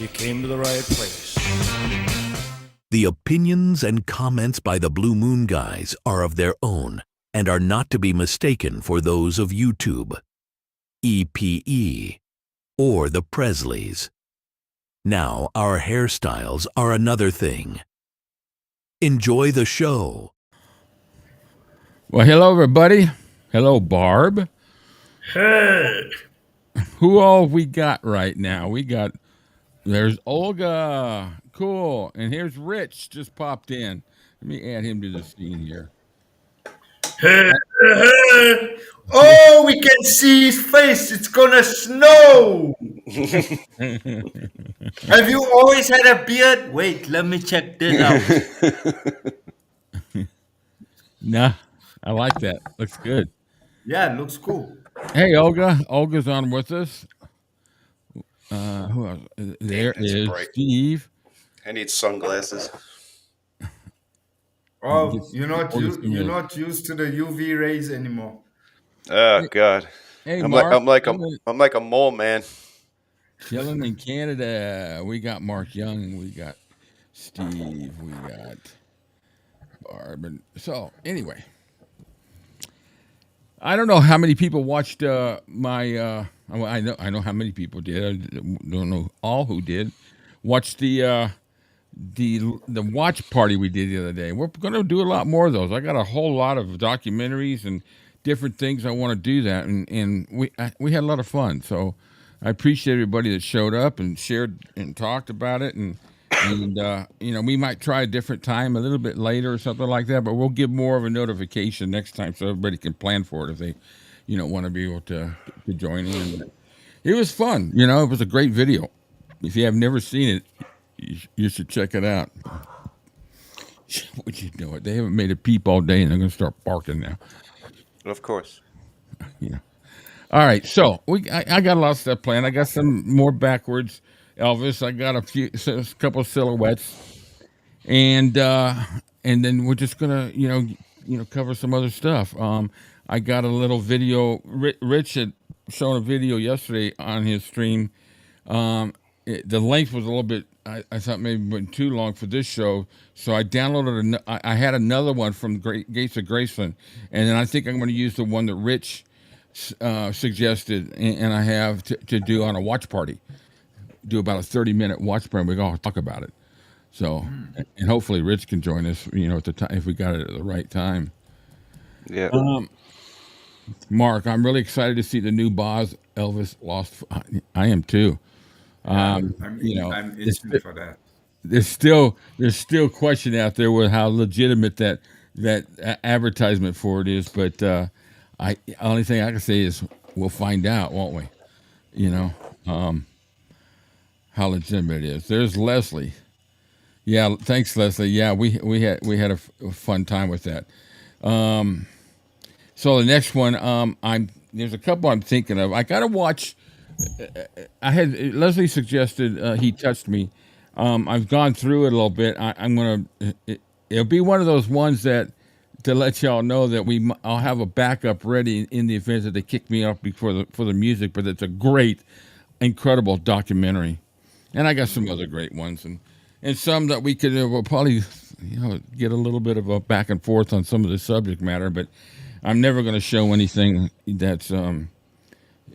you came to the right place. The opinions and comments by the Blue Moon Guys are of their own and are not to be mistaken for those of YouTube, EPE, or the Presleys. Now, our hairstyles are another thing. Enjoy the show. Well, hello, everybody. Hello, Barb. Hey. Who all we got right now? There's Olga. Cool. And here's Rich, just popped in. Let me add him to the scene here. Hey. Oh, we can see his face. It's gonna snow. Have you always had a beard? Wait, let me check this out. Nah, I like that. Looks good. Yeah, it looks cool. Hey, Olga. Olga's on with us. Who else? There is bright. Steve. I need sunglasses. Oh, you're not used to the UV rays anymore. Oh God. Hey, I'm Mark. like a mole man. Chilling in Canada. We got Mark Young. We got Steve. We got Barb. And so anyway, I don't know how many people watched my. I know how many people did. I don't know all who did. Watch the watch party we did the other day. We're going to do a lot more of those. I got a whole lot of documentaries and different things I want to do that, and we had a lot of fun. So I appreciate everybody that showed up and shared and talked about it, and we might try a different time a little bit later or something like that, but we'll give more of a notification next time so everybody can plan for it if they want to be able to join in. It was fun. It was a great video. If you have never seen it, you should check it out. Would you know it? They haven't made a peep all day, and they're going to start barking now. Of course. All right, so I got a lot of stuff planned. I got some more backwards Elvis. I got a couple of silhouettes, and then we're just gonna cover some other stuff. I got a little video. Rich had shown a video yesterday on his stream. The length was a little bit. I thought maybe went too long for this show, so I downloaded. I had another one from Gates of Graceland, and then I think I'm going to use the one that Rich suggested, and I have to do on a watch party. Do about a 30-minute watch party. We're going to talk about it. So, and hopefully Rich can join us. At the time if we got it at the right time. Yeah. Mark, I'm really excited to see the new Boz Elvis Lost. I am too. I'm itching for that. There's still question out there with how legitimate that advertisement for it is, but only thing I can say is we'll find out, won't we? How legitimate it is. There's Lesley. Yeah, thanks, Lesley. Yeah, we had a fun time with that. So the next one, there's a couple I'm thinking of. I gotta watch. Lesley suggested He Touched Me. I've gone through it a little bit. It'll be one of those ones that to let y'all know that I'll have a backup ready in the event that they kick me off for the music. But it's a great, incredible documentary, and I got some other great ones and some that we could we'll probably get a little bit of a back and forth on some of the subject matter. But I'm never going to show anything that's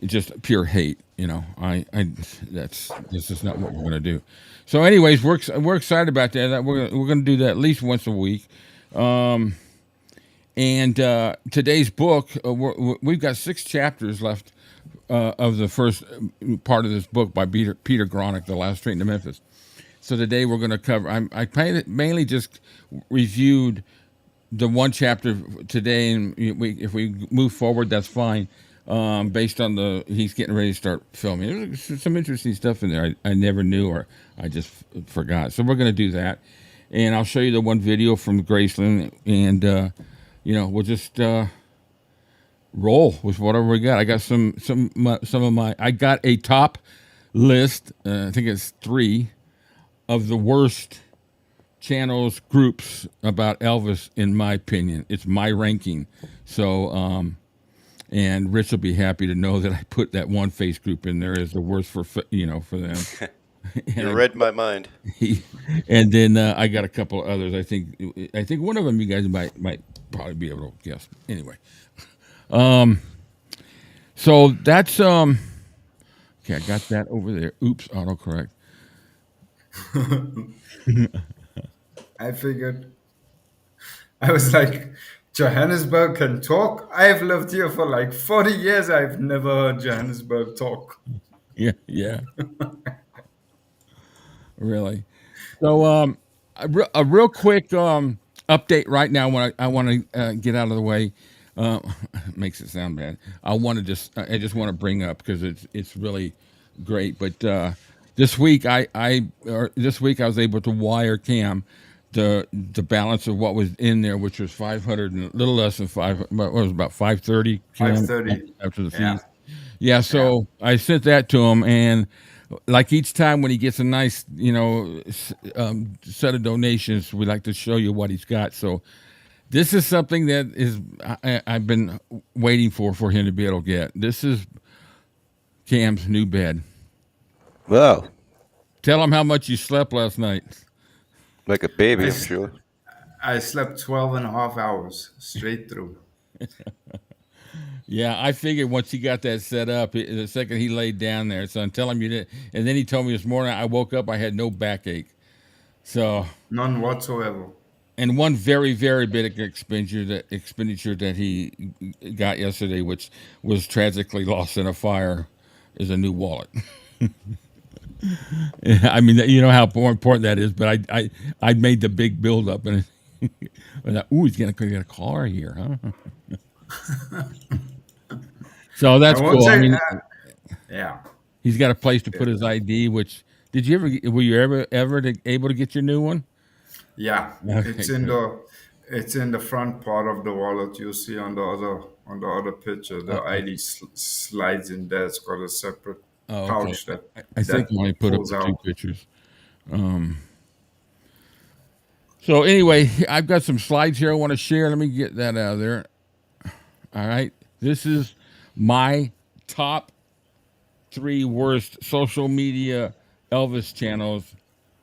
just pure hate. This is not what we're going to do. So, anyways, we're excited about that. We're going to do that at least once a week. And today's book, we've got 6 chapters left of the first part of this book by Peter Gronick, The Last Train to Memphis. So today we're going to cover. I mainly just reviewed the one chapter today, and if we move forward, that's fine. Based on he's getting ready to start filming. There's some interesting stuff in there I never knew or I just forgot. So we're going to do that, and I'll show you the one video from Graceland, and we'll just roll with whatever we got. I got some of my. I got a top list. I think it's 3 of the worst channels, groups about Elvis, in my opinion. It's my ranking. So, and Rich will be happy to know that I put that one face group in there as the worst for them. and You read my mind. and then I got a couple of others. I think one of them you guys might probably be able to guess. Anyway, so that's okay. I got that over there. Oops, autocorrect. I figured. I was like, Johannesburg can talk? I've lived here for like 40 years. I've never heard Johannesburg talk. Yeah, really. So a real quick update right now. When I want to get out of the way, uh, makes it sound bad. I just want to bring up because it's really great. But this week I was able to wire Cam the balance of what was in there, which was 500 and a little less than five. What was it, about 530? 530. After the fees. Yeah. Yeah, so I sent that to him, and like each time when he gets a nice, set of donations, we like to show you what he's got. So this is something that I've been waiting for him to be able to get. This is Cam's new bed. Wow. Tell him how much you slept last night. Like a baby, I I'm s- sure. I slept 12 and a half hours straight through. Yeah, I figured once he got that set up, the second he laid down there, son, tell him you did. And then he told me this morning, I woke up, I had no backache. So, None whatsoever. and one very, very big expenditure that he got yesterday, which was tragically lost in a fire, is a new wallet. I mean, you know how more important that is, but I made the big build up, and I thought, ooh, he's gonna get a car here, huh? So that's I won't cool. I say mean, that. Yeah. he's got a place to put his ID. Which were you ever able to get your new one? Yeah. Okay, good. It's in the front part of the wallet. You see on the other picture, the ID slides in there. It's got a separate Oh, okay. pouch I think that you only put up pulls the two out. pictures. So anyway, I've got some slides here I want to share. Let me get that out of there. All right. This is my top 3 worst social media Elvis channels.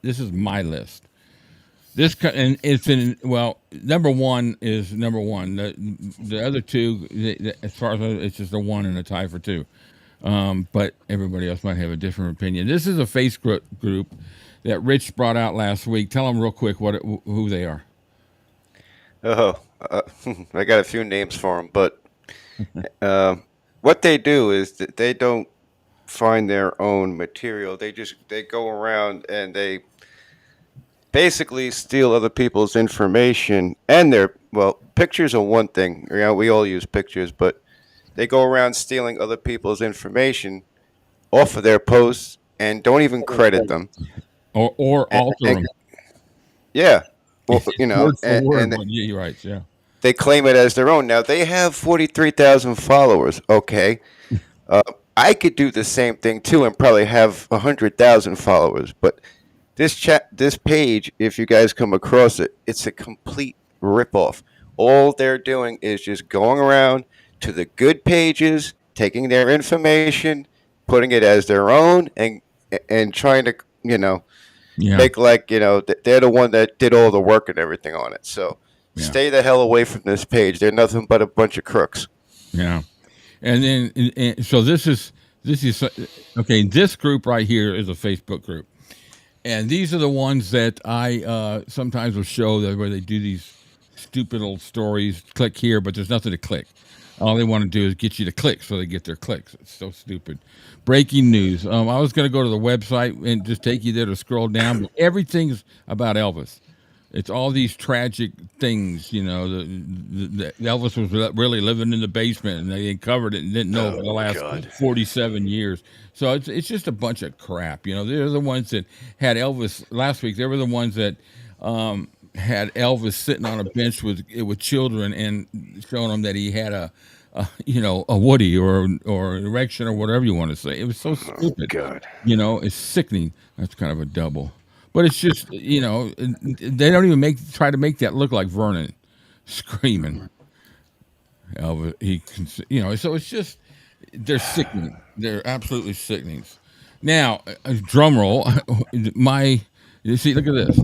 This is my list. And it's in, well, number one is number one. The other two, as far as it's just a one and a tie for two. But everybody else might have a different opinion. This is a Facebook group that Rich brought out last week. Tell them real quick who they are. Oh, I got a few names for them, but what they do is that they don't find their own material. They go around and they basically steal other people's information and their pictures are one thing. You know, we all use pictures, but they go around stealing other people's information off of their posts and don't even credit them. Or alter them. Yeah, well, you know, Word for word. and But yeah, you're right. Yeah. they claim it as their own. Now they have 43,000 followers. Okay, uh, I could do the same thing too and probably have 100,000 followers. But this page, if you guys come across it, it's a complete ripoff. All they're doing is just going around to the good pages, taking their information, putting it as their own, and trying to Yeah. make like they're the one that did all the work and everything on it. So Yeah. stay the hell away from this page. They're nothing but a bunch of crooks. Yeah. And then, so this is okay. This group right here is a Facebook group. And these are the ones that I sometimes will show that where they do these stupid little stories. Click here, but there's nothing to click. All they want to do is get you to click, so they get their clicks. It's so stupid. Breaking news. I was going to go to the website and just take you there to scroll down, but everything's about Elvis. It's all these tragic things, you know. The Elvis was really living in the basement, and they uncovered it and didn't know for the last 47 years. So it's just a bunch of crap, you know. They're the ones that had Elvis last week. They were the ones that had Elvis sitting on a bench with children and showing them that he had a Woody or an erection or whatever you want to say. It was so stupid. God. You know, it's sickening. That's kind of a double. But it's just, they don't even try to make that look like Vernon screaming. Elvis, so it's just, they're sickening. They're absolutely sickening. Now, drum roll. You see, look at this.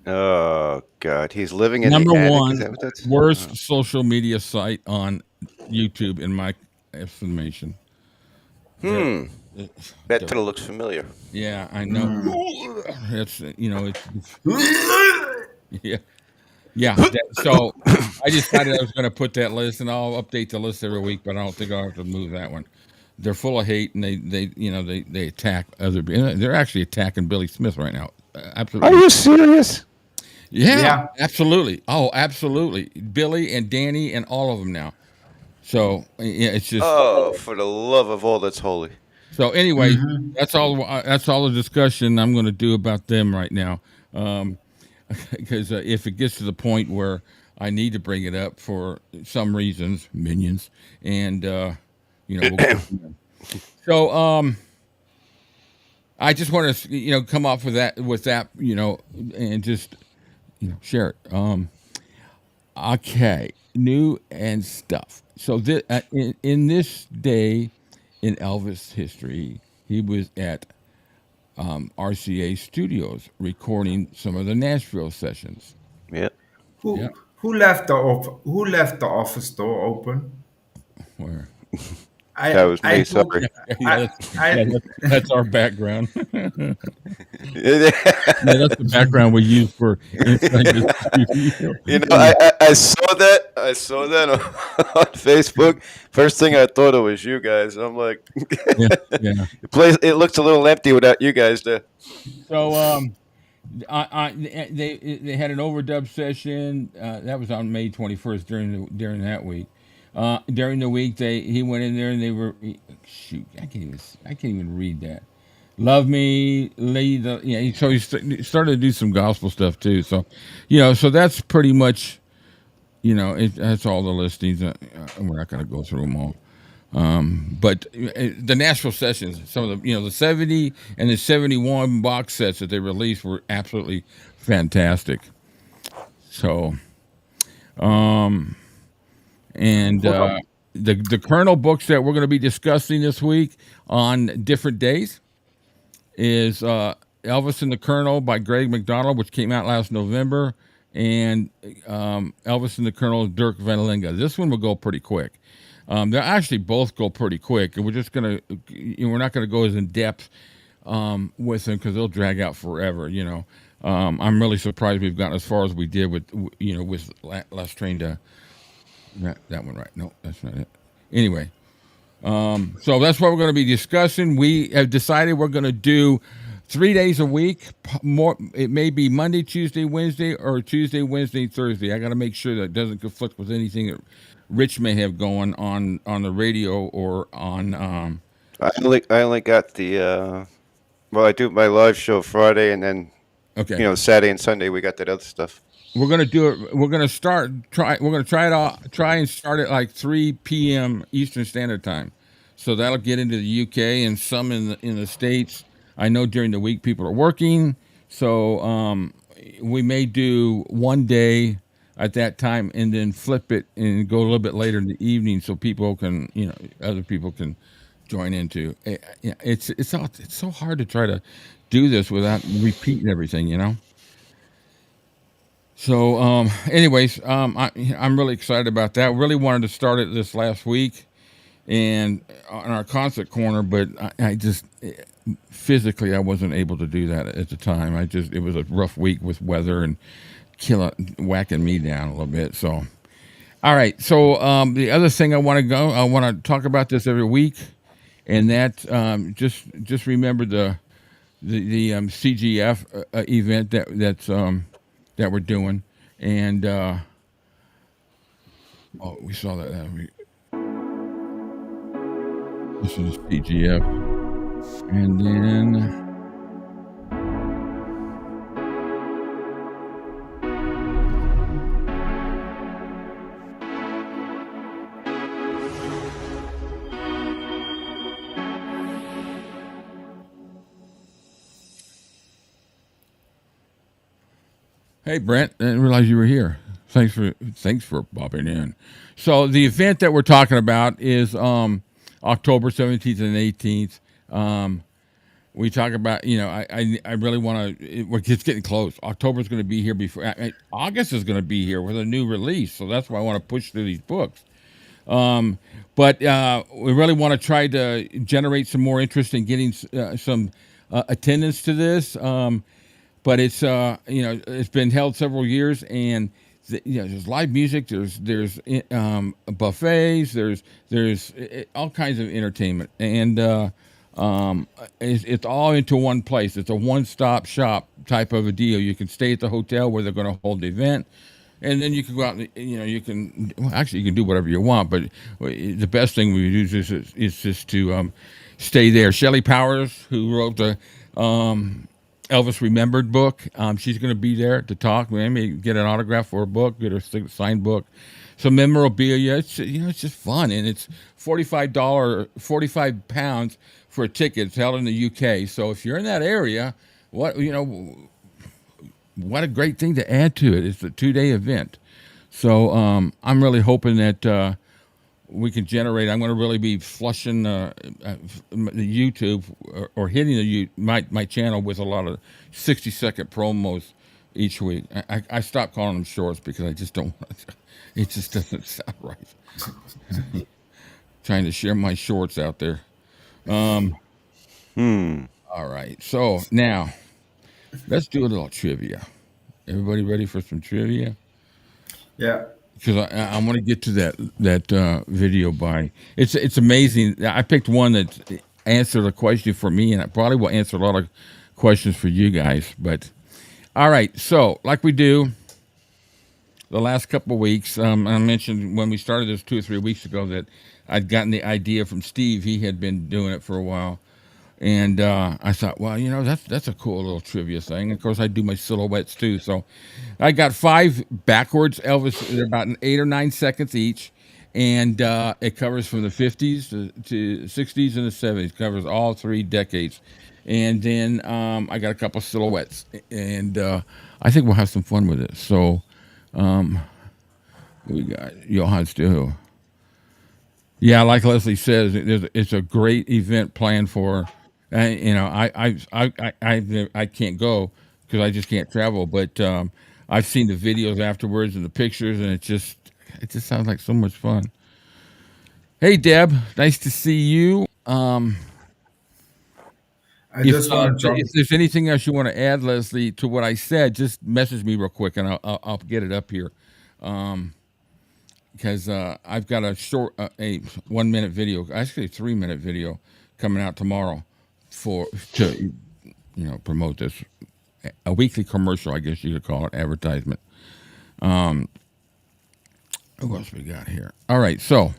Oh God, he's living in the Number attic. Is one that what that's? worst social media site on YouTube, in my estimation. They're- That title looks familiar. Yeah, I know. It's yeah, yeah. So I decided I was going to put that list, and I'll update the list every week. But I don't think I'll have to move that one. They're full of hate, and they attack other. They're actually attacking Billy Smith right now. Are Absolutely. you serious? Yeah, Yeah. absolutely. Oh, absolutely. Billy and Danny and all of them now. So yeah, it's just. Oh, for the love of all that's holy. So anyway, that's all. That's all the discussion I'm going to do about them right now, because if it gets to the point where I need to bring it up for some reasons, minions, and we'll go from there. So I just want to come up with that and just share it. Okay, new and stuff. So in this day in Elvis history, he was at RCA Studios recording some of the Nashville sessions. Yeah. Who Yeah, who left the office door open? where That was I me. took Sorry. I I that's our background. You Yeah, that's the background we use for inside the studio. know, I saw that. I saw that on Facebook. First thing I thought it was you guys. I'm like, Yeah, yeah. the place. It looks a little empty without you guys there. So they had an overdub session that was on May 21st during that week. During the week, he went in there and they were shoot. I can't even read that. Love me, lead the yeah. So he started to do some gospel stuff too. So, so that's pretty much that's all the listings. We're not going to go through them all. But the Nashville sessions, some of the 70 and the 71 box sets that they released were absolutely fantastic. So, and the Colonel books that we're going to be discussing this week on different days is Elvis and the Colonel by Greg McDonald, which came out last November, and Elvis and the Colonel 𝐷𝐿 This one will go pretty quick. They actually both go pretty quick, and we're not gonna go as in depth with them because they'll drag out forever. I'm really surprised we've gotten as far as we did with Last Train to that one, right? No, that's not it. Anyway, so that's what we're going to be discussing. We have decided we're going to do 3 days a week. More, it may be Monday, Tuesday, Wednesday, or Tuesday, Wednesday, Thursday. I got to make sure that it doesn't conflict with anything that Rich may have going on the radio or on. I only got the. Well, I do my live show Friday, and then Okay. Saturday and Sunday we got that other stuff. We're gonna do it. We're gonna try and start at like 3 p.m. Eastern Standard Time. So that'll get into the UK and some in the States. I know during the week people are working, so we may do one day at that time and then flip it and go a little bit later in the evening so people can other people can join into. It's so hard to try to do this without repeating everything. So, anyways, I'm really excited about that. Really wanted to start it this last week, and on our concert corner, but I just physically I wasn't able to do that at the time. It was a rough week with weather and whacking me down a little bit. So, all right. So the other thing I want to talk about this every week, and that just remember the CGF event that we're doing, and we saw that. This is CGF, and then hey, Brent, I didn't realize you were here. Thanks for popping in. So the event that we're talking about is October 17th and 18th. We talk about, I really want to, we're just getting close. October's going to be here before, August is going to be here with a new release. So that's why I want to push through these books. But we really want to try to generate some more interest in getting some attendance to this. But it's, it's been held several years, and there's live music, there's buffets, there's all kinds of entertainment, and it's all into one place. It's a one-stop shop type of a deal. You can stay at the hotel where they're going to hold the event, and then you can go out and, you can, well, actually you can do whatever you want, but the best thing we do is just to stay there. Shelley Powers, who wrote the Elvis Remembered book, she's going to be there to talk. Maybe get an autograph for a book, get her signed book, some memorabilia. It's it's just fun, and it's £45 for a ticket. It's held in the UK, so if you're in that area, what a great thing to add to it. It's a 2-day event, so I'm really hoping that we can generate. I'm going to really be flushing the YouTube or hitting my channel with a lot of 60-second promos each week. I stopped calling them shorts because I just don't. It just doesn't sound right. Trying to share my shorts out there. All right. So now let's do a little trivia. Everybody ready for some trivia? Yeah. Because I want to get to that video by it's amazing. I picked one that answered a question for me, and I probably will answer a lot of questions for you guys. But all right, so like we do the last couple of weeks, I mentioned when we started this 2 or 3 weeks ago that I'd gotten the idea from Steve. He had been doing it for a while. And I thought, well, that's a cool little trivia thing. Of course, I do my silhouettes too. So I got 5 backwards Elvis. They're about 8 or 9 seconds each. And it covers from the 50s to 60s and the 70s. It covers all 3 decades. And then I got a couple silhouettes. And I think we'll have some fun with it. So we got 𝐿𝐵𝐞𝐤𝐿𝐵𝐞𝐿. Yeah, like Lesley says, it's a great event planned for. I can't go because I just can't travel. But I've seen the videos afterwards and the pictures, and it just sounds like so much fun. Hey, Deb, nice to see you. I just want to jump. If there's anything else you want to add, Lesley, to what I said, just message me real quick, and I'll get it up here. Because I've got a 1-minute video, actually a 3-minute video, coming out tomorrow to promote this, a weekly commercial, I guess you could call it, advertisement. Who else we got here? All right, so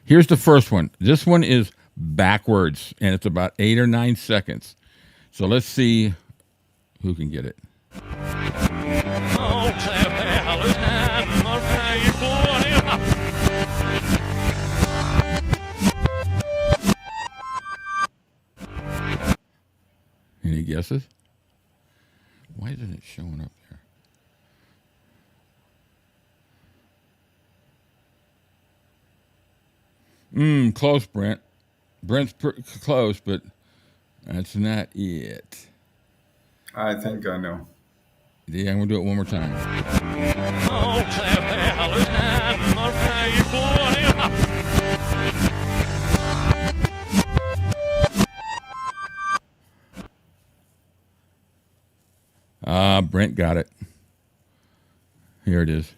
here's the first one. This one is backwards, and it's about 8 or 9 seconds. So let's see who can get it. Any guesses? Why isn't it showing up there? Close, Brent. Brent's close, but that's not it. I think I know. Yeah, I'm going to do it one more time. Brent got it. Here it is.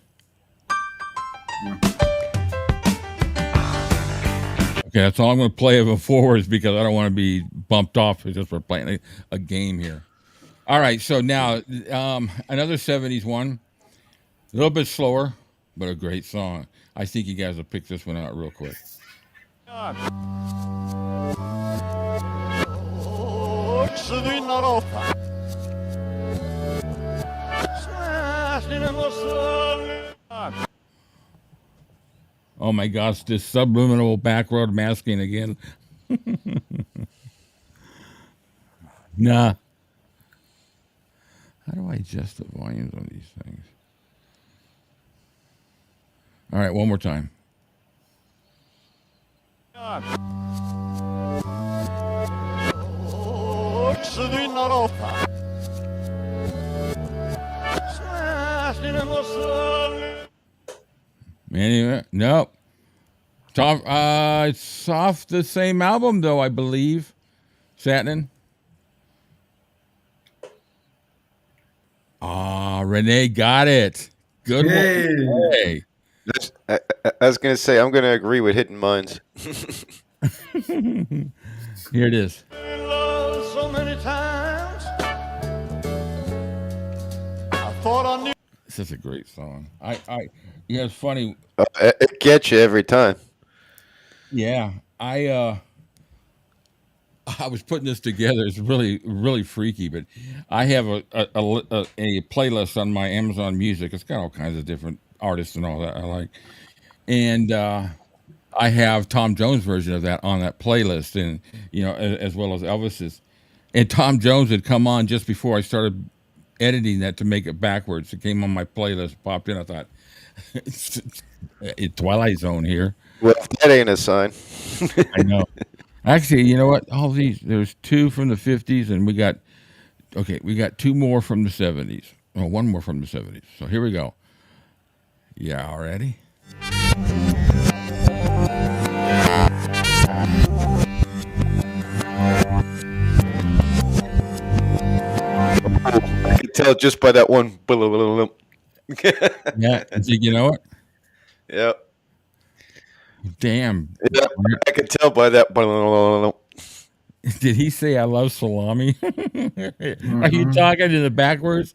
Okay, that's all I'm going to play of it forwards because I don't want to be bumped off just for playing a game here. All right, so now another 70s one. A little bit slower, but a great song. I think you guys will pick this one out real quick. Oh my gosh, this subliminal backroad masking again. Nah. How do I adjust the volumes on these things? All right, one more time. Anyway, nope. It's off the same album, though, I believe. Satin. Renee got it. Good Yay. one. Hey. I was gonna say I'm gonna agree with Hidden Minds. Here it is. So many times I thought I knew. This is a great song. Yeah, it's funny. It gets you every time. Yeah, I was putting this together. It's really, really freaky, but I have a playlist on my Amazon Music. It's got all kinds of different artists and all that I like, and I have Tom Jones' version of that on that playlist, and as well as Elvis's. And Tom Jones had come on just before I started editing that to make it backwards. It came on my playlist, popped in. I thought, it's Twilight Zone here. Well, that ain't a sign. I know. Actually, you know what? All these, there's 2 from the 50s, and we got 2 more from the 70s. Oh, 1 more from the 70s. So here we go. Yeah, all ready? I can tell just by that one. Yeah, you know what? Yep. Damn. Yeah, I can tell by that. Did he say I love salami? Are you talking in the backwards?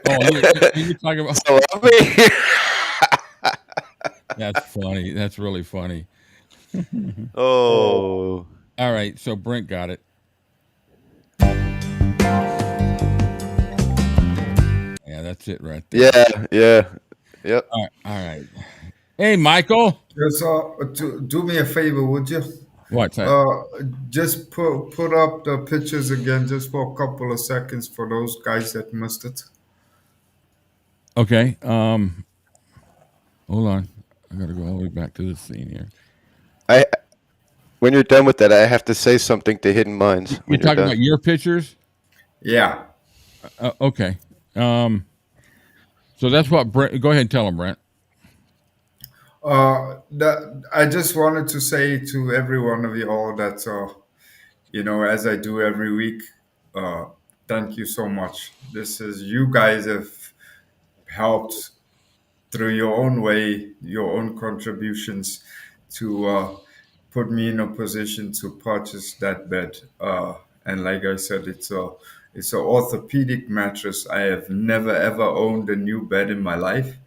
Oh, you're talking about Salami. That's funny. That's really funny. Oh. All right, so Brent got it. Yeah, that's it right there. Yeah. Yep. All right. Hey, Michael. Just do me a favor, would you? What? Just put up the pictures again, just for a couple of seconds for those guys that missed it. Okay. Hold on. I gotta go all the way back to this scene here. When you're done with that, I have to say something to Hidden Minds. You're talking about your pictures? Yeah. Okay. So that's what Brent. Go ahead and tell him, Brent. I just wanted to say to every one of you all that, as I do every week, thank you so much. You guys have helped through your own way, your own contributions to put me in a position to purchase that bed. And like I said, it's an orthopedic mattress. I have never ever owned a new bed in my life.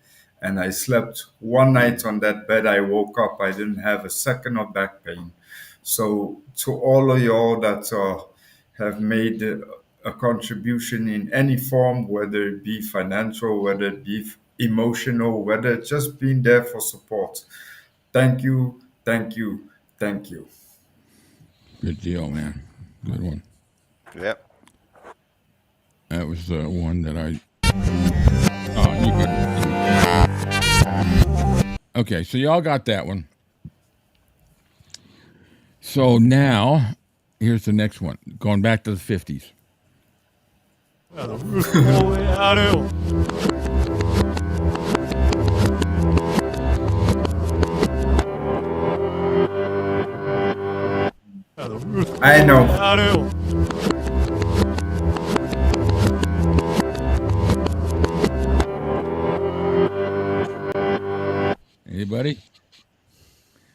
And I slept one night on that bed. I woke up, I didn't have a second of back pain. So to all of y'all that have made a contribution in any form, whether it be financial, whether it be emotional, whether it's just being there for support, thank you. Good deal, man. Good one. Yep. That was the one that I. Oh, you good. Okay, so y'all got that one. So now, here's the next one. Going back to the 50s. I know. Anybody?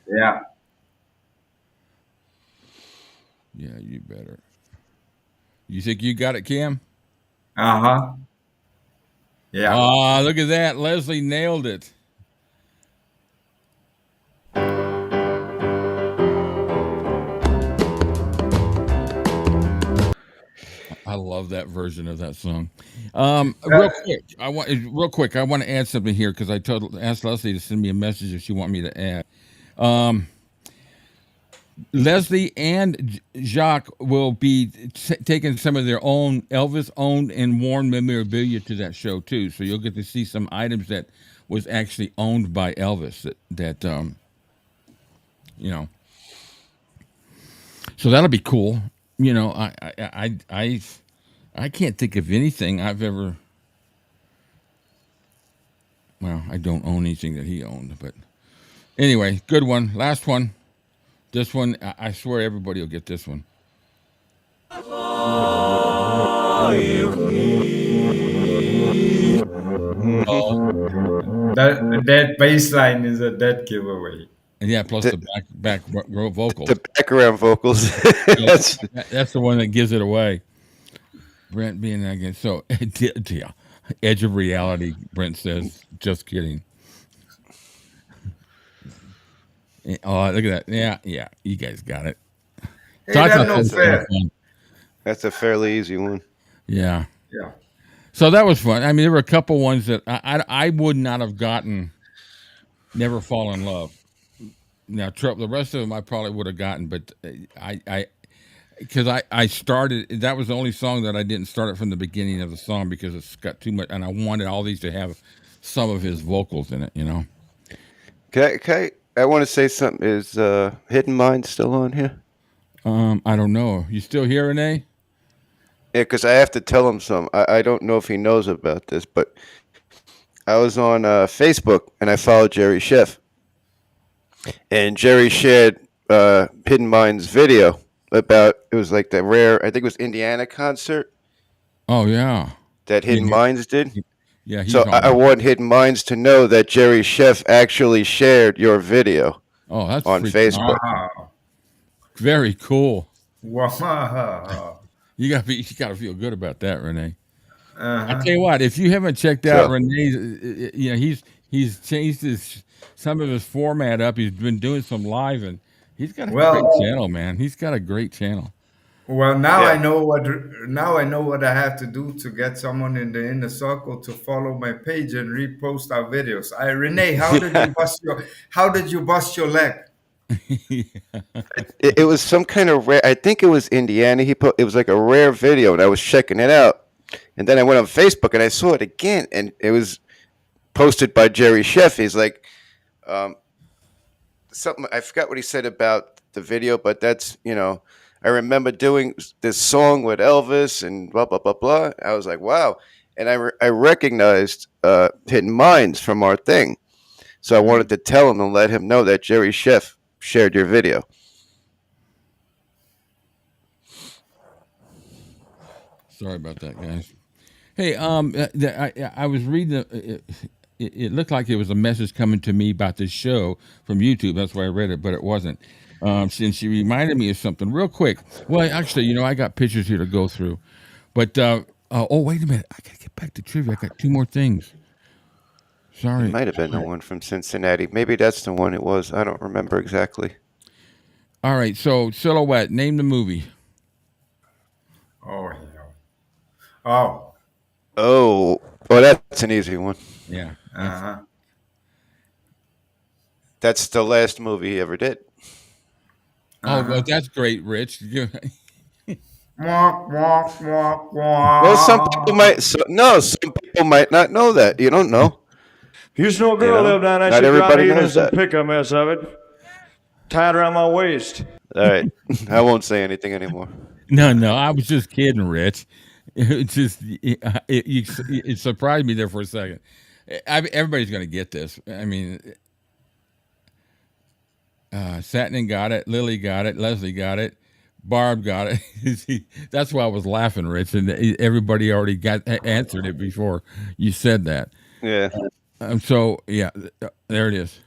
Yeah. Yeah, you better. You think you got it, Cam? Uh-huh. Yeah. Ah, look at that. Lesley nailed it. I love that version of that song. Real quick, I want to add something here because I asked Lesley to send me a message if she want me to add. Lesley and Jacques will be taking some of their own Elvis-owned and worn memorabilia to that show too. So you'll get to see some items that was actually owned by Elvis. So that'll be cool. you know, I can't think of anything I've ever. Well, I don't own anything that he owned, but anyway, good one. Last one. This one, I swear everybody will get this one. That bass line is a dead giveaway. And yeah, plus the back row vocals. The background vocals. That's That's the one that gives it away. Brent being again. So, edge of reality. Brent says, "Just kidding." Oh, look at that! Yeah, you guys got it. Hey, So I that's thought no that was fair. fun. that's a fairly easy one. Yeah. Yeah. So that was fun. I mean, there were a couple ones that I would not have gotten. Never Fall in Love. Now, the rest of them I probably would have gotten, but because I started, that was the only song that I didn't start it from the beginning of the song because it's got too much, and I wanted all these to have some of his vocals in it, you know. I want to say something. Is Hidden Mind still on here? I don't know. You still here, Renee? Yeah, because I have to tell him some. I don't know if he knows about this, but I was on Facebook and I followed Jerry Schiff. And Jerry shared Hidden Mind's video about, it was like the rare, I think it was Indiana concert Oh yeah, that Hidden Minds did. yeah. He's So on I there. want Hidden Minds to know that Jerry Schiff actually shared your video Oh, that's on freaking Facebook. Wow. very cool. Wow. You gotta feel good about that, Renee. I Uh-huh. tell you what, if you haven't checked out So Renee's, you know he's changed some of his format up. He's been doing some live, and he's got a great Well, channel, man. He's got a great channel. now I yeah, know what I have to do to get someone in the inner circle to follow my page and repost our videos. Renee, how did you bust your leg? it was some kind of rare. I think it was Indiana. He put it was like a rare video, and I was checking it out. And then I went on Facebook and I saw it again, and it was posted by Jerry Schiff. He's like, something. I forgot what he said about the video, but that's I remember doing this song with Elvis and blah blah blah blah. I was like, wow, and I recognized Hidden Minds from our thing, so I wanted to tell him and let him know that Jerry Schiff shared your video. Sorry about that, guys. Hey, I was reading. It looked like it was a message coming to me about this show from YouTube. That's why I read it, but it wasn't. Since she reminded me of something real quick. Well, actually, I got pictures here to go through. But oh, wait a minute. I gotta get back to trivia. I got two more things. It Sorry. might have been the one from Cincinnati. Maybe that's the one it was. I don't remember exactly. All right. So Silhouette. Name the movie. Oh, hell. Oh, Oh, well, that's an easy one. Yeah. uh-huh. That's the last movie he ever did. Oh, well, that's great, Rich. Wah, wah, wah, Well, some people wah. some people might not know that. You don't know. Used to know a girl know, lived down there. not She dropped everybody me in knows some that. pick a mess of it, tied around my waist. All right, I won't say anything anymore. No. I was just kidding, Rich. It just it surprised me there for a second. Everybody's going to get this. I mean, Satnin got it, Lily got it, Lesley got it, Barb got it. That's why I was laughing, Rich, and everybody already answered it before you said that. Yeah, So yeah, there it is.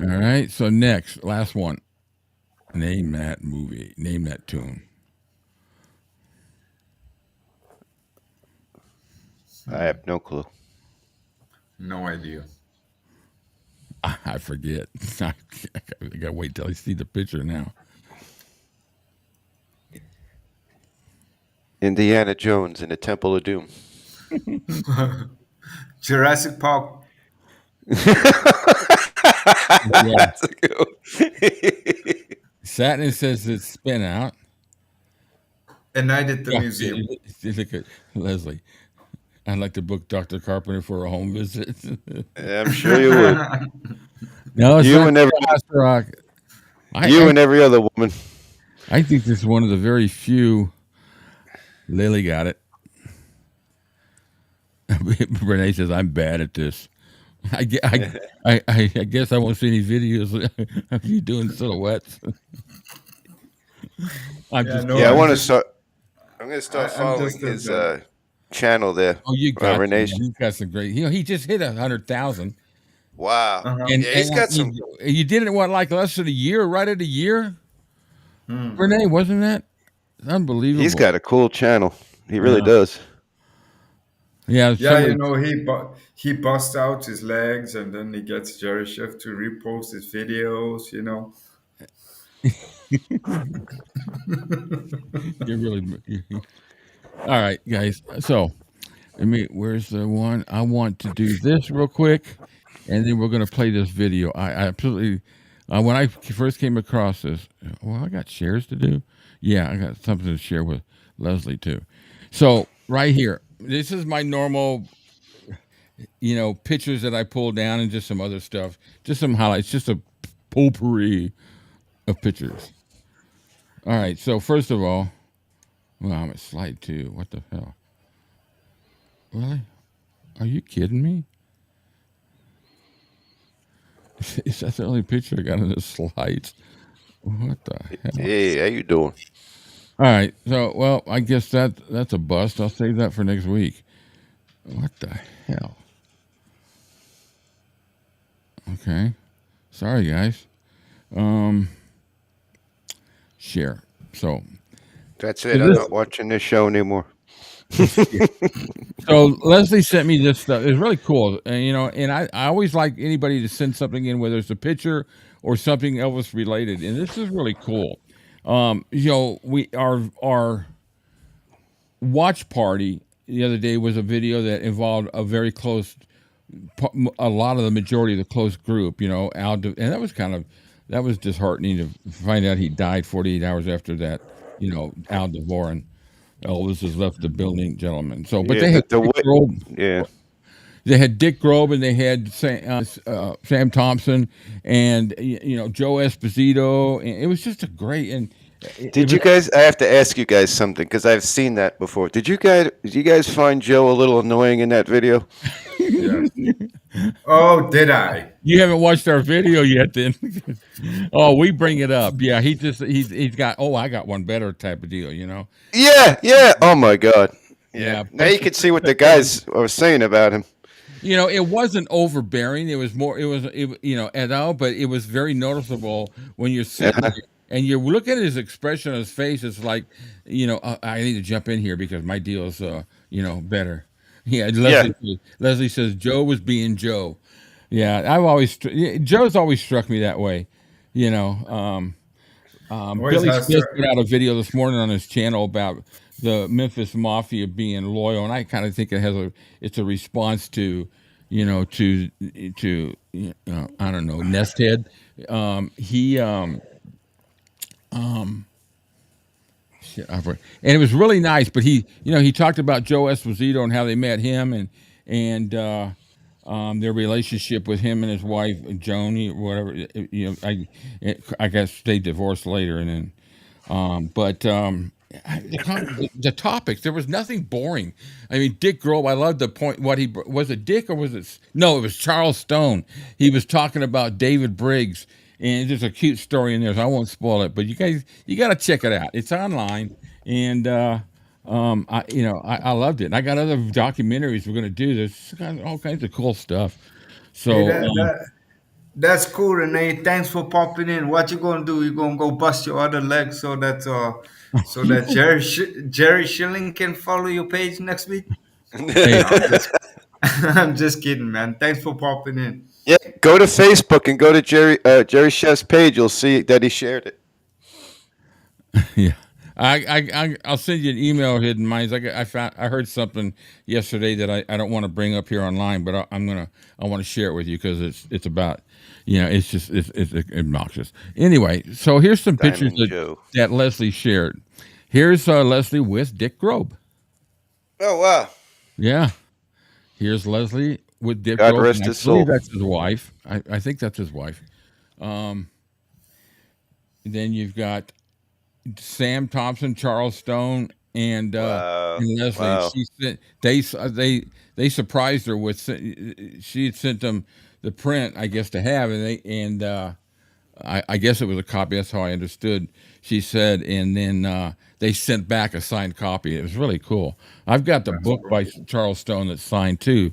All right. So next, last one. Name that movie. Name that tune. I have no clue. No idea. I forget. I gotta wait till I see the picture now. Indiana Jones and the Temple of Doom. Jurassic Park. Yeah. That's a good one. Satnin says it's Spin Out. And I did the Yeah, museum. look at Leslie. I'd like to book Dr. Carpenter for a home visit. I'm sure you would. No, it's You not and every Class Rock. You and every other woman. I think this is one of the very few. Lily got it. Renee says, I'm bad at this. I guess I won't see any videos of you doing silhouettes. I'm just Yeah, I I'm want to just, start. I'm going to start I'm following just his a, channel there. Oh, you got Renee. some, you got some great. He just hit 100,000, Wow. uh-huh. and Yeah, he's got some. you did it what, like less than a year, right at a year. Hmm. Renee, wasn't that unbelievable? He's got a cool channel. He really Yeah. does. Yeah, Yeah, somebody, he busts out his legs and then he gets Jerry Chef to repost his videos. you're really. All right, guys. So, where's the one? I want to do this real quick, and then we're going to play this video. I absolutely, when I first came across this, well, I got shares to do. Yeah, I got something to share with Lesley too. So, right here, this is my normal, pictures that I pull down and just some other stuff, just some highlights, just a potpourri of pictures. All right. So, first of all, well, I'm at slide 2. What the hell? Really? Are you kidding me? Is that the only picture I got in the slides? What the hell? Hey, how you doing? All right. So, well, I guess that's a bust. I'll save that for next week. What the hell? Okay. Sorry, guys. Share. So That's it. I'm not watching this show anymore. So Lesley sent me this stuff. It's really cool, and I always like anybody to send something in, whether it's a picture or something Elvis related, and this is really cool. We our watch party the other day was a video that involved a very close, a lot of the majority of the close group. And that was disheartening to find out he died 48 hours after that. Al DeVoren. Elvis has left the building, gentlemen. So, but they had Dick Grobe. Yeah. They had Dick Grobe and they had Sam Thompson and Joe Esposito. And it was just a great. And Did you guys? I have to ask you guys something because I've seen that before. Did you guys find Joe a little annoying in that video? Yeah. Oh, did I? You haven't watched our video yet, then? Oh, we bring it up. Yeah, he's got. Oh, I got one better type of deal. Yeah, yeah. Oh my God. Yeah. Now you can see what the guys are saying about him. It wasn't overbearing. It was more. It was. At all, but it was very noticeable when you're sitting there and you look at his expression on his face. It's like, I need to jump in here because my deal is, better. Yeah, Lesley says Joe was being Joe. Yeah, Joe's always struck me that way. Billy Smith put out a video this morning on his channel about the Memphis Mafia being loyal, and I kind of think it's a response to, I don't know, Nesthead. And it was really nice. But he talked about Joe Esposito and how they met him and their relationship with him and his wife Joni, or whatever. I guess they divorced later, and then, the topics, there was nothing boring. I mean, Dick Grobe, I loved the point. Was it Dick or was it? No, it was Charles Stone. He was talking about David Briggs. And there's a cute story in there, so I won't spoil it. But you guys, you got to check it out. It's online, and I loved it. And I got other documentaries we're going to do. There's all kinds of cool stuff. So Hey, that's cool, Renee. Thanks for popping in. What you gonna do? You gonna go bust your other leg so that Jerry Schilling can follow your page next week? hey, No, I'm just kidding, man. Thanks for popping in. Yeah, go to Facebook and go to Jerry Chef's page. You'll see that he shared it. yeah, I'll send you an email, Hidden Minds. I heard something yesterday that I don't want to bring up here online, but I want to share it with you because it's about, it's obnoxious. Anyway, so here's some pictures that Lesley shared. Here's Lesley with Dick Grobe. Oh wow! Yeah, here's Lesley with Dick God Grobe. rest his I believe soul. that's his wife. I think that's his wife. then you've got Sam Thompson, Charles Stone, Wow. and Lesley. And Wow. she sent they surprised her with she had sent them the print, I guess, to have, I guess it was a copy. That's how I understood. She said, and then they sent back a signed copy. It was really cool. I've got the That's book cool. by Charles Stone that's signed too.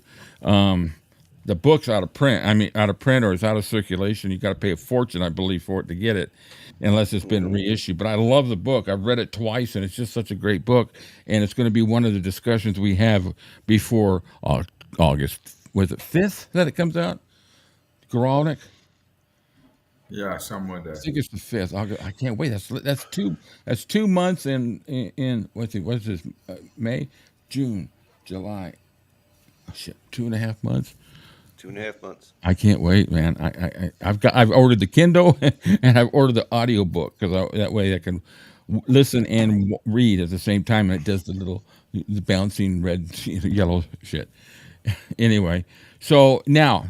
The book's out of print. I mean, out of print or it's out of circulation. You got to pay a fortune, I believe, for it to get it, unless it's been reissued. But I love the book. I've read it twice, and it's just such a great book. And it's going to be one of the discussions we have before August. Was it 5th that it comes out? 𝐂𝐫𝐞𝐥𝐿? Yeah, somewhere I there. think it's the 5th. I can't wait. That's 2 months in what's this? May, June, July. Oh, shit, 2.5 months. 2.5 months. I can't wait, man. I've ordered the Kindle and I've ordered the audio book because that way I can listen and read at the same time, and it does the bouncing red, yellow shit. Anyway, so now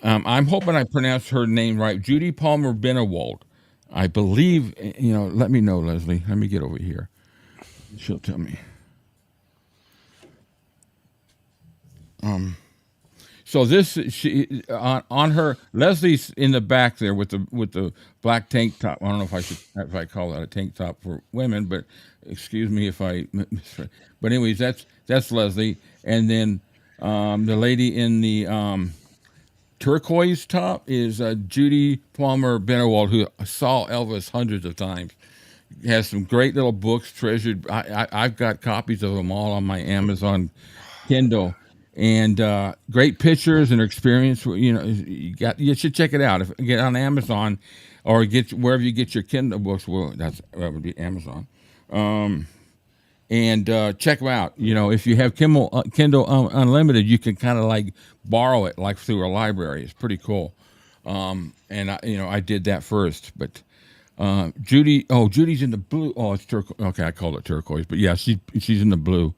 I'm hoping I pronounced her name right. Judy Palmer Benewald. I believe, let me know, Lesley. Let me get over here. She'll tell me. So this she on her Leslie's in the back there with the black tank top. I don't know if I call that a tank top for women, but excuse me if I. But anyways, that's Lesley, and then the lady in the turquoise top is Judy Palmer Benewald, who saw Elvis hundreds of times. Has some great little books treasured. I've got copies of them all on my Amazon Kindle, and great pictures and experience. You should check it out. If get on Amazon, or get wherever you get your Kindle books. Well, that would be Amazon. And check them out. If you have Kindle Unlimited, you can kind of like borrow it like through a library. It's pretty cool. And I did that first, but Judy's in the blue. Oh, it's turquoise. Okay, I called it turquoise, but yeah, she's in the blue.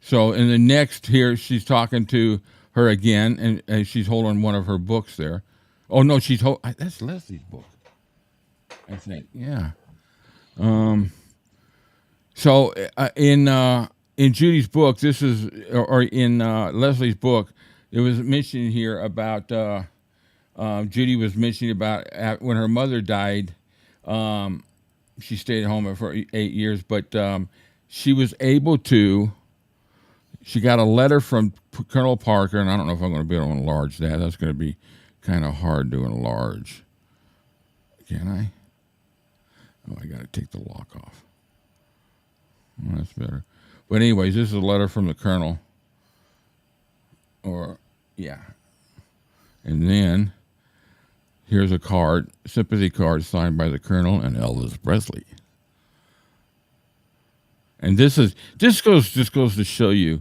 So in the next here, she's talking to her again, and she's holding one of her books there. Oh no, that's Leslie's book, I think. Yeah. So in Judy's book, or in Leslie's book, it was mentioned here about Judy was mentioning about when her mother died. She stayed home for 8 years, but she was able to. She got a letter from Colonel Parker, and I don't know if I'm going to be able to enlarge that. That's going to be kind of hard to enlarge. Can I? Oh, I got to take the lock off. Well, that's better. But anyways, this is a letter from the colonel. Yeah. And then here's a sympathy card signed by the colonel and Elvis Presley. And this goes to show you.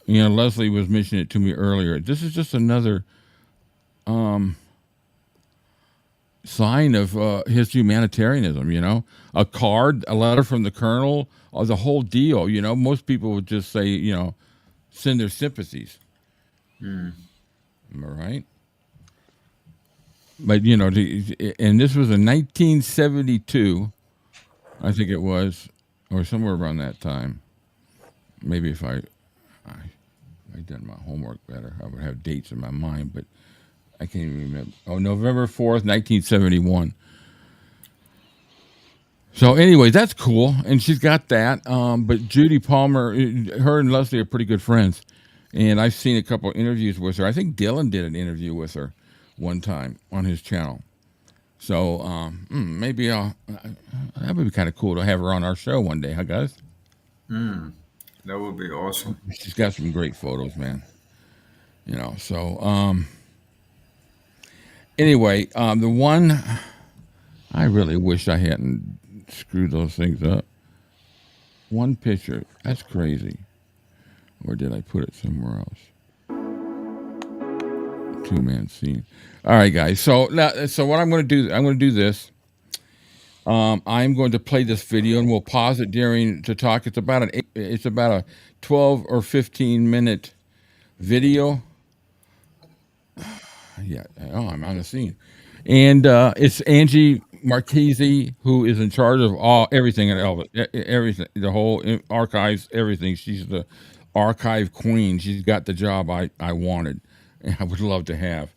Lesley was mentioning it to me earlier. This is just another sign of his humanitarianism. A card, a letter from the colonel, the whole deal. Most people would just say, send their sympathies. Am I right? But and this was in 1972, I think it was, or somewhere around that time. Maybe if I done my homework better, I would have dates in my mind, but I can't even remember. Oh, November 4th, 1971. So anyway, that's cool, and she's got that. But Judy Palmer, her and Lesley are pretty good friends, and I've seen a couple of interviews with her. I think Dylan did an interview with her one time on his channel. So maybe that would be kind of cool to have her on our show one day, huh, guys? That would be awesome. She's got some great photos, man. So anyway, the one I really wish I hadn't screwed those things up. One picture, that's crazy. Or did I put it somewhere else? 2-man scene. All right, guys. So what I'm going to do, I'm going to do this. I'm going to play this video, and we'll pause it to talk. It's about a 12 or 15 minute video. Yeah. Oh, I'm on the scene. And it's Angie Marchese who is in charge of everything at Elvis, everything, the whole archives, everything. She's the archive queen. She's got the job I wanted, and I would love to have.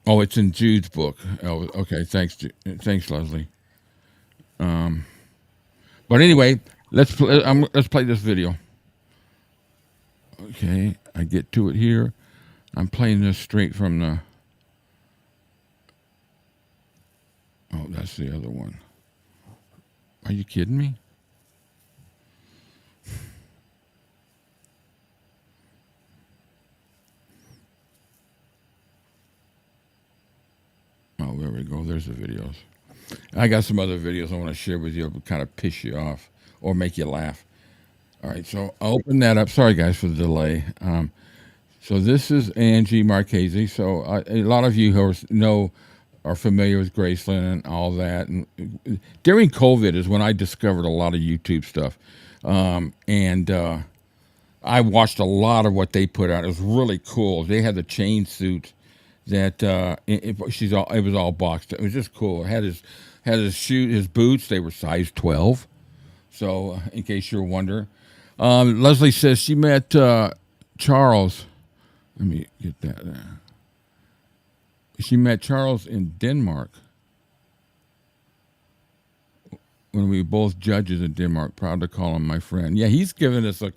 Oh, it's in Jude's book. Oh, okay. Thanks, thanks, Lesley. But anyway, let's play this video. Okay, I get to it here. I'm playing this straight from the. Oh, that's the other one. Are you kidding me? Oh, there we go. There's the videos. I got some other videos I want to share with you to kind of piss you off or make you laugh. All right, so I'll open that up. Sorry, guys, for the delay. So this is Angie Marchese. So a lot of you who are familiar with Graceland and all that. And during COVID is when I discovered a lot of YouTube stuff, and I watched a lot of what they put out. It was really cool. They had the chain suit that it was all boxed. It was just cool. It had his boots. They were size 12. So in case you're wondering, Lesley says she met Charles. Let me get that. She met Charles in Denmark when we were both judges in Denmark. Proud to call him my friend. Yeah, he's given us a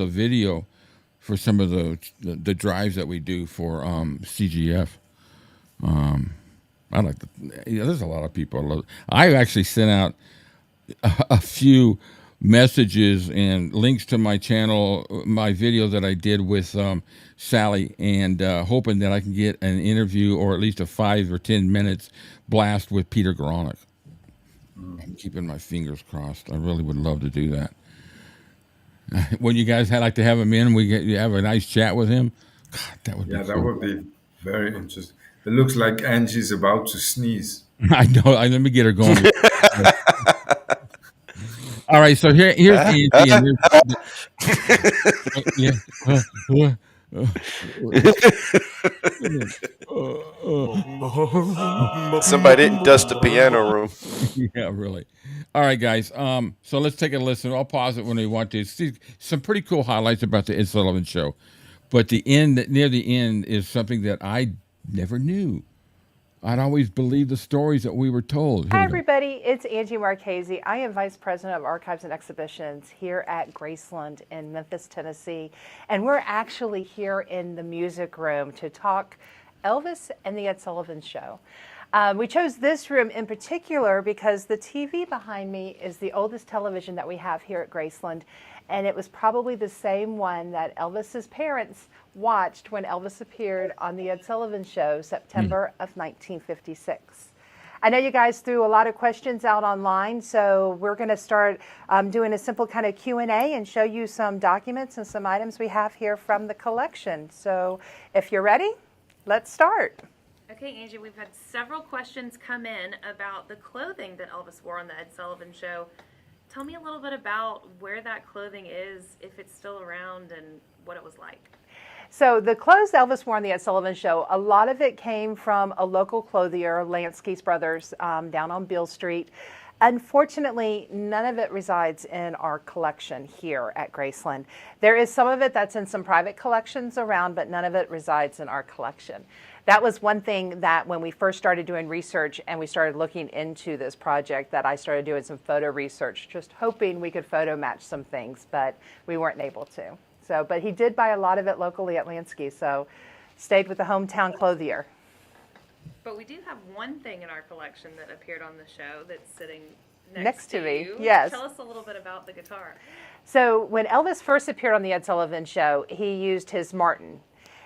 video for some of the drives that we do for CGF. I like there's a lot of people. I actually sent out a few messages and links to my channel, my video that I did with Sally, and hoping that I can get an interview or at least a 5 or 10 minutes blast with Peter Gronick. I'm keeping my fingers crossed. I really would love to do that. When you guys like to have him in, you have a nice chat with him. God, that would be cool. That would be very interesting. It looks like Angie's about to sneeze. I know. Let me get her going. All right, so here's Angie. Somebody didn't dust the piano room. Yeah, really. All right, guys. So let's take a listen. I'll pause it when we want to. See some pretty cool highlights about the Ed Sullivan Show, but near the end, is something that I never knew. I'd always believed the stories that we were told. Hi, everybody. It's Angie Marchese. I am Vice President of Archives and Exhibitions here at Graceland in Memphis, Tennessee. And we're actually here in the music room to talk Elvis and the Ed Sullivan Show. We chose this room in particular because the TV behind me is the oldest television that we have here at Graceland. And it was probably the same one that Elvis's parents watched when Elvis appeared on the Ed Sullivan Show, September of 1956. I know you guys threw a lot of questions out online, so we're going to start doing a simple kind of Q&A and show you some documents and some items we have here from the collection. So if you're ready, let's start. Okay, Angie, we've had several questions come in about the clothing that Elvis wore on the Ed Sullivan Show. Tell me a little bit about where that clothing is, if it's still around, and what it was like. So the clothes Elvis wore on the Ed Sullivan Show, a lot of it came from a local clothier, Lansky's Brothers, down on Beale Street. Unfortunately, none of it resides in our collection here at Graceland. There is some of it that's in some private collections around, but none of it resides in our collection. That was one thing that when we first started doing research and we started looking into this project, that I started doing some photo research, just hoping we could photo match some things, but we weren't able to. So, but he did buy a lot of it locally at Lansky, so stayed with the hometown clothier. But we do have one thing in our collection that appeared on the show that's sitting next to me. you. Yes. Tell us a little bit about the guitar. So when Elvis first appeared on the Ed Sullivan Show, he used his Martin,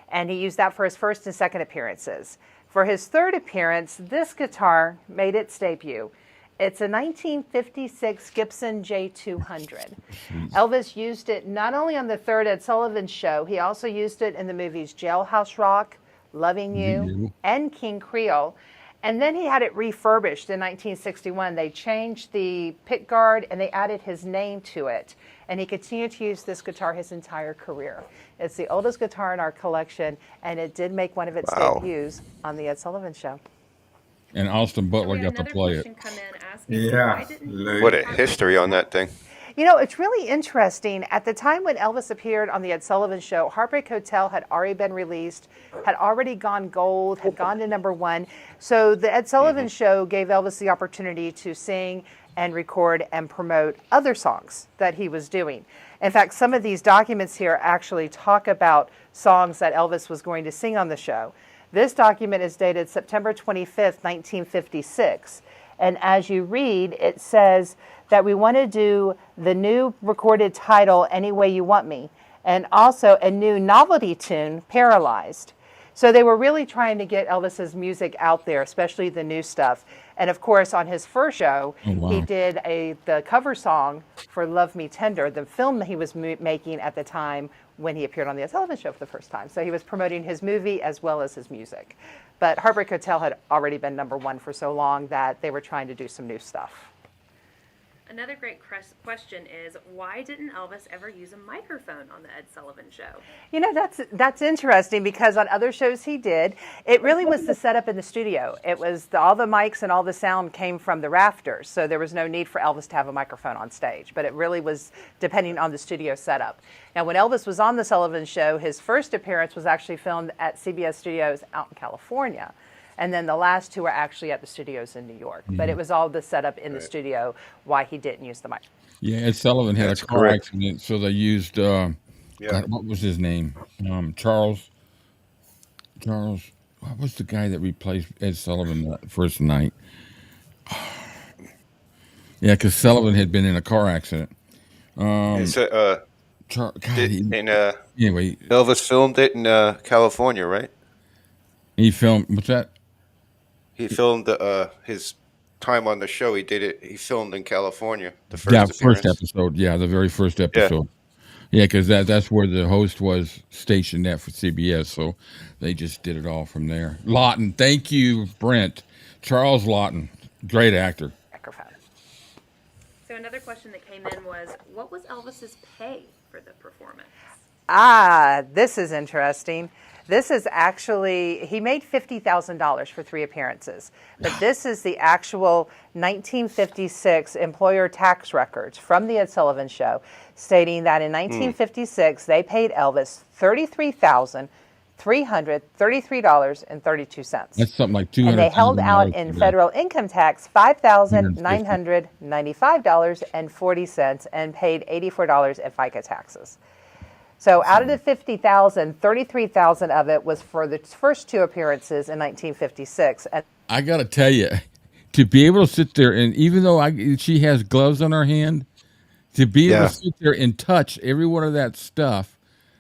and he used that for his first and second appearances. For his third appearance, this guitar made its debut. It's a 1956 Gibson J200. Elvis used it not only on the third Ed Sullivan Show, he also used it in the movies Jailhouse Rock, Loving You, and King Creole. And then he had it refurbished in 1961. They changed the pick guard and they added his name to it. And he continued to use this guitar his entire career. It's the oldest guitar in our collection, and it did make one of its debuts on the Ed Sullivan Show. And Austin Butler got to play it. Come in asking, Yeah. why didn't What a history on that thing. You know, it's really interesting. At the time when Elvis appeared on the Ed Sullivan Show, Heartbreak Hotel had already been released, had already gone gold, had gone to #1. So the Ed Sullivan Show gave Elvis the opportunity to sing and record and promote other songs that he was doing. In fact, some of these documents here actually talk about songs that Elvis was going to sing on the show. This document is dated September 25th, 1956. And as you read, it says that we want to do the new recorded title, Any Way You Want Me, and also a new novelty tune, Paralyzed. So they were really trying to get Elvis's music out there, especially the new stuff. And of course, on his first show, he did the cover song for Love Me Tender, the film he was making at the time when he appeared on the Ed Sullivan Show for the first time. So he was promoting his movie as well as his music. But Heartbreak Hotel had already been #1 for so long that they were trying to do some new stuff. Another great question is, why didn't Elvis ever use a microphone on the Ed Sullivan Show? You know, that's interesting because on other shows he did. It really was the setup in the studio. It was all the mics and all the sound came from the rafters, so there was no need for Elvis to have a microphone on stage. But it really was depending on the studio setup. Now, when Elvis was on the Sullivan Show, his first appearance was actually filmed at CBS Studios out in California. And then the last two were actually at the studios in New York. But it was all the setup in the studio why he didn't use the mic. Yeah, Ed Sullivan had a car accident, so they used, God, what was his name? Charles, what was the guy that replaced Ed Sullivan that first night? Yeah, because Sullivan had been in a car accident. Anyway, Anyway, Elvis filmed it in California, right? he filmed, what's that? He filmed his time on the show. He filmed in California. The first First appearance. episode. Yeah, the very first episode. Yeah, because that's where the host was stationed at for CBS. So they just did it all from there. Lawton, thank you, Brent. Charles Lawton, great actor. Microphone. So another question that came in was, what was Elvis's pay for the performance? This is interesting. This is actually, he made $50,000 for 3 appearances. But this is the actual 1956 employer tax records from the Ed Sullivan Show, stating that in 1956, they paid Elvis $33,333.32. That's something like $200. And they held out in federal income tax $5,995.40 and paid $84 in FICA taxes. So out of the $50,000, $33,000 of it was for the first 2 appearances in 1956. And I got to tell you, to be able to sit there, and even though she has gloves on her hand, to be able to sit there and touch every one of that stuff,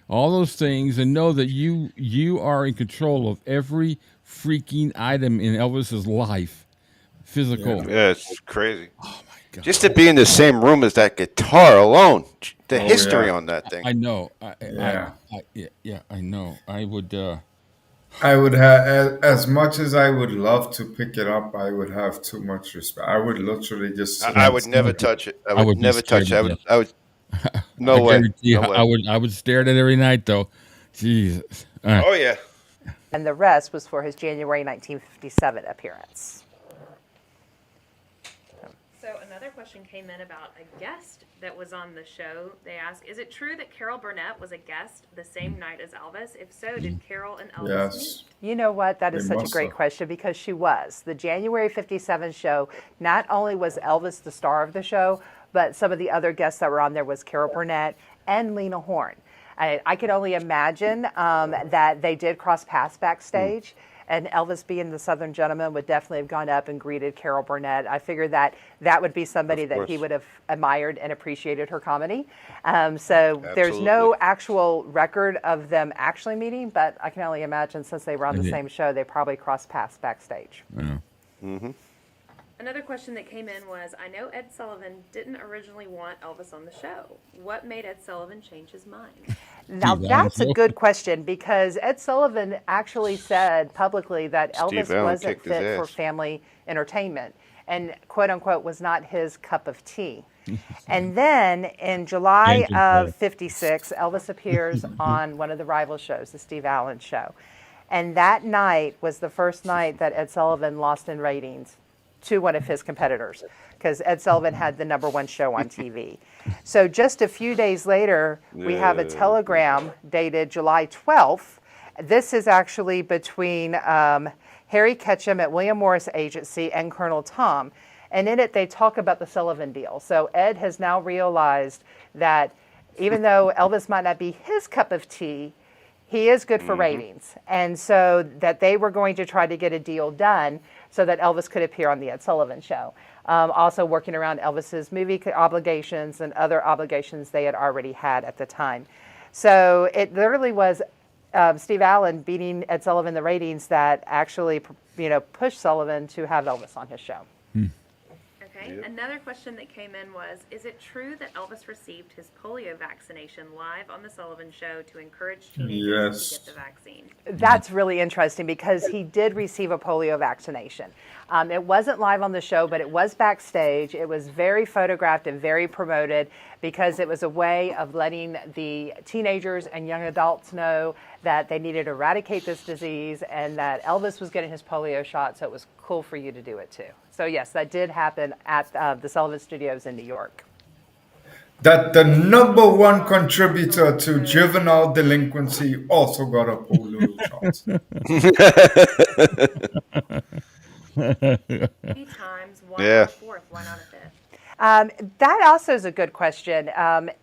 all those things, and know that you are in control of every freaking item in Elvis's life, physical. Yeah, it's crazy. Oh my God! Just to be in the same room as that guitar alone, the history on that thing. I know. I know. I would have, as much as I would love to pick it up, I would have too much respect. I would literally just. I would never touch it. I would never touch it. I would. No way. No way. I would stare at it every night, though. Jesus. Oh yeah. And the rest was for his January 1957 appearance. So another question came in about a guest that was on the show. They asked, is it true that Carol Burnett was a guest the same night as Elvis? If so, did Carol and Elvis meet? You know what? That is such a great question because she was. The January 57 show, not only was Elvis the star of the show, but some of the other guests that were on there was Carol Burnett and Lena Horne. I could only imagine that they did cross paths backstage. And Elvis, being the Southern gentleman, would definitely have gone up and greeted Carol Burnett. I figured that would be somebody that he would have admired and appreciated her comedy. So there's no actual record of them actually meeting, but I can only imagine since they were on the same show, they probably crossed paths backstage. Yeah. Mm-hmm. Another question that came in was, I know Ed Sullivan didn't originally want Elvis on the show. What made Ed Sullivan change his mind? Now, Steve Allen that's a show. good question because Ed Sullivan actually said publicly that Steve Elvis Allen wasn't kicked his fit for ass. family entertainment and, quote unquote, was not his cup of tea. And then in July Engine of play. 56, Elvis appears on one of the rival shows, the Steve Allen Show. And that night was the first night that Ed Sullivan lost in ratings to one of his competitors because Ed Sullivan had the #1 show on TV. So just a few days later, we have a telegram dated July 12th. This is actually between Harry Ketchum at William Morris Agency and Colonel Tom. And in it, they talk about the Sullivan deal. So Ed has now realized that even though Elvis might not be his cup of tea, he is good for ratings. And so that they were going to try to get a deal done so that Elvis could appear on the Ed Sullivan Show. Also working around Elvis's movie obligations and other obligations they had already had at the time. So it literally was Steve Allen beating Ed Sullivan the ratings that actually, pushed Sullivan to have Elvis on his show. Okay. Another question that came in was, is it true that Elvis received his polio vaccination live on the Sullivan Show to encourage teenagers to get the vaccine? That's really interesting because he did receive a polio vaccination. It wasn't live on the show, but it was backstage. It was very photographed and very promoted because it was a way of letting the teenagers and young adults know that they needed to eradicate this disease and that Elvis was getting his polio shot, so it was cool for you to do it too. So yes, that did happen at the Sullivan Studios in New York. That the #1 contributor to juvenile delinquency also got a polio shot. 3 times, one Yeah. on a fourth, one on a fifth. That also is a good question.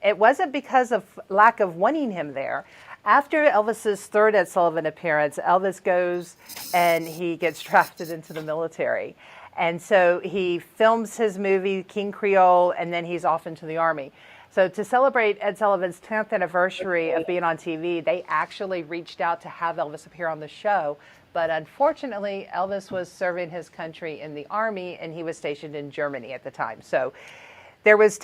It wasn't because of lack of wanting him there. After Elvis's third Ed Sullivan appearance, Elvis goes and he gets drafted into the military. And so he films his movie, King Creole, and then he's off into the Army. So to celebrate Ed Sullivan's 10th anniversary of being on TV, they actually reached out to have Elvis appear on the show. But unfortunately, Elvis was serving his country in the Army, and he was stationed in Germany at the time. So there was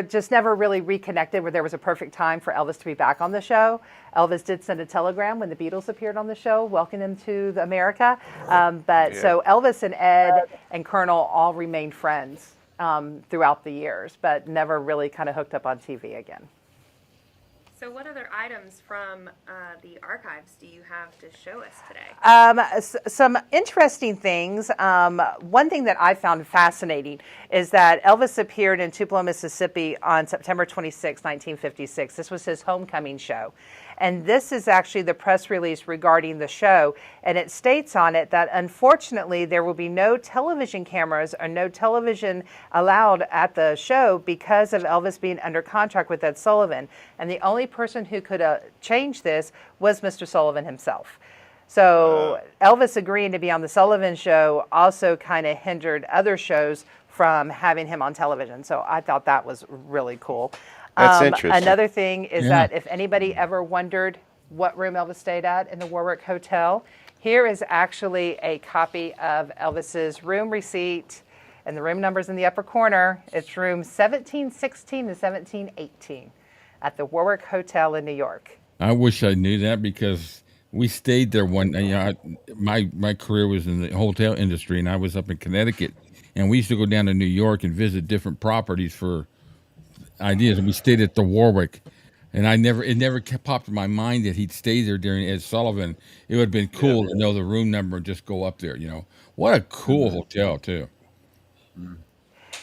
just never really reconnected where there was a perfect time for Elvis to be back on the show. Elvis did send a telegram when the Beatles appeared on the show, welcoming him to America. So Elvis and Ed and Colonel all remained friends throughout the years, but never really kind of hooked up on TV again. So what other items from the archives do you have to show us today? Some interesting things. One thing that I found fascinating is that Elvis appeared in Tupelo, Mississippi on September 26, 1956. This was his homecoming show. And this is actually the press release regarding the show. And it states on it that unfortunately there will be no television cameras or no television allowed at the show because of Elvis being under contract with Ed Sullivan. And the only person who could change this was Mr. Sullivan himself. So Elvis agreeing to be on the Sullivan Show also kind of hindered other shows from having him on television. So I thought that was really cool. That's interesting. Another thing is that if anybody ever wondered what room Elvis stayed at in the Warwick Hotel, here is actually a copy of Elvis's room receipt, and the room number's in the upper corner. It's room 1716 to 1718 at the Warwick Hotel in New York. I wish I knew that because we stayed there one. My career was in the hotel industry, and I was up in Connecticut, and we used to go down to New York and visit different properties for ideas, and we stayed at the Warwick, and it never popped in my mind that he'd stay there during Ed Sullivan. It would have been cool to know the room number and just go up there. What a cool hotel too.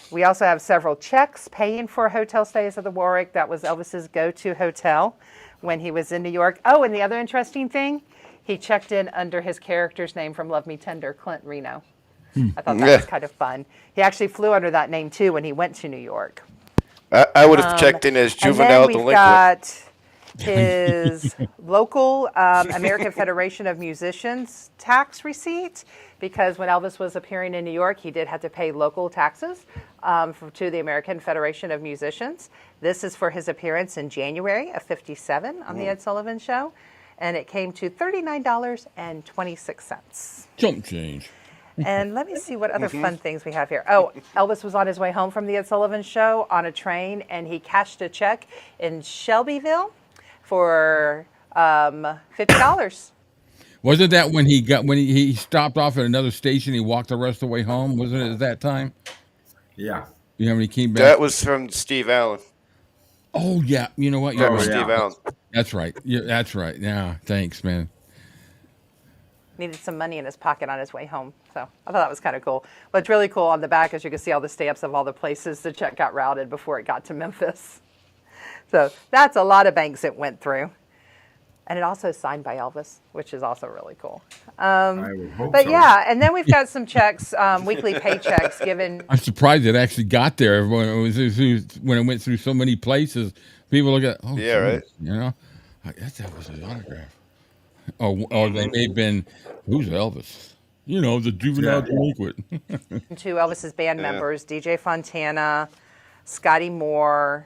We also have several checks paying for hotel stays at the Warwick. That was Elvis's go-to hotel when he was in New York. Oh, and the other interesting thing, he checked in under his character's name from Love Me Tender, Clint Reno. I thought that was kind of fun. He actually flew under that name too when he went to New York. I would have checked in as juvenile and then we've delinquent. got his local American Federation of Musicians tax receipt, because when Elvis was appearing in New York, he did have to pay local taxes to the American Federation of Musicians. This is for his appearance in January of '57 on the Ed Sullivan Show, and it came to $39.26. Chump change. And let me see what other fun things we have here. Oh, Elvis was on his way home from the Ed Sullivan Show on a train, and he cashed a check in Shelbyville for $50. Wasn't that when he stopped off at another station? He walked the rest of the way home. Wasn't it at that time? Yeah. You know when he came back? That was from Steve Allen. Oh yeah. You know what? That You're was right. Steve yeah. Allen. That's right. Yeah, that's right. Yeah. Thanks, man. Needed some money in his pocket on his way home. So I thought that was kind of cool. What's really cool on the back is you can see all the stamps of all the places the check got routed before it got to Memphis. So that's a lot of banks it went through. And it also is signed by Elvis, which is also really cool. I would hope But so. yeah, and then we've got some checks, weekly paychecks given. I'm surprised it actually got there when it went through so many places. People look at, oh, Yeah, geez, right. you know, I guess that was his autograph. Or they may have been, who's Elvis? You know, the juvenile delinquent. To Elvis's band Yeah. members, DJ Fontana, Scotty Moore,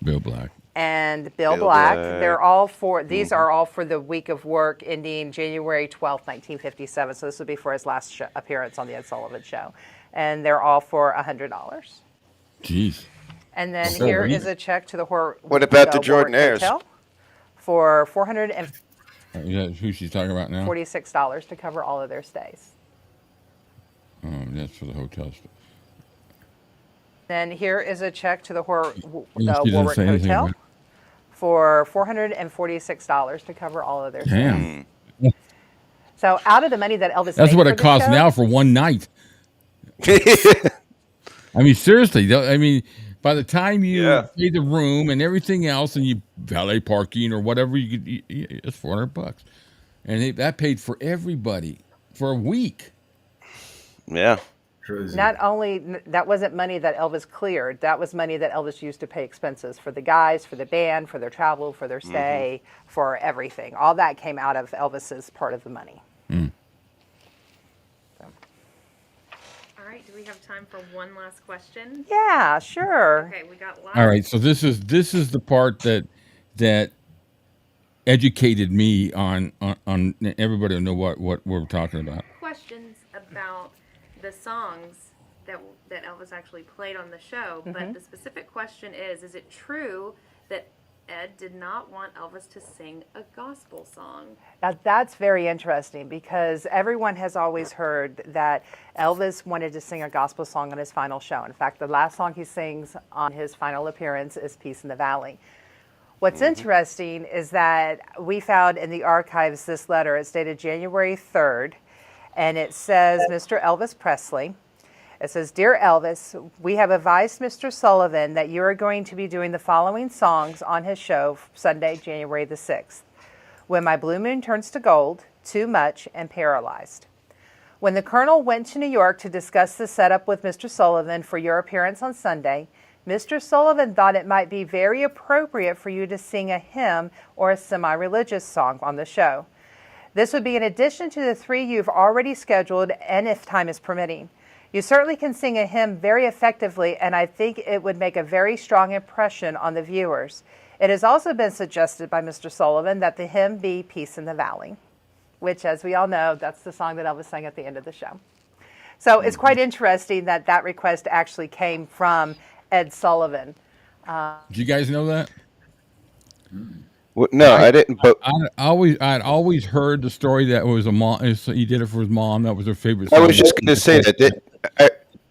Bill Black. and Bill Bill Black. Black. They're all for, these are all for the week of work ending January 12th, 1957. So this would be for his last appearance on the Ed Sullivan Show. And they're all for $100. Jeez. And then So here weak. is a check to the What about the Jordan Airs? Hotel for $446 Is that who she's talking about now? to cover all of their stays. That's for the hotel stuff. Then here is a check to the She doesn't Warwick say anything Hotel about for $446 to cover all of their stays. Damn. So out of the money that Elvis That's made what for it the costs show, now for one night. I mean, seriously. I mean, by the time you Yeah. pay the room and everything else, and you valet parking or whatever, it's $400, and that paid for everybody for a week. Yeah. Crazy. not only that wasn't money that Elvis cleared, that was money that Elvis used to pay expenses for the guys, for the band, for their travel, for their stay, for everything. All that came out of Elvis's part of the money. All right, do we have time for one last question? Yeah, sure. Okay, we got lots. All right, so this is the part that educated me on everybody to know what we're talking about. Questions about the songs that Elvis actually played on the show, but the specific question is it true that Ed did not want Elvis to sing a gospel song? Now, that's very interesting because everyone has always heard that Elvis wanted to sing a gospel song on his final show. In fact, the last song he sings on his final appearance is Peace in the Valley. What's interesting is that we found in the archives this letter. It's dated January 3rd, and it says, Mr. Elvis Presley. It says, Dear Elvis, we have advised Mr. Sullivan that you are going to be doing the following songs on his show Sunday, January the 6th. When My Blue Moon Turns to Gold, Too Much, and Paralyzed. When the Colonel went to New York to discuss the setup with Mr. Sullivan for your appearance on Sunday, Mr. Sullivan thought it might be very appropriate for you to sing a hymn or a semi-religious song on the show. This would be in addition to the 3 you've already scheduled and if time is permitting. You certainly can sing a hymn very effectively, and I think it would make a very strong impression on the viewers. It has also been suggested by Mr. Sullivan that the hymn be Peace in the Valley, which, as we all know, that's the song that Elvis sang at the end of the show. So it's quite interesting that that request actually came from Ed Sullivan. Did you guys know that? Well, no, I didn't. But I'd always heard the story that it was a mom. He did it for his mom. That was her favorite I song. was just going to say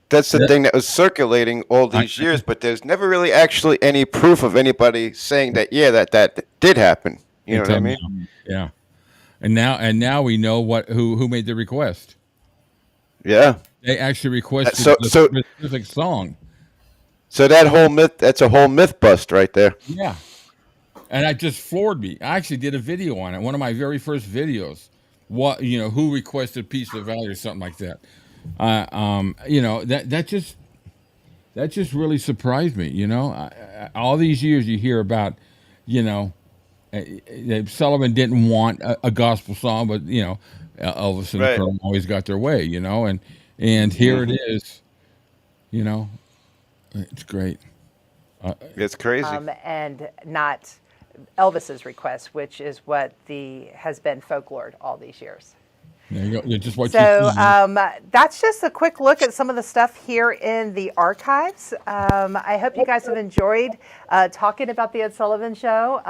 that's the thing that was circulating all these years, but there's never really actually any proof of anybody saying that. Yeah, that did happen. You know what I mean? Yeah. And now we know who made the request. Yeah. They actually requested So- the so- specific song. So that whole myth—that's a whole myth bust right there. Yeah. And that just floored me. I actually did a video on it. One of my very first videos. Who requested Peace of the Valley or something like that. That just really surprised me. All these years you hear about, Sullivan didn't want a gospel song, but Elvis and the Right. Colonel always got their way. And here it is. It's great. It's crazy. And not Elvis's request, which is what has been folklore all these years. There you go. Yeah, just what So you see. that's just a quick look at some of the stuff here in the archives. I hope you guys have enjoyed talking about the Ed Sullivan Show.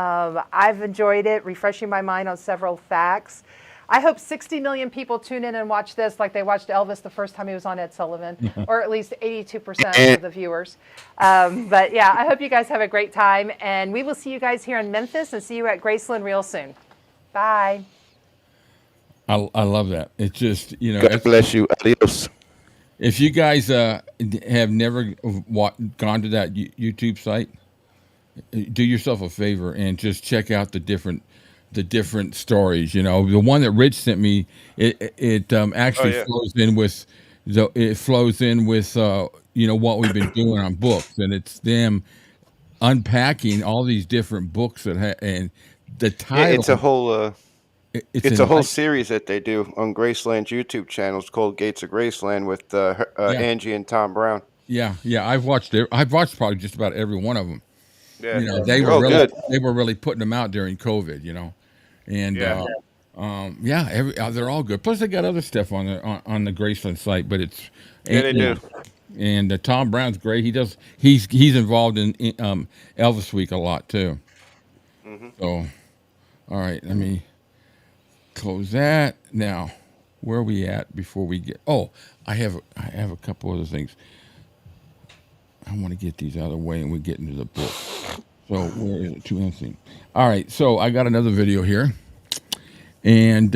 I've enjoyed it, refreshing my mind on several facts. I hope 60 million people tune in and watch this like they watched Elvis the first time he was on Ed Sullivan, or at least 82% of the viewers. But yeah, I hope you guys have a great time, and we will see you guys here in Memphis and see you at Graceland real soon. Bye. I love that. It's just, you know, God bless you. Adios. if you guys have never gone to that YouTube site, do yourself a favor and just check out the different stories. You know, the one that Rich sent me, it actually yeah. flows in with you know, what we've been doing on books, and it's them unpacking all these different books and the Yeah, title. it's a whole it's a whole enlightening. series that they do on Graceland's YouTube channel. It's called Gates of Graceland with Yeah, Angie and Tom Brown. yeah. I've watched it. I've watched probably just about every one of them. Yeah, You know, they're all good. they were really putting them out during COVID. You know, and Yeah. they're all good. Plus, they got other stuff on the Graceland site, but it's Yeah, they you know, do. and Tom Brown's great. He's involved in Elvis Week a lot too. Hmm. So, all right, let me close that now. Where are we at before we get? Oh, I have a couple other things. I want to get these out of the way and we get into the book. So where is it? Too empty. All right, so I got another video here, and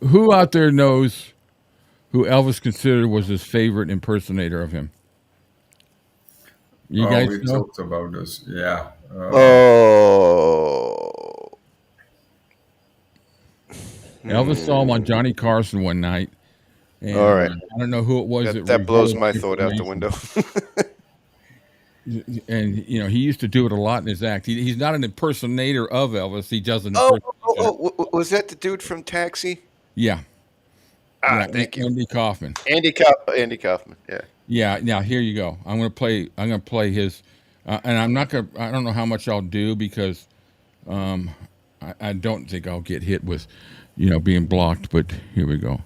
who out there knows who Elvis considered was his favorite impersonator of him? You Oh, guys we know? talked about this. Yeah. Oh. Elvis saw him on Johnny Carson one night, and All right. I don't know who it was That blows revealed my the thought out the information. window. And you know, he used to do it a lot in his act. He's not an impersonator of Elvis. He does an Oh, impersonation. was that the dude from Taxi? Yeah, Ah, yeah. thank you. Andy Kaufman. Andy Kaufman. Yeah. Yeah. Now here you go. I'm gonna play his, and I'm not gonna. I don't know how much I'll do because I don't think I'll get hit with, you know, being blocked. But here we go.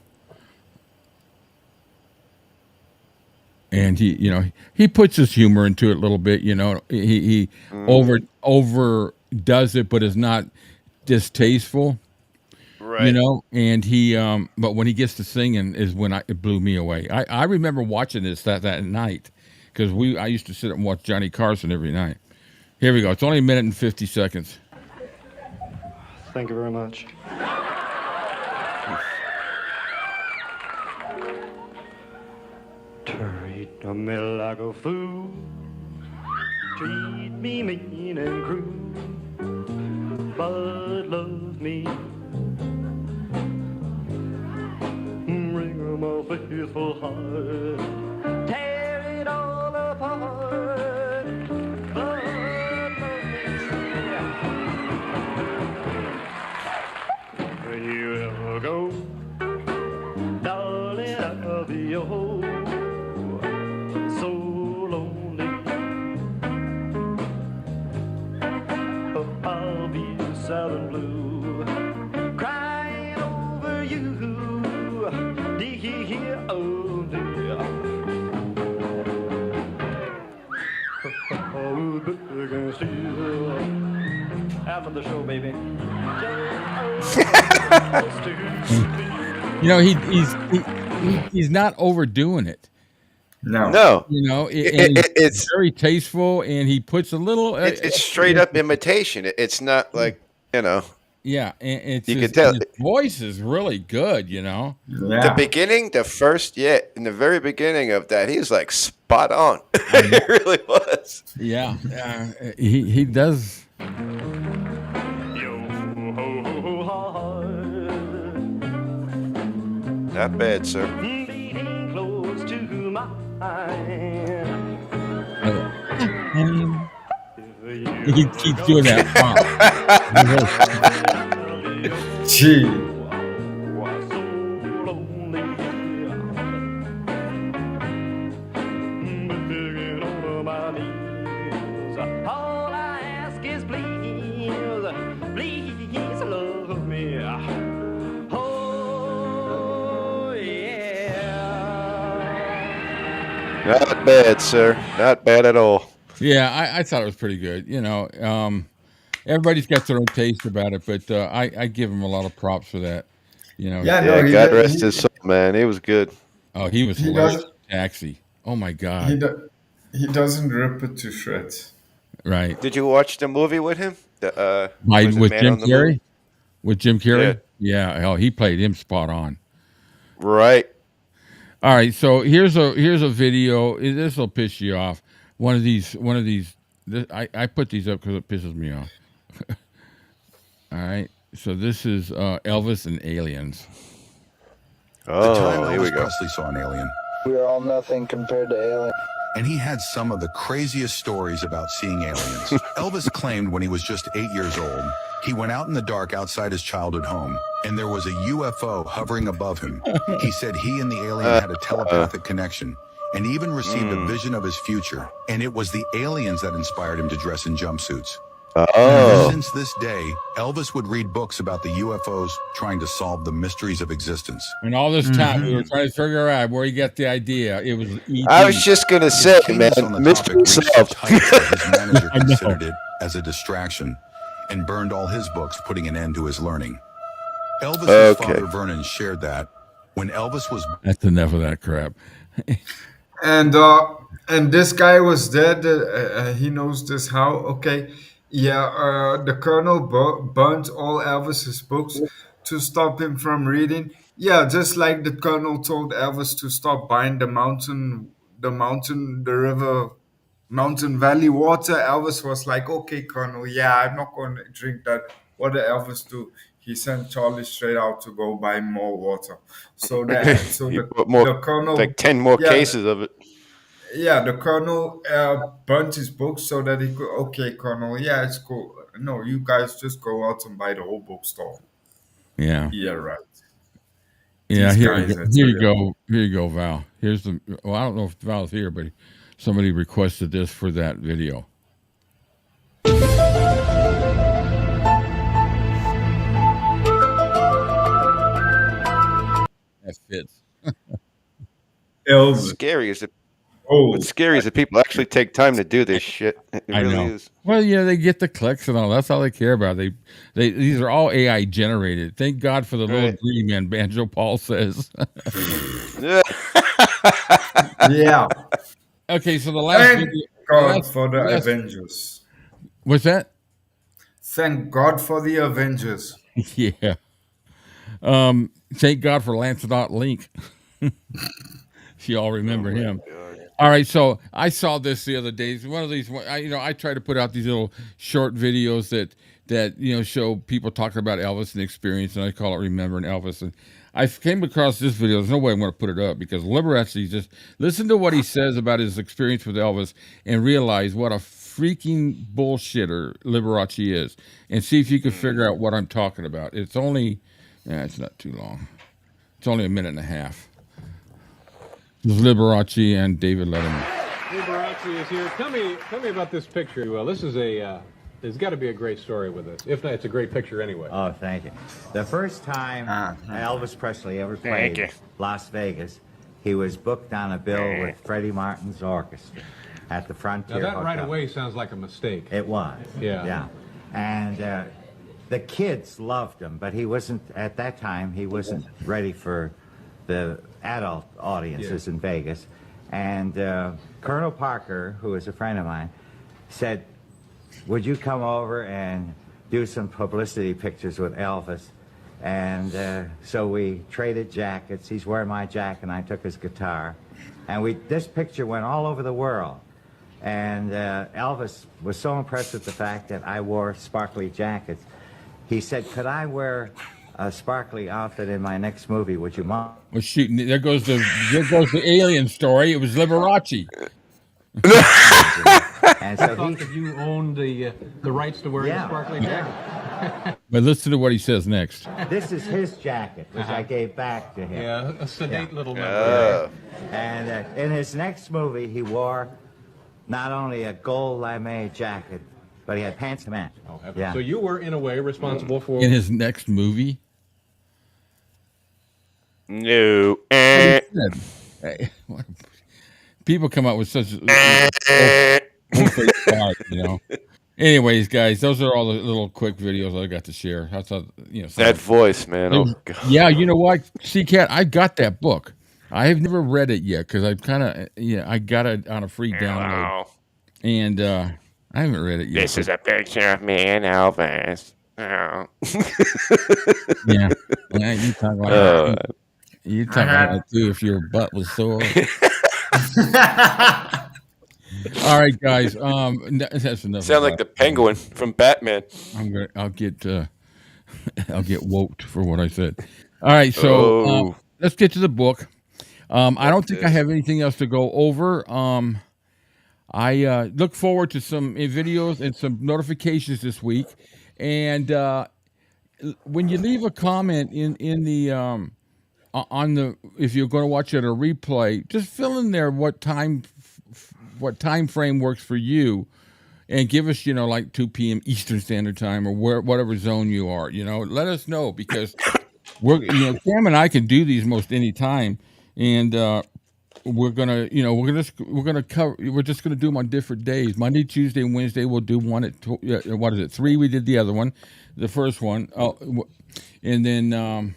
And he, you know, he puts his humor into it a little bit. You know, he over does it, but is not distasteful. You Right. know, and he, but when he gets to singing is when it blew me away. I remember watching this that night because I used to sit and watch Johnny Carson every night. Here we go. It's only a minute and 50 seconds. Thank you very much. Treat me like a fool. Treat me mean and cruel. But love me. Bring my faithful heart. Tear it all apart. But love me. When you ever go, darling, I'll be your so lonely. Oh, I'll be sad and blue, crying over you, dear only. Oh, big and still. After the show, baby. You know, he's not overdoing it. No. No. You know, and he's It's very tasteful, and he puts a little. it's straight up imitation. It's not like, you know, Yeah, and it's you his, can tell. his voice is really good. You know. The Yeah. beginning, in the very beginning of that, he's like spot on. It really was. Yeah, he does. Not bad, sir. Beating close to mine. He keeps doing that. Gee. Was so lonely. Begging on my knees. All I ask is please, please love me. Not bad, sir. Not bad at all. Yeah, I thought it was pretty good. You know, everybody's got their own taste about it, but I give him a lot of props for that. You know, Yeah, no, Yeah, God rest his soul, man. It was good. oh, he was he hilarious. does Taxi. Oh my he God. do, he doesn't rip it to shreds. Right. Did you watch the movie with him? The My was it with Man Jim on the Moon? Carrey. With Jim Yeah. Carrey. Yeah. Hell, he played him spot on. Right. All right. So here's a video. This will piss you off. One of these. I put these up because it pisses me off. All right. So this is Elvis and aliens. The time Oh, here we Elvis go. Presley saw an alien, We are all nothing compared to aliens. and he had some of the craziest stories about seeing aliens. Elvis claimed when he was just 8 years old, he went out in the dark outside his childhood home, and there was a UFO hovering above him. He said he and the alien had a telepathic connection, and even received a vision of his future, and it was the aliens that inspired him to dress in jumpsuits. Oh. Since this day, Elvis would read books about the UFOs trying to solve the mysteries of existence. And all this time we were trying to figure out where he got the idea. It was E.T. I was just gonna say, man, Genius on the topic mystery reached solved. such heights that his manager I know. considered it as a distraction and burned all his books, putting an end to his learning. Elvis's Okay. father, Vernon, shared that when Elvis was That's enough of that crap. And this guy was dead. He knows this how. Okay, yeah. The colonel burnt all Elvis's books to stop him from reading. Yeah, just like the colonel told Elvis to stop buying the river, mountain valley water. Elvis was like, "Okay, colonel. Yeah, I'm not going to drink that." What did Elvis do? He sent Charlie straight out to go buy more water. So that so He the put more, the colonel, like 10 more yeah, cases of it. yeah, the colonel burnt his book so that he could. Okay, colonel. Yeah, it's cool. No, you guys just go out and buy the whole bookstore. Yeah. Yeah, right. Yeah, These here, guys, I here tell you you. go. Here you go, Val. Here's the. Well, I don't know if Val's here, but somebody requested this for that video. That fits. Elvis. Scary is that Oh, what's scary is that people actually take time to do this shit. It I really know. is. Well, yeah, they get the clicks and all. That's all they care about. They these are all AI generated. Thank God for the little Right. green man. Banjo Paul says. Yeah. yeah. Okay, so the last Thank video. God for the last- Avengers. What's that? Thank God for the Avengers. Yeah. Thank God for Lancelot Link. If you all remember him. All right, so I saw this the other day. It's one of these, I try to put out these little short videos that show people talking about Elvis and experience, and I call it Remembering Elvis. And I came across this video. There's no way I'm going to put it up because Liberace, just listen to what he says about his experience with Elvis and realize what a freaking bullshitter Liberace is, and see if you can figure out what I'm talking about. It's only, it's not too long. It's only a minute and a half. It's Liberace and David Letterman. Liberace is here. Tell me about this picture. Well, this is there's got to be a great story with this. If not, it's a great picture anyway. Oh, thank you. The first time Elvis Presley ever played Las Vegas, he was booked on a bill with Freddie Martin's orchestra at the Frontier Now that Hotel. right away sounds like a mistake. It was. Yeah. Yeah. And the kids loved him, but he wasn't, at that time, he wasn't ready for the adult audiences in Vegas. And Colonel Parker, who is a friend of mine, said, would you come over and do some publicity pictures with Elvis? And so we traded jackets. He's wearing my jacket, and I took his guitar. And this picture went all over the world. And Elvis was so impressed with the fact that I wore sparkly jackets. He said, could I wear a sparkly outfit in my next movie? Would you mind? Well, shoot, there goes the alien story. It was Liberace. And I so thought that you owned the rights to wear the sparkly jacket. But listen to what he says next. this is his jacket, which I gave back to him. Yeah, a sedate little member. And in his next movie, he wore not only a gold lame jacket, but he had pants to match. Oh, so you were, in a way, responsible for... In his next movie? No. Hey, people come up with such Anyways, guys, those are all the little quick videos I got to share. I thought, that voice, man. Oh, God. Yeah, you know what, C-Cat, I got that book. I have never read it yet because I've kind of, I got it on a free download, and I haven't read it yet. This is a picture of me and Elvis. Oh. Yeah, you talk like that. You talk like that too if your butt was sore. All right, guys. That's enough. Sound like the Penguin from Batman. I'll get woked for what I said. All right, so let's get to the book. I don't think I have anything else to go over. I look forward to some videos and some notifications this week. And when you leave a comment in the on the, if you're going to watch it or replay, just fill in there what time frame works for you, and give us, like 2 p.m. Eastern Standard Time or whatever zone you are. Let us know, because Cam and I can do these most any time, and we're just gonna do them on different days. Monday, Tuesday, and Wednesday we'll do one at 3. We did the other one, the first one, and then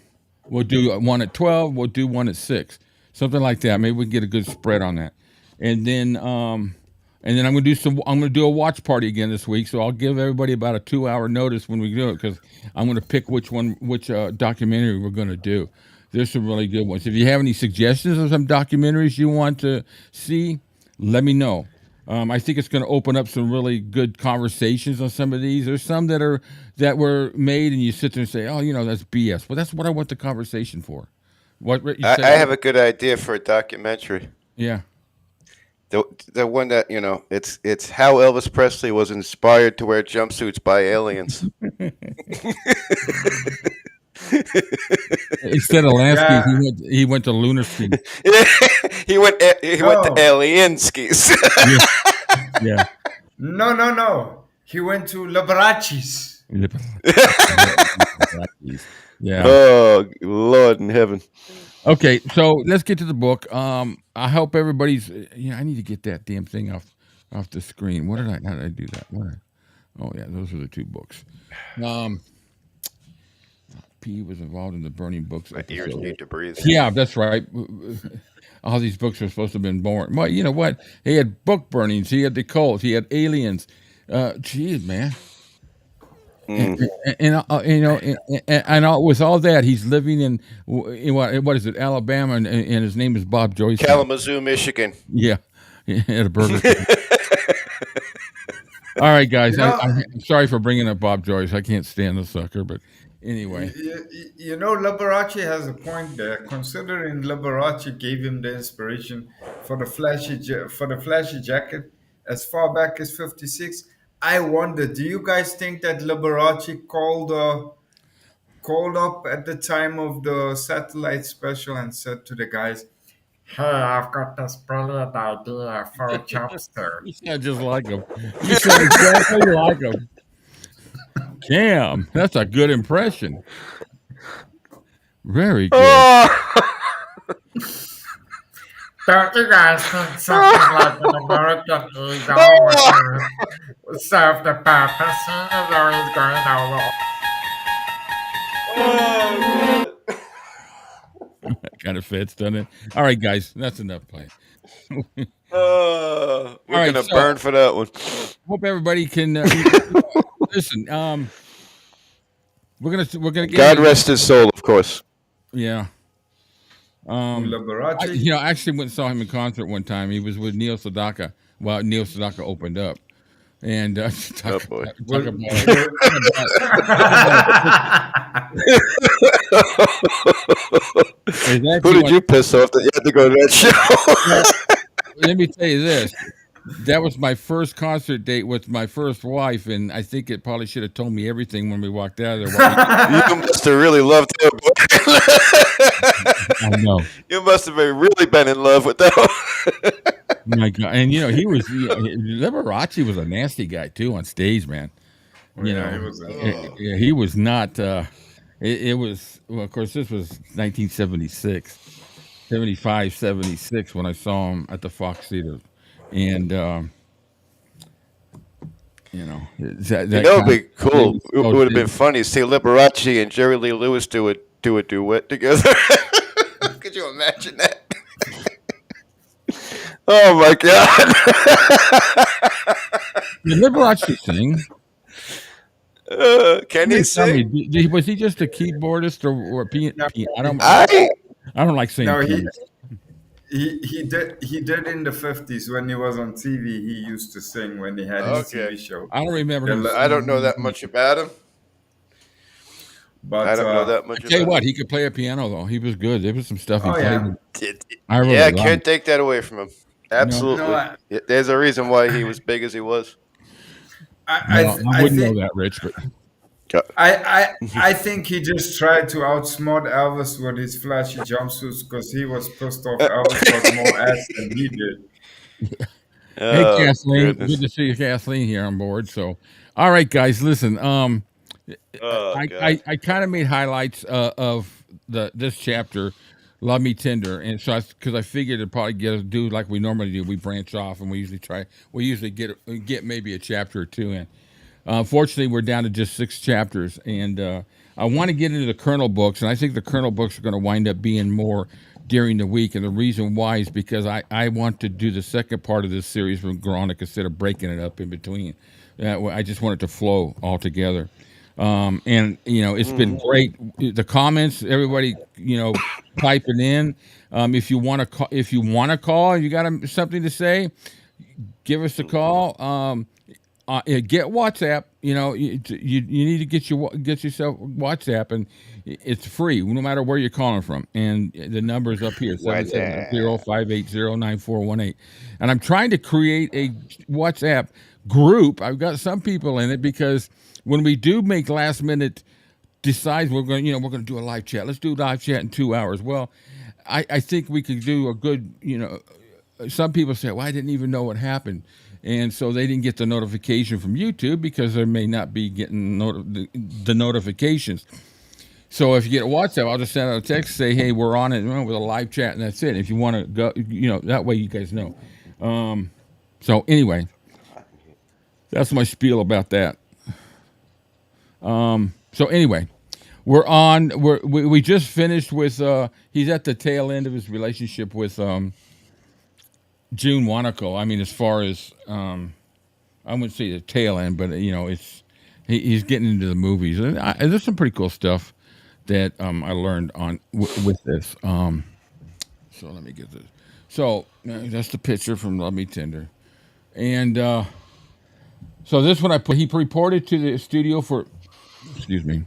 we'll do one at 12. We'll do one at 6, something like that. Maybe we can get a good spread on that. And then I'm gonna do a watch party again this week. So I'll give everybody about a 2-hour notice when we do it, because I'm gonna pick which documentary we're gonna do. There's some really good ones. If you have any suggestions of some documentaries you want to see, let me know. I think it's going to open up some really good conversations on some of these. There's some that were made and you sit there and say, oh, that's BS. Well, that's what I want the conversation for. I have a good idea for a documentary. Yeah. The one that, it's how Elvis Presley was inspired to wear jumpsuits by aliens. Instead of land skis, he went to lunar skis. he went to alien skis. Yeah. No. He went to Liberace's. Yeah. Oh, Lord in heaven. Okay, so let's get to the book. I hope everybody's. I need to get that damn thing off the screen. How did I do that? Oh yeah, those are the 2 books. P was involved in the burning books. My ears need to breathe. Yeah, that's right. All these books are supposed to have been born. Well, you know what? He had book burnings. He had the cult. He had aliens. Geez, man. And with all that, he's living in what is it, Alabama, and his name is Bob Joyce. Kalamazoo, Michigan. Yeah, at a Burger King. All right, guys. I'm sorry for bringing up Bob Joyce. I can't stand the sucker, but anyway. Liberace has a point there. Considering Liberace gave him the inspiration for the flashy jacket as far back as 56. I wonder, do you guys think that Liberace called up at the time of the satellite special and said to the guys, "Hey, I've got this brilliant idea for a jumpsuit"? You sound just like him. You sound exactly like him. Damn, that's a good impression. Very good. Don't you guys think something like an American eagle would serve the purpose, even though he's going over? Kind of fits, doesn't it? All right, guys, that's enough playing. We're gonna burn for that one. Hope everybody can listen. We're gonna get. God rest his soul, of course. Yeah. Liberace. I actually went and saw him in concert one time. He was with Neil Sedaka. Well, Neil Sedaka opened up, and talk about Who did you piss off that you had to go to that show? Let me tell you this. That was my first concert date with my first wife, and I think it probably should have told me everything when we walked out of there. You must have really loved him. I know. You must have really been in love with them. My God. And, he was, Liberace was a nasty guy, too, on stage, man. He was not, it was, well, of course, this was 1976. 75, 76 when I saw him at the Fox Theater, and that You that know, it'd kind of be made cool. me It so would have been dizzy. funny to see Liberace and Jerry Lee Lewis do a duet together. Could you imagine that? Oh my God! Did Liberace sing? Can he Somebody tell me, sing? was he just a keyboardist or No, I I don't like saying no, pianist. he did in the 50s when he was on TV. He used to sing when he had his okay. TV show. I don't remember him I don't know singing. that much about him. I But don't know that I much tell you about what, him. he could play a piano though. He was good. There was some stuff he oh played. yeah, I Yeah, really I liked. can't take that away from him. No, no, Absolutely. There's a reason why he was big as he was. no, I I wouldn't know think that, Rich, but I think he just tried to outsmart Elvis with his flashy jumpsuits because he was pissed off Elvis got more ass than he did. hey, Oh Kathleen, good goodness. to see you, Kathleen, here on board. So, all right, guys, listen. Oh I God. kind of made highlights of this chapter, "Love Me Tender," and so because I figured it'd probably do like we normally do. We branch off, and we usually get maybe a chapter or two in. Fortunately, we're down to just 6 chapters, and I want to get into the Colonel books, and I think the Colonel books are going to wind up being more during the week, and the reason why is because I want to do the second part of this series from Gronick instead of breaking it up in between. I just want it to flow all together. And it's been great. The comments, everybody, typing in. If you want to call, and you got something to say, give us a call. Get WhatsApp. You need to get yourself WhatsApp, and it's free no matter where you're calling from. And the number is up here: What's that? 770-580-9418. And I'm trying to create a WhatsApp group. I've got some people in it because when we do make last minute decides we're going to do a live chat. Let's do a live chat in 2 hours. Well, I think we could do a good. Some people say, "Well, I didn't even know what happened." And so they didn't get the notification from YouTube because they may not be getting the notifications. So if you get a WhatsApp, I'll just send out a text, say, "Hey, we're on it with a live chat," and that's it. If you want to go, that way you guys know. So anyway, that's my spiel about that. So anyway, we just finished with. He's at the tail end of his relationship with 𝐉𝐞𝐤𝐿𝐿. I mean, as far as I wouldn't say the tail end, but it's he's getting into the movies. And there's some pretty cool stuff that I learned on with this. So let me get this. So that's the picture from Love Me Tender, and so this one I put. He reported to the studio for. Excuse me.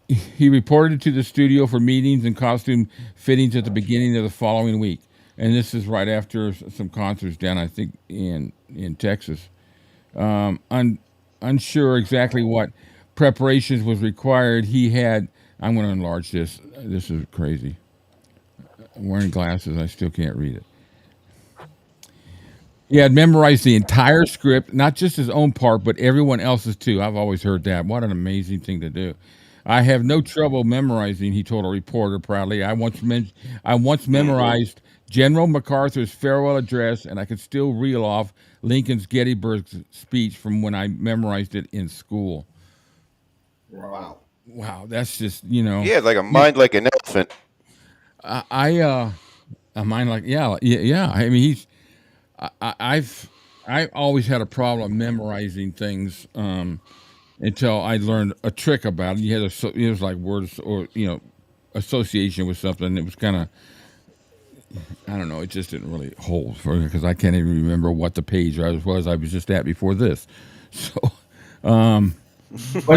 He reported to the studio for meetings and costume fittings at the beginning of the following week. And this is right after some concerts down, I think, in Texas. Unsure exactly what preparations was required. I'm going to enlarge this. This is crazy. I'm wearing glasses. I still can't read it. He had memorized the entire script, not just his own part, but everyone else's too. I've always heard that. What an amazing thing to do. I have no trouble memorizing, he told a reporter proudly. I once memorized General MacArthur's farewell address, and I could still reel off Lincoln's Gettysburg speech from when I memorized it in school. Wow. Wow, that's just He had like a mind like an elephant. a mind like yeah. I mean, I've always had a problem memorizing things until I learned a trick about it. It was like words or association with something. It was kind of, I don't know. It just didn't really hold for me because I can't even remember what the page I was just at before this. So, but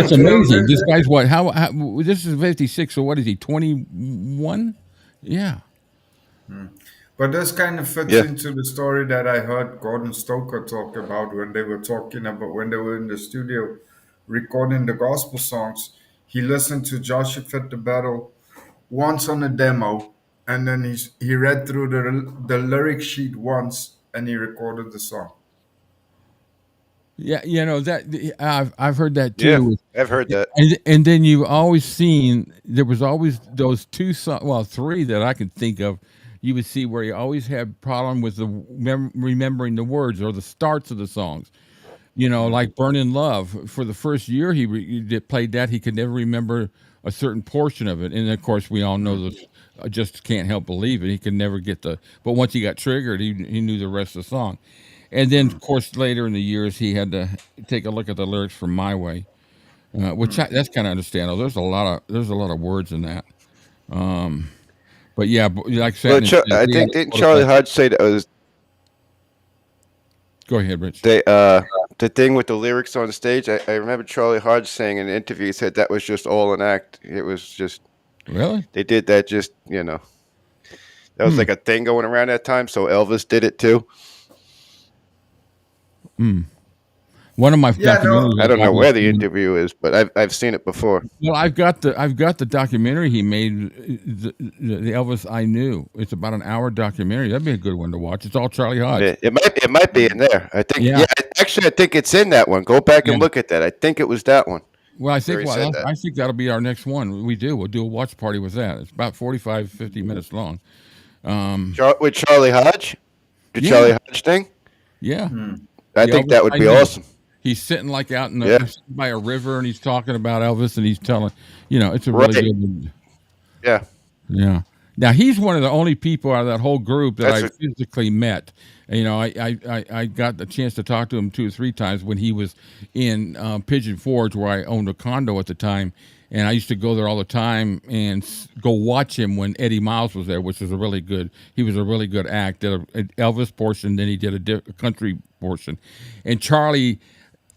it's amazing. This guy's what? How? This is 56. So what is he? 21? Yeah. But this kind of fits Yeah. into the story that I heard Gordon Stoker talk about when they were in the studio recording the gospel songs. He listened to Joshua Fit the Battle once on a demo, and then he read through the lyric sheet once, and he recorded the song. Yeah, that I've heard that Yeah, too. I've heard that. And then you've always seen there was always those three that I can think of. You would see where you always had problem with the remembering the words or the starts of the songs. Like "Burning Love." For the first year he played that, he could never remember a certain portion of it, and of course we all know this. I just can't help believe it. He could never get but once he got triggered, he knew the rest of the song. And then, of course, later in the years, he had to take a look at the lyrics from "My Way," which that's kind of understandable. There's a lot of words in that. But yeah, like I said, I think didn't Charlie Hodge say that was? Go ahead, Rich. The thing with the lyrics on stage. I remember Charlie Hodge saying in an interview, he said that was just all an act. It was just really they did that just that was like a thing going around that time. So Elvis did it too. One of my documentaries. I don't know where the interview is, but I've seen it before. Well, I've got the documentary he made, the Elvis I Knew. It's about an hour documentary. That'd be a good one to watch. It's all Charlie Hodge. It might be in there. I think. Yeah, actually, I think it's in that one. Go back and look at that. I think it was that one. Well, I think that'll be our next one. We'll do a watch party with that. It's about 45, 50 minutes long. With Charlie Hodge, the Charlie Hodge thing. Yeah. I think that would be awesome. He's sitting like out by a river, and he's talking about Elvis, and he's telling, it's a really good one. Yeah. Yeah. Now he's one of the only people out of that whole group that I physically met. I got the chance to talk to him 2 or 3 times when he was in Pigeon Forge, where I owned a condo at the time, and I used to go there all the time and go watch him when Eddie Miles was there, which was he was a really good act. Did an Elvis portion, then he did a country portion, and Charlie,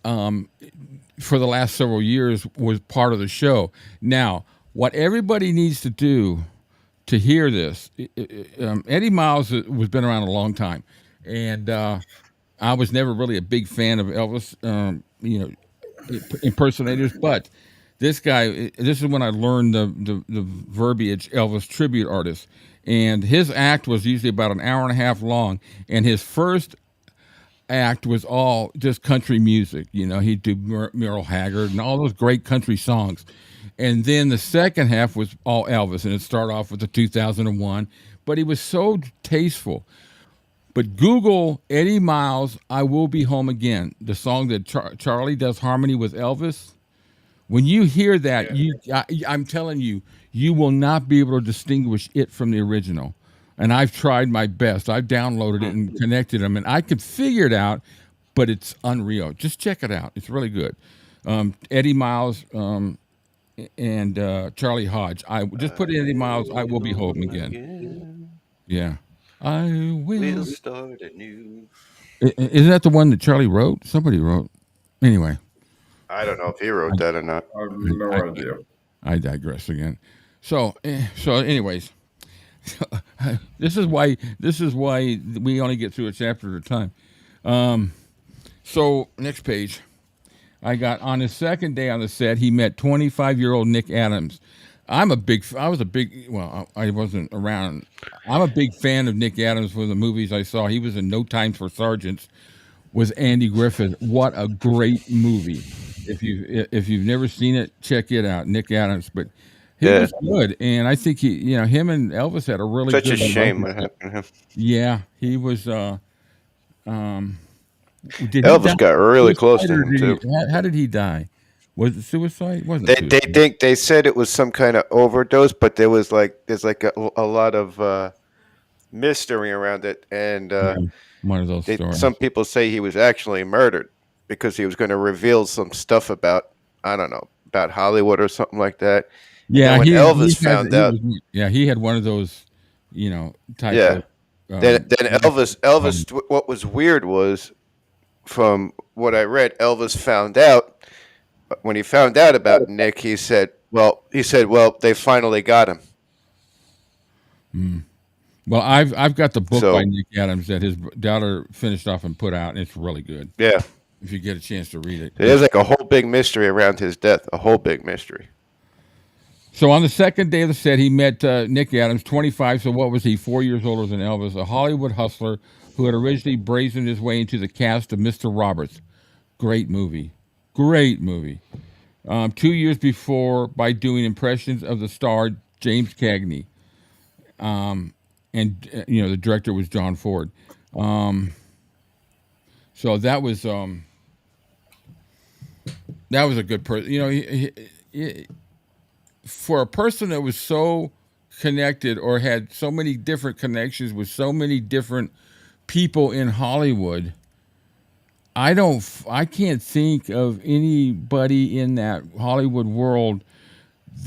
for the last several years, was part of the show. Now, what everybody needs to do to hear this, Eddie Miles was been around a long time, and I was never really a big fan of Elvis, impersonators. But this guy, this is when I learned the verbiage Elvis tribute artist, and his act was usually about an hour and a half long, and his first act was all just country music. He'd do Merle Haggard and all those great country songs. And then the second half was all Elvis, and it started off with the 2001. But he was so tasteful. But Google Eddie Miles, "I Will Be Home Again," the song that Charlie does harmony with Elvis. When you hear that, I'm telling you, you will not be able to distinguish it from the original. And I've tried my best. I've downloaded it and connected them, and I could figure it out, but it's unreal. Just check it out. It's really good. Eddie Miles and Charlie Hodge. I just put in Eddie Miles, "I Will Be Home Again." Yeah. I will start anew. Isn't that the one that Charlie wrote? Somebody wrote. Anyway. I don't know if he wrote that or not. I have no idea. I digress again. So anyways, this is why we only get through a chapter at a time. So next page, I got on his second day on the set, he met 25-year-old Nick Adams. I wasn't around. I'm a big fan of Nick Adams for the movies I saw. He was in No Time for Sergeants with Andy Griffith. What a great movie. If you've never seen it, check it out. Nick Adams, but he was good, and I think him and Elvis had a really such good a shame what happened to him. Yeah, he was. Elvis got really close to him too. How did he die? Was it suicide? Wasn't they said it was some kind of overdose, but there's a lot of mystery around it, and one of those stories. Some people say he was actually murdered because he was going to reveal some stuff about Hollywood or something like that. Yeah, when Elvis found out, he had one of those, types. Yeah. Of, then Elvis. What was weird was, from what I read, Elvis found out. When he found out about Nick, he said, well, they finally got him. Well, I've got the book by Nick Adams that his daughter finished off and put out, and it's really good. Yeah. If you get a chance to read it. There's like a whole big mystery around his death, a whole big mystery. So on the second day of the set, he met Nick Adams, 25, so what was he, 4 years older than Elvis, a Hollywood hustler who had originally brazened his way into the cast of Mr. Roberts. Great movie. Great movie. 2 years before, by doing impressions of the star James Cagney, and the director was John Ford. So that was a good person. For a person that was so connected or had so many different connections with so many different people in Hollywood, I can't think of anybody in that Hollywood world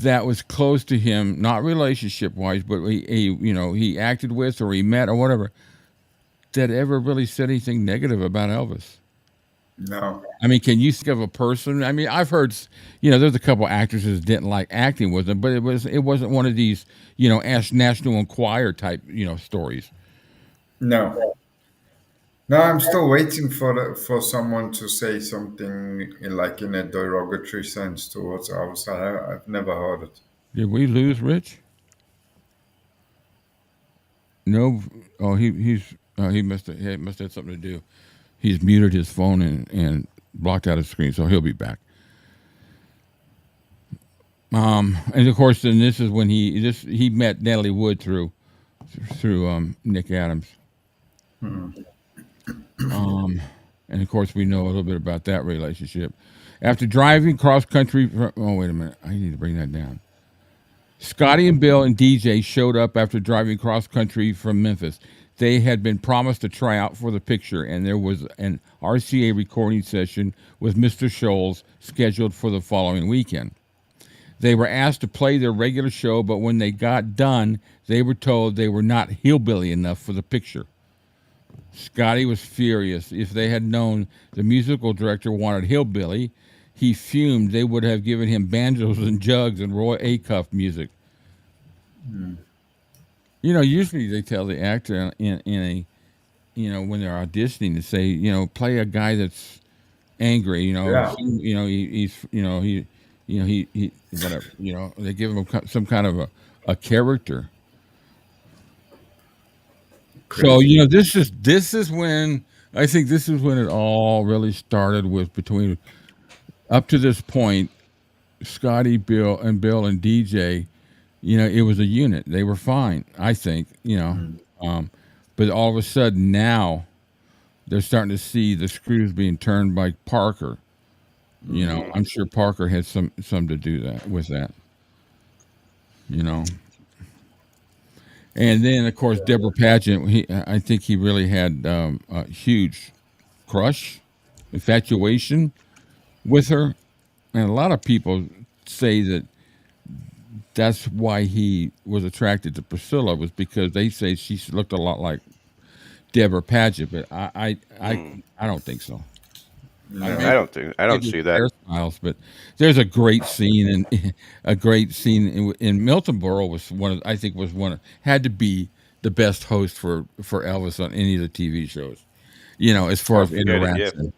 that was close to him, not relationship wise, but he acted with or he met or whatever, that ever really said anything negative about Elvis. No. I mean, can you think of a person? I mean, I've heard, there's a couple actresses that didn't like acting with him, but it wasn't one of these, Ask National Enquirer type, stories. No. No, I'm still waiting for someone to say something in a derogatory sense towards Elvis. I've never heard it. Did we lose Rich? No. Oh, he must have something to do. He's muted his phone and blocked out his screen, so he'll be back. And of course, then this is when he met Natalie Wood through Nick Adams. And of course, we know a little bit about that relationship. After driving cross country, oh wait a minute, I need to bring that down. Scotty and Bill and DJ showed up after driving cross country from Memphis. They had been promised a tryout for the picture, and there was an RCA recording session with Mr. Scholes scheduled for the following weekend. They were asked to play their regular show, but when they got done, they were told they were not hillbilly enough for the picture. Scotty was furious. If they had known the musical director wanted hillbilly, he fumed they would have given him banjos and jugs and Roy Acuff music. Usually they tell the actor in a, when they're auditioning to say, play a guy that's angry. Yeah. He whatever. They give him some kind of a character. So this is when I think this is when it all really started with between up to this point, Scotty, Bill and DJ. It was a unit. They were fine, I think. But all of a sudden now, they're starting to see the screws being turned by Parker. I'm sure Parker had some to do with that. And then, of course, Deborah Pageant, I think he really had a huge crush, infatuation with her. And a lot of people say that's why he was attracted to Priscilla, was because they say she looked a lot like Deborah Pageant, but I don't think so. No, I don't see that. Hairstyles, but there's a great scene in Milton Berle had to be the best host for Elvis on any of the TV shows. As far as interaction,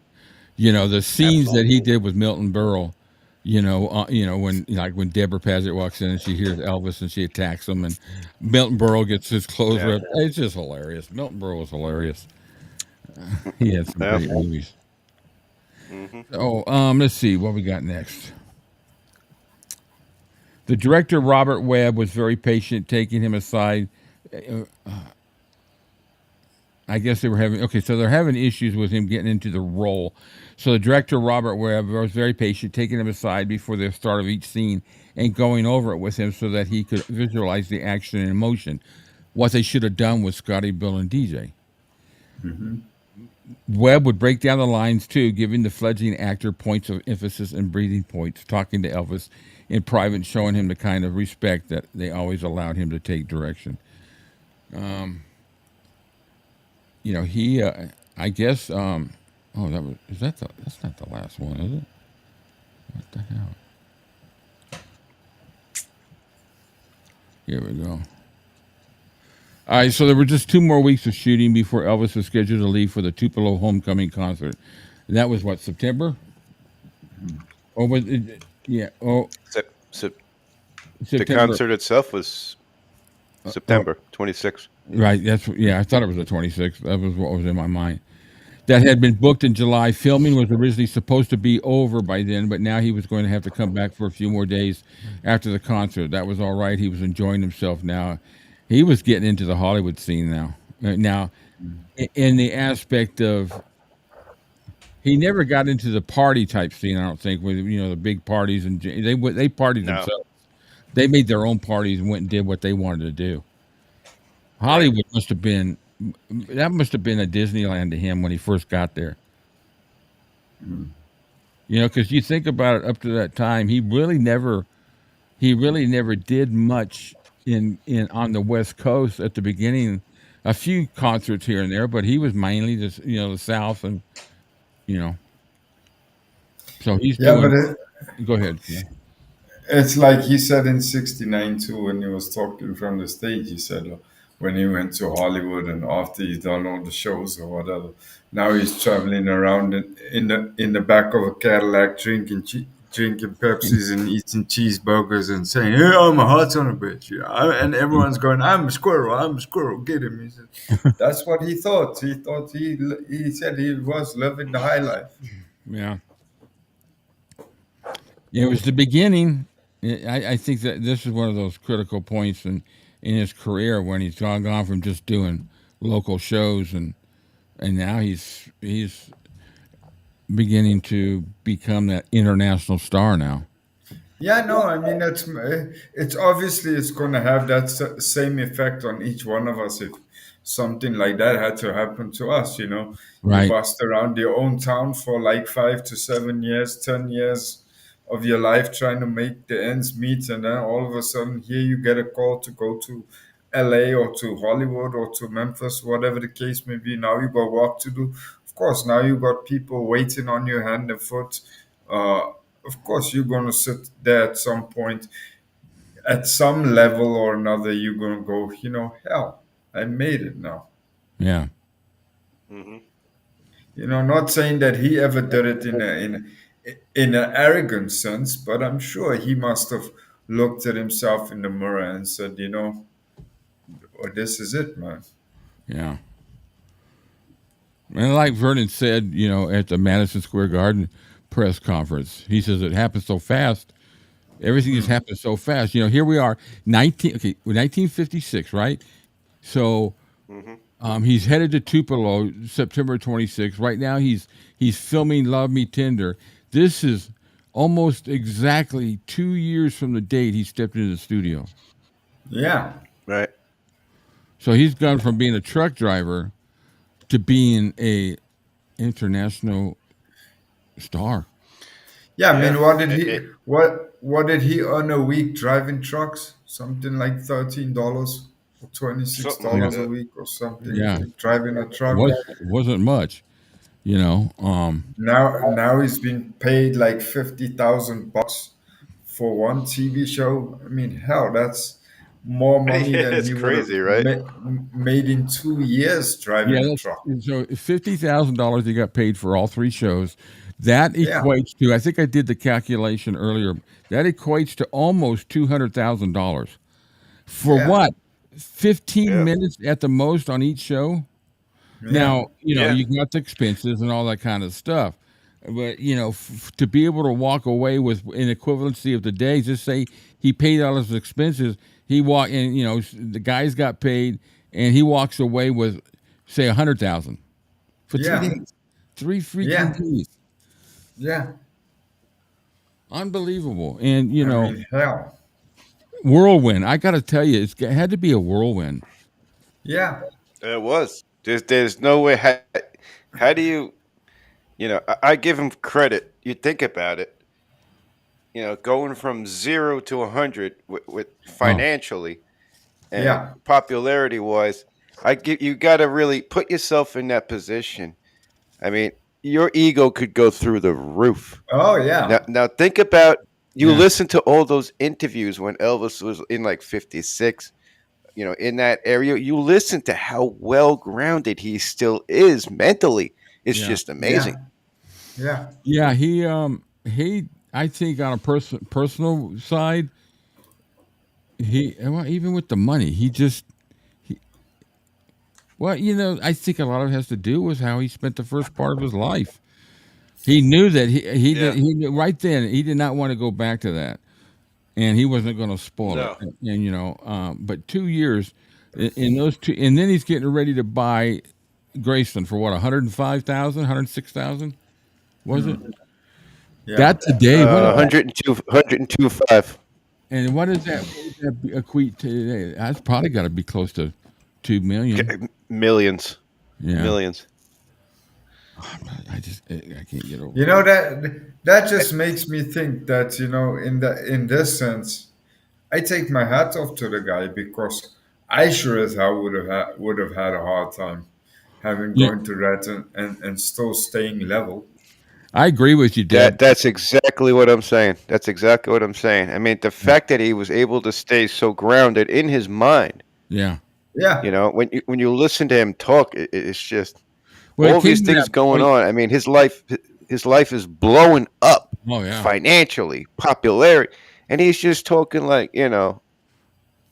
the scenes that he did with Milton Berle. When Deborah Pageant walks in and she hears Elvis and she attacks him, and Milton Berle gets his clothes ripped. It's just hilarious. Milton Berle was hilarious. He had some great movies. Let's see what we got next. The director, Robert Webb, was very patient, taking him aside. I guess they're having issues with him getting into the role. So the director, Robert Webb, was very patient, taking him aside before the start of each scene and going over it with him so that he could visualize the action and emotion. What they should have done with Scotty, Bill, and DJ. Webb would break down the lines too, giving the fledgling actor points of emphasis and breathing points, talking to Elvis in private, showing him the kind of respect that they always allowed him to take direction. He, I guess, that's not the last one, is it? What the hell? Here we go. All right, so there were just 2 more weeks of shooting before Elvis was scheduled to leave for the Tupelo homecoming concert. And that was what, September? Or was it? Yeah. Oh, the concert itself was September 26th. Right. I thought it was the 26th. That was what was in my mind. that had been booked in July. Filming was originally supposed to be over by then, but now he was going to have to come back for a few more days after the concert. That was all right. He was enjoying himself now. He was getting into the Hollywood scene now. Now, in the aspect of, he never got into the party type scene, I don't think, with the big parties, and they partied No. themselves. They made their own parties and went and did what they wanted to do. Hollywood must have been a Disneyland to him when he first got there. Because you think about it, up to that time, he really never did much in on the West Coast at the beginning. A few concerts here and there, but he was mainly just the South, and so he's doing. Go ahead. Yeah. It's like he said in '69 too, when he was talking from the stage. He said when he went to Hollywood and after he's done all the shows or whatever, now he's traveling around in the back of a Cadillac drinking Pepsis and eating cheeseburgers and saying, "Hey, I'm a hot son of a bitch," and everyone's going, "I'm a squirrel, get him." He said, that's what he thought. He said he was living the high life. Yeah. It was the beginning. I think that this is one of those critical points in his career when he's gone from just doing local shows and now he's beginning to become that international star now. Yeah, no, I mean it's obviously it's going to have that same effect on each one of us if something like that had to happen to us. You Right. bust around your own town for like 5 to 7 years, 10 years of your life trying to make the ends meet, and then all of a sudden here you get a call to go to LA or to Hollywood or to Memphis, whatever the case may be. Now you got work to do. Of course, now you got people waiting on your hand and foot. Of course, you're going to sit there at some point, at some level or another. You're going to go, hell, I made it now. Yeah. Not saying that he ever did it in an arrogant sense, but I'm sure he must have looked at himself in the mirror and said, this is it, man. Yeah. And like Vernon said, at the Madison Square Garden press conference, he says it happened so fast. Everything just happened so fast. Here we are, 1956, right? So he's headed to Tupelo September 26th. Right now he's filming Love Me Tender. This is almost exactly 2 years from the date he stepped into the studio. Yeah. Right. So he's gone from being a truck driver to being a international star. Yeah, I mean, what did he earn a week driving trucks? Something like $13 or $26 a week or something. Yeah, driving a truck. Wasn't much, Now he's been paid like $50,000 for one TV show. I mean, hell, that's more money than it's he would crazy, have right? made in 2 years driving a truck. So $50,000 he got paid for all 3 shows. That equates to, I think I did the calculation earlier, that equates to almost $200,000. For what? 15 minutes at the most on each show? Yeah. Now, you got the expenses and all that kind of stuff. But, to be able to walk away with an equivalency of the day, just say he paid all his expenses, he walked and, the guys got paid and he walks away with, say, $100,000 for 3 days. 3 freaking days. Yeah. Unbelievable. And, I mean, hell. Whirlwind. I got to tell you, it had to be a whirlwind. Yeah. It was. There's no way. How do you, I give him credit. You think about it. Going from 0 to 100 with financially and popularity wise, you got to really put yourself in that position. I mean, your ego could go through the roof. Oh yeah. Now think about listen to all those interviews when Elvis was in like 56. In that area, you listen to how well grounded he still is mentally. It's just amazing. Yeah. Yeah. He. I think on a personal side, even with the money, Well, I think a lot of it has to do with how he spent the first part of his life. He knew that he Yeah. did he knew right then he did not want to go back to that, and he wasn't going to spoil it. No. And but 2 years in those two, and then he's getting ready to buy Graceland for what 105,000, 106,000, was it? Yeah. That today, what 102.5. and what is that? What does that equate to today? That's probably got to be close to 2 million. Millions. Yeah, Millions. I can't get over. That just makes me think that in this sense, I take my hat off to the guy because I sure as hell would have had a hard time having Yeah, going to that and still staying level. I agree with you, Deb. That's exactly what I'm saying. That's exactly what I'm saying. I mean, the fact that he was able to stay so grounded in his mind, Yeah. Yeah. when you listen to him talk, it's just Well, all it came these to things that going point. on. I mean, his life is blowing up Oh yeah. financially, popularity, and he's just talking like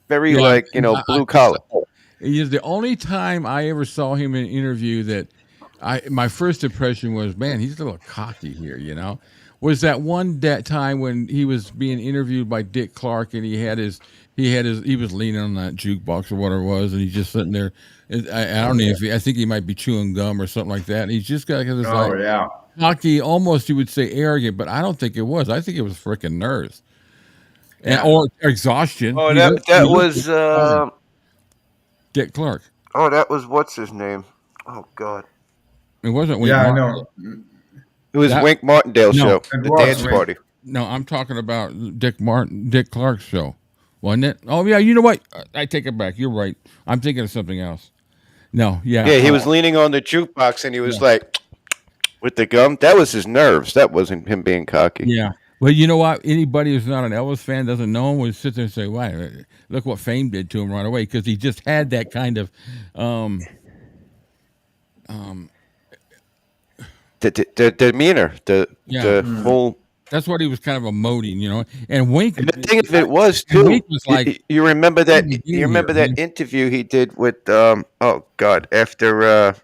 very Yeah, like and blue collar. he is the only time I ever saw him in an interview that my first impression was, man, he's a little cocky here, Was that time when he was being interviewed by Dick Clark and he was leaning on that jukebox or whatever it was, and he's just sitting there. I don't know I think he might be chewing gum or something like that. And he's just got this Oh like yeah. cocky, almost you would say arrogant, but I don't think it was. I think it was freaking nerves Yeah. or exhaustion. Oh, He that looked that was Dick Clark. that was what's his name? Oh God, It wasn't Wink Yeah, I Martindale. know. it was That Wink Martindale no, show, It the was dance Wink. party. no, I'm talking about Dick Clark's show, wasn't it? Oh yeah, you know what? I take it back. You're right. I'm thinking of something else. No, yeah, Yeah, he was leaning on the jukebox and he was like with the gum. That was his nerves. That wasn't him being cocky. yeah. Well, you know what? Anybody who's not an Elvis fan doesn't know him would sit there and say, "Wow, look what fame did to him right away," because he just had that kind of The demeanor, the yeah. whole. That's what he was kind of emoting, And Wink, And the thing of it was and too. Wink was like, You remember "What are that? you You doing remember here, that man?" interview he did with oh God, after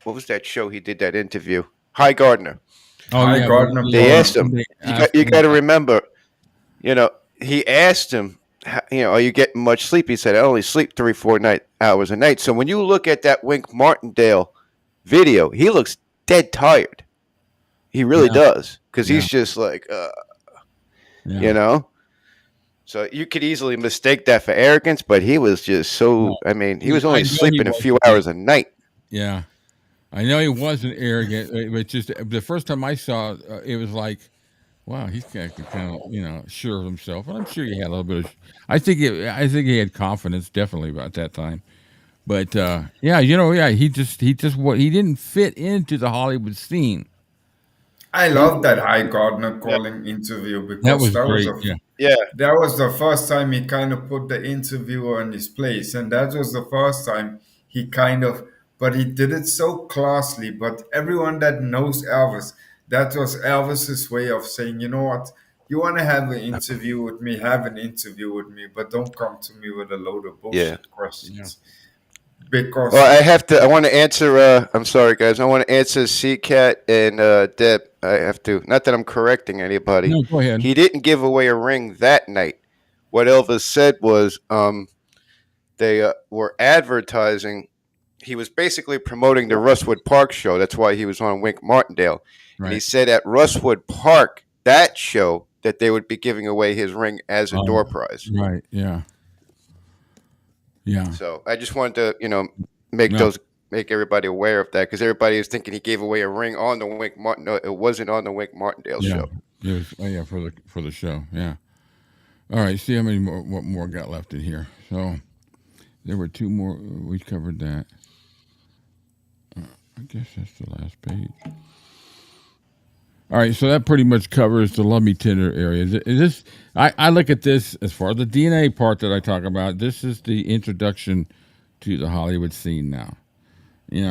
what was that show he did that interview? High Gardner. Oh Hi, yeah, Gardner They Paul. asked him. they You asked you him got to about- remember. He asked him. Are you getting much sleep? He said, I only sleep 3-4 hours a night. So when you look at that Wink Martindale video, he looks dead tired. He really Yeah. does, because Yeah. he's just like, Yeah. So you could easily mistake that for arrogance, but he was just so. No. I mean, he I was know only he sleeping a few wasn't. hours a night. Yeah. I know he wasn't arrogant, but just the first time I saw it, it was like, wow, he's kind of, sure of himself. And I'm sure he had a little bit of, I think he had confidence definitely about that time. But he didn't fit into the Hollywood scene. I love that High Gardner calling interview That because was great. Yeah. Yeah, that was the first time he kind of put the interviewer in his place, and that was the first time he but he did it so classily. But everyone that knows Elvis, that was Elvis's way of saying, you know what, you want to have an interview with me, have an interview with me, but don't come to me with a load of yeah. bullshit questions. Because Well, I have to. I want to answer. I'm sorry, guys. I want to answer CCAT and Deb. I have to. Not that I'm correcting anybody. No, go ahead. He didn't give away a ring that night. What Elvis said was, they were advertising. He was basically promoting the Rushwood Park show. That's why he was on Wink Martindale. And he Right. said at Rushwood Park, that show, that they would be giving away his ring as a door prize. Right. Yeah. Yeah. So I just wanted to, make No. make everybody aware of that, because everybody is thinking he gave away a ring on the Wink Martin. No, it wasn't on the Wink Martindale Yeah. show. It was, for the show. Yeah. All right. See how many what more got left in here. So there were two more. We covered that. I guess that's the last page. All right, so that pretty much covers the Love Me Tender area. I look at this as far as the DNA part that I talk about. This is the introduction to the Hollywood scene now.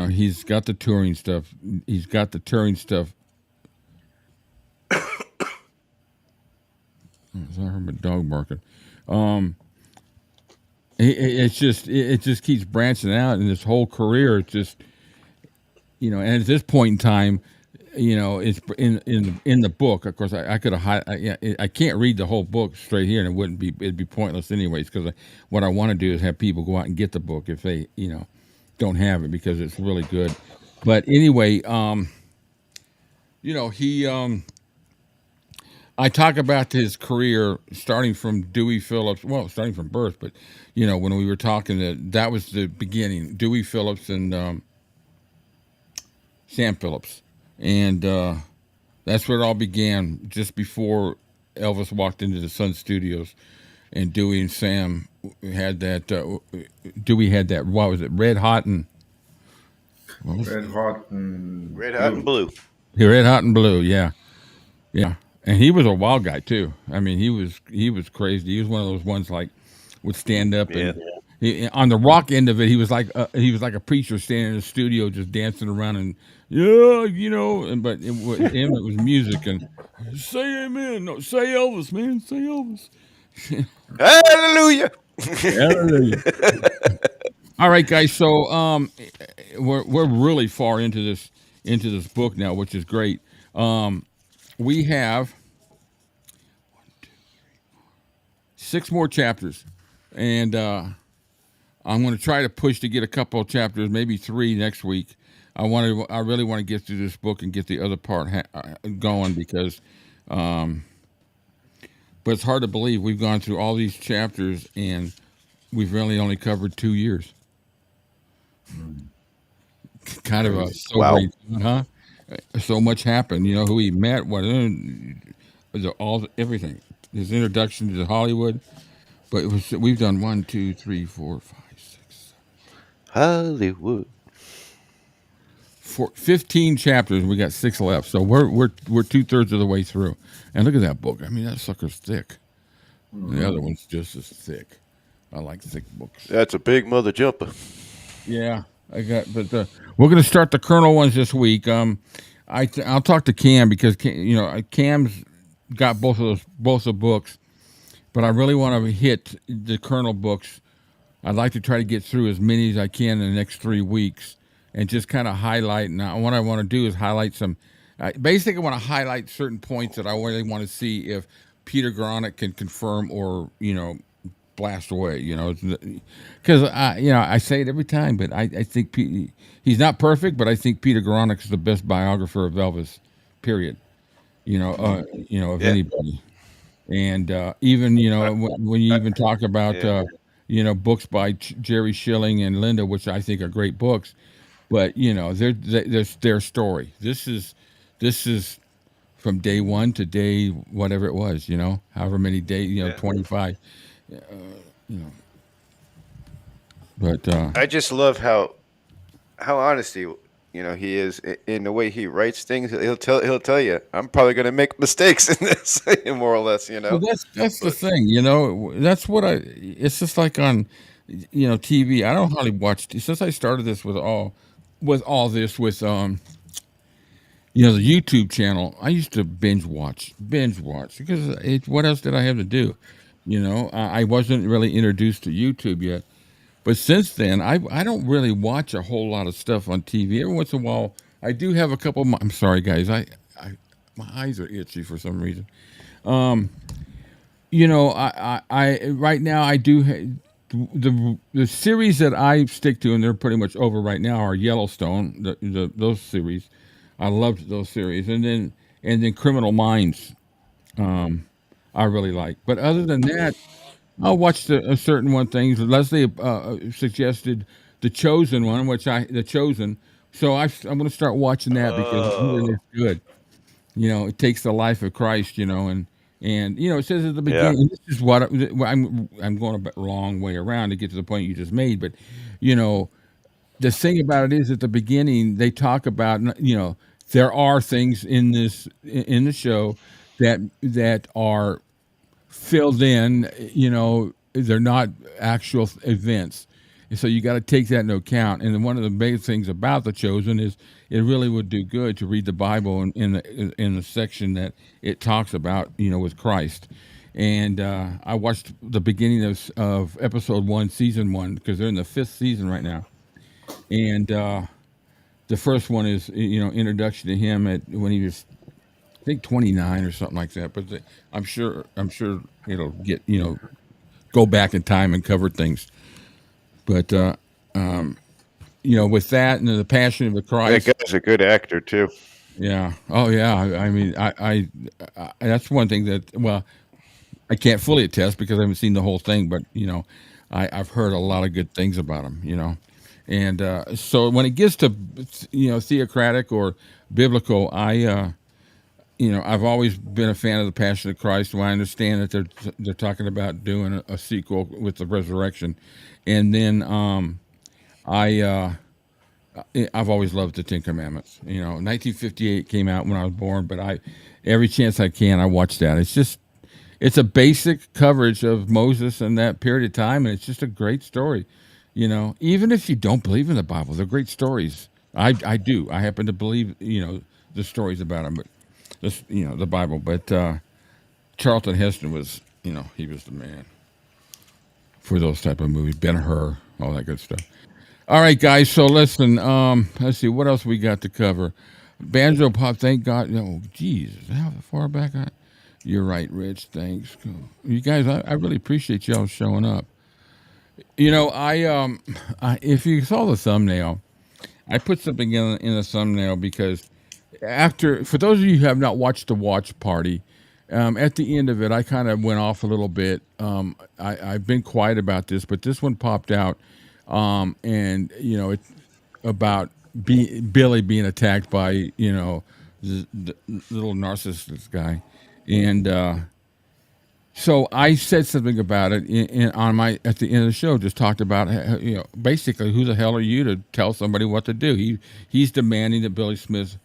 He's got the touring stuff. He's got the touring stuff. I heard my dog barking. it just keeps branching out, and this whole career, it's just, and at this point in time, it's in the book. Of course, I could have. I can't read the whole book straight here, and it'd be pointless anyways. Because what I want to do is have people go out and get the book if they don't have it, because it's really good. But anyway, he. I talk about his career starting from Dewey Phillips. Well, starting from birth, but when we were talking, that was the beginning. Dewey Phillips and Sam Phillips. And that's where it all began, just before Elvis walked into the Sun Studios, and Dewey and Sam had that. Dewey had that. What was it? Red Hot and Red Hot and Blue. Yeah, Red Hot and Blue. Yeah, yeah. And he was a wild guy too. I mean, he was crazy. He was one of those ones like would stand up and. On the rock end of it, he was like a preacher standing in the studio just dancing around and but with him it was music and say amen, no, say Elvis, man, say Elvis. Hallelujah. Hallelujah. All right, guys. So we're really far into this book now, which is great. We have 6 more chapters, and I'm going to try to push to get a couple of chapters, maybe 3 next week. I really want to get through this book and get the other part going, because, but it's hard to believe we've gone through all these chapters and we've really only covered 2 years. Kind of a sobering, huh? So much happened. Who he met, everything. His introduction to Hollywood, but we've done 1, 2, 3, 4, 5. Hollywood. 15 chapters. We got 6 left, so we're 2/3 of the way through. And look at that book. I mean, that sucker's thick. The other one's just as thick. I like thick books. That's a big mother jumper. Yeah, but we're going to start the Colonel ones this week. I'll talk to Cam, because Cam's got both the books, but I really want to hit the Colonel books. I'd like to try to get through as many as I can in the next 3 weeks, and just kind of highlight. And what I want to do is highlight some. Basically, I want to highlight certain points that I really want to see if Peter Gronick can confirm or blast away. Because I say it every time, but I think he's not perfect, but I think Peter Gronick is the best biographer of Elvis. Period. Of anybody. And even when you even talk about. Books by Jerry Schilling and Linda, which I think are great books, but there's their story. This is from day 1 to day whatever it was, however many days, 25, But I just love how honest he is in the way he writes things. He'll tell you, I'm probably going to make mistakes in this, more or less. Well, that's the thing. That's what it's just like on TV. I don't hardly watch since I started this with the YouTube channel. I used to binge watch because what else did I have to do? I wasn't really introduced to YouTube yet. But since then, I don't really watch a whole lot of stuff on TV. Every once in a while, I do have a couple. I'm sorry, guys. My eyes are itchy for some reason. I right now I do the series that I stick to, and they're pretty much over right now, are Yellowstone. Those series, I loved those series, and then Criminal Minds, I really like. But other than that, I'll watch a certain one things. Lesley suggested The Chosen one, The Chosen. So I'm going to start watching that because it's really good. It takes the life of Christ, and it says at the beginning. This is what I'm going a long way around to get to the point you just made. But the thing about it is, at the beginning they talk about there are things in the show that are filled in, they're not actual events. And so you got to take that into account. And one of the big things about The Chosen is it really would do good to read the Bible in the section that it talks about, with Christ. And I watched the beginning of episode 1, season 1, because they're in the 5th season right now. And the first one is, introduction to him when he was, I think, 29 or something like that. But I'm sure it'll get, go back in time and cover things. But with that and the Passion of the Christ, That guy's a good actor too. yeah. Oh, yeah. I mean, I that's one thing that, well, I can't fully attest because I haven't seen the whole thing, but I've heard a lot of good things about him. And so when it gets to theocratic or biblical, I've always been a fan of the Passion of Christ. When I understand that they're talking about doing a sequel with the resurrection, and then I've always loved the Ten Commandments. 1958 came out when I was born, but every chance I can, I watch that. It's a basic coverage of Moses and that period of time, and it's just a great story. Even if you don't believe in the Bible, they're great stories. I do. I happen to believe, the stories about them, but the Bible. But Charlton Heston was, he was the man for those type of movies. Ben-Hur, all that good stuff. All right, guys. So listen. Let's see what else we got to cover. Banjo Pop. Thank God. Jesus, how far back? You're right, Rich. Thanks. You guys, I really appreciate y'all showing up. If you saw the thumbnail, I put something in the thumbnail because for those of you who have not watched the watch party, at the end of it, I kind of went off a little bit. I've been quiet about this, but this one popped out, and it's about Billy being attacked by the little narcissist guy, and so I said something about it at the end of the show. Just talked about basically who the hell are you to tell somebody what to do? He's demanding that Billy Smith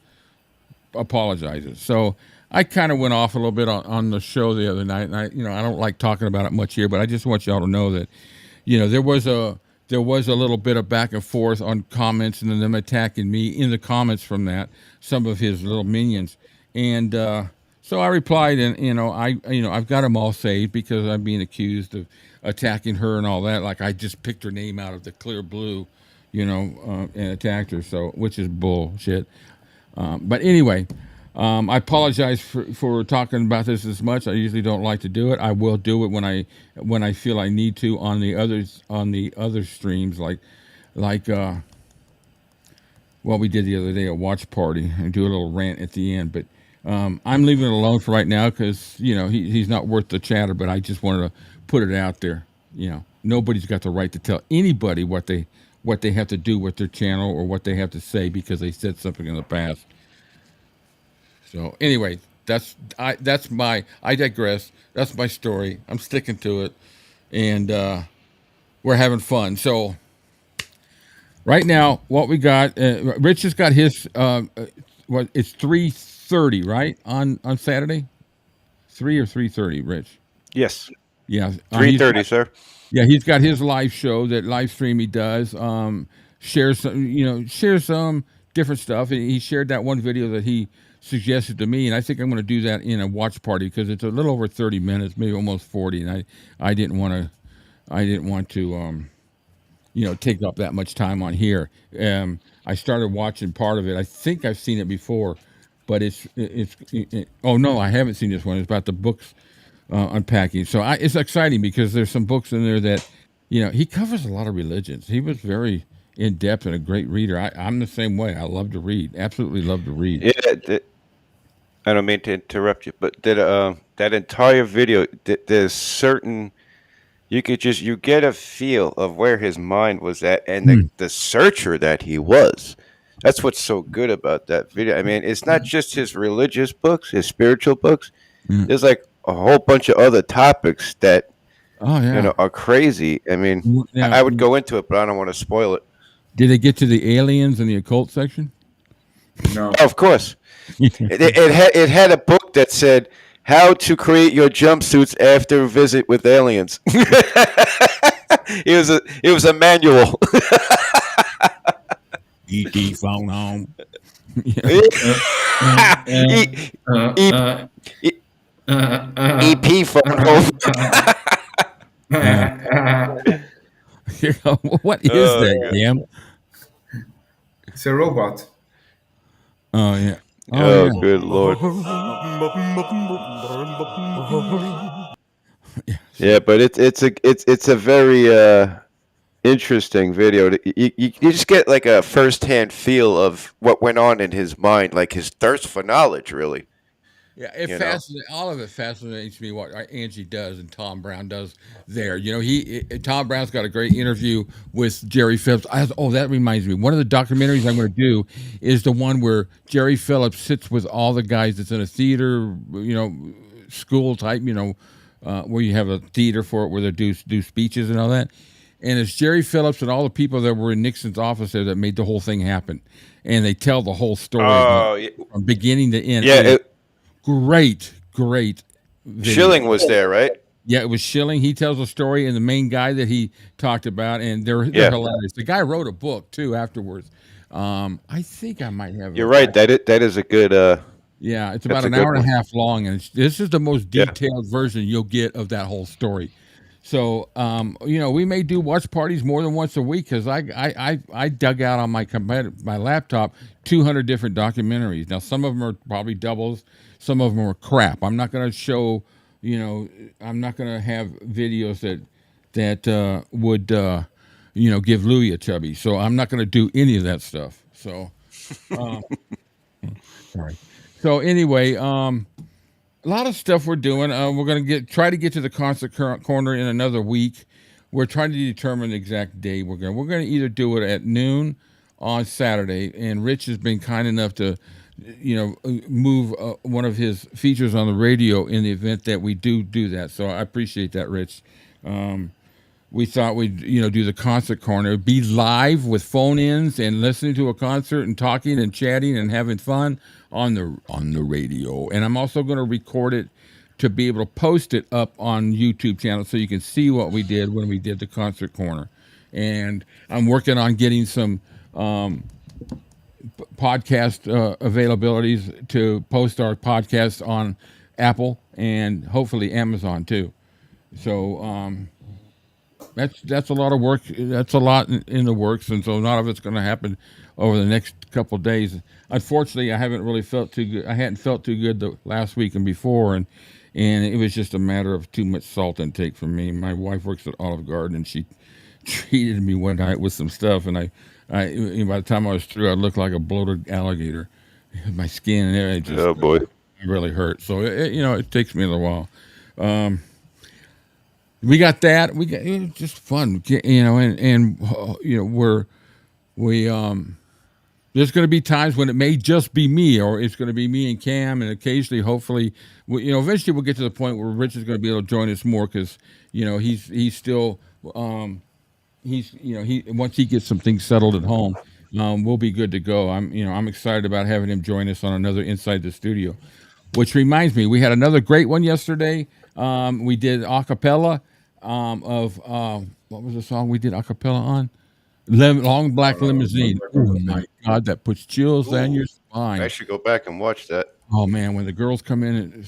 apologizes. So I kind of went off a little bit on the show the other night, and I don't like talking about it much here, but I just want y'all to know that there was a little bit of back and forth on comments and then them attacking me in the comments from that, some of his little minions, and so I replied, and I've got them all saved because I'm being accused of attacking her and all that. Like I just picked her name out of the clear blue, and attacked her. So which is bullshit. But anyway, I apologize for talking about this as much. I usually don't like to do it. I will do it when I feel I need to on the other streams like what we did the other day, a watch party, and do a little rant at the end. But I'm leaving it alone for right now because he's not worth the chatter. But I just wanted to put it out there. Nobody's got the right to tell anybody what they have to do with their channel or what they have to say because they said something in the past. So anyway, I digress. That's my story. I'm sticking to it, and we're having fun. So right now, what we got, Rich has got his. It's 3:30, right, on Saturday? 3 or 3:30, Rich? Yes. Yeah. 3:30, sir. Yeah, he's got his live show, that live stream he does. Shares some different stuff. He shared that one video that he suggested to me, and I think I'm going to do that in a watch party because it's a little over 30 minutes, maybe almost 40, and I didn't want to take up that much time on here. I started watching part of it. I think I've seen it before, but oh no, I haven't seen this one. It's about the books unpacking. So it's exciting because there's some books in there that, he covers a lot of religions. He was very in depth and a great reader. I'm the same way. I love to read. Absolutely love to read. Yeah. I don't mean to interrupt you, but that entire video, there's certain, you get a feel of where his mind was at and the searcher that he was. That's what's so good about that video. I mean, it's not just his religious books, his spiritual books. There's like a whole bunch of other topics that are crazy. I mean, I would go into it, but I don't want to spoil it. Did they get to the aliens and the occult section? No. Of course. It had a book that said how to create your jumpsuits after a visit with aliens. It was a manual. E.T. phone home. EP phone home. What is that, Cam? It's a robot. Oh yeah. Oh Oh, yeah. good lord. Yeah, but it's a very interesting video. You just get like a first-hand feel of what went on in his mind, like his thirst for knowledge, really. Yeah, it You know? fascinates. All of it fascinates me. What Angie does and Tom Brown does there. Tom Brown's got a great interview with Jerry Phillips. That reminds me. One of the documentaries I'm going to do is the one where Jerry Phillips sits with all the guys. That's in a theater, school type. Where you have a theater for it, where they do speeches and all that. And it's Jerry Phillips and all the people that were in Nixon's office there that made the whole thing happen, and they tell the whole story from beginning to end. Yeah. Great video. Schilling was there, right? Yeah, it was Schilling. He tells a story, and the main guy that he talked about, and they're hilarious. The guy wrote a book too afterwards. I think I might have. You're right. That is a good. Yeah, it's about an hour and a half long, and this is the most detailed version you'll get of that whole story. So, we may do watch parties more than once a week because I dug out on my laptop 200 different documentaries. Now, some of them are probably doubles. Some of them are crap. I'm not going to show, I'm not going to have videos that would, give Louie a chubby. So I'm not going to do any of that stuff. So, sorry. So anyway, a lot of stuff we're doing. We're going to try to get to the concert corner in another week. We're trying to determine the exact day we're going to either do it at noon on Saturday, and Rich has been kind enough to move one of his features on the radio in the event that we do that. So I appreciate that, Rich. We thought we'd do the concert corner, be live with phone-ins and listening to a concert and talking and chatting and having fun on the radio. And I'm also going to record it to be able to post it up on YouTube channel so you can see what we did when we did the concert corner. And I'm working on getting some podcast availabilities to post our podcast on Apple and hopefully Amazon too. So that's a lot of work. That's a lot in the works, and so a lot of it's going to happen over the next couple of days. Unfortunately, I haven't really felt too good. I hadn't felt too good the last week and before, and it was just a matter of too much salt intake for me. My wife works at Olive Garden, and she treated me one night with some stuff, and I by the time I was through, I looked like a bloated alligator. My skin and everything just really hurt. So it takes me a little while. We got that. We got just fun, and there's going to be times when it may just be me, or it's going to be me and Cam, and occasionally, hopefully, eventually we'll get to the point where Rich is going to be able to join us more because he's still once he gets some things settled at home, we'll be good to go. I'm excited about having him join us on another Inside the Studio, which reminds me, we had another great one yesterday. We did a cappella of what was the song we did a cappella on? Long Black Limousine. Oh my God, that puts chills down your spine. I should go back and watch that. Oh man, when the girls come in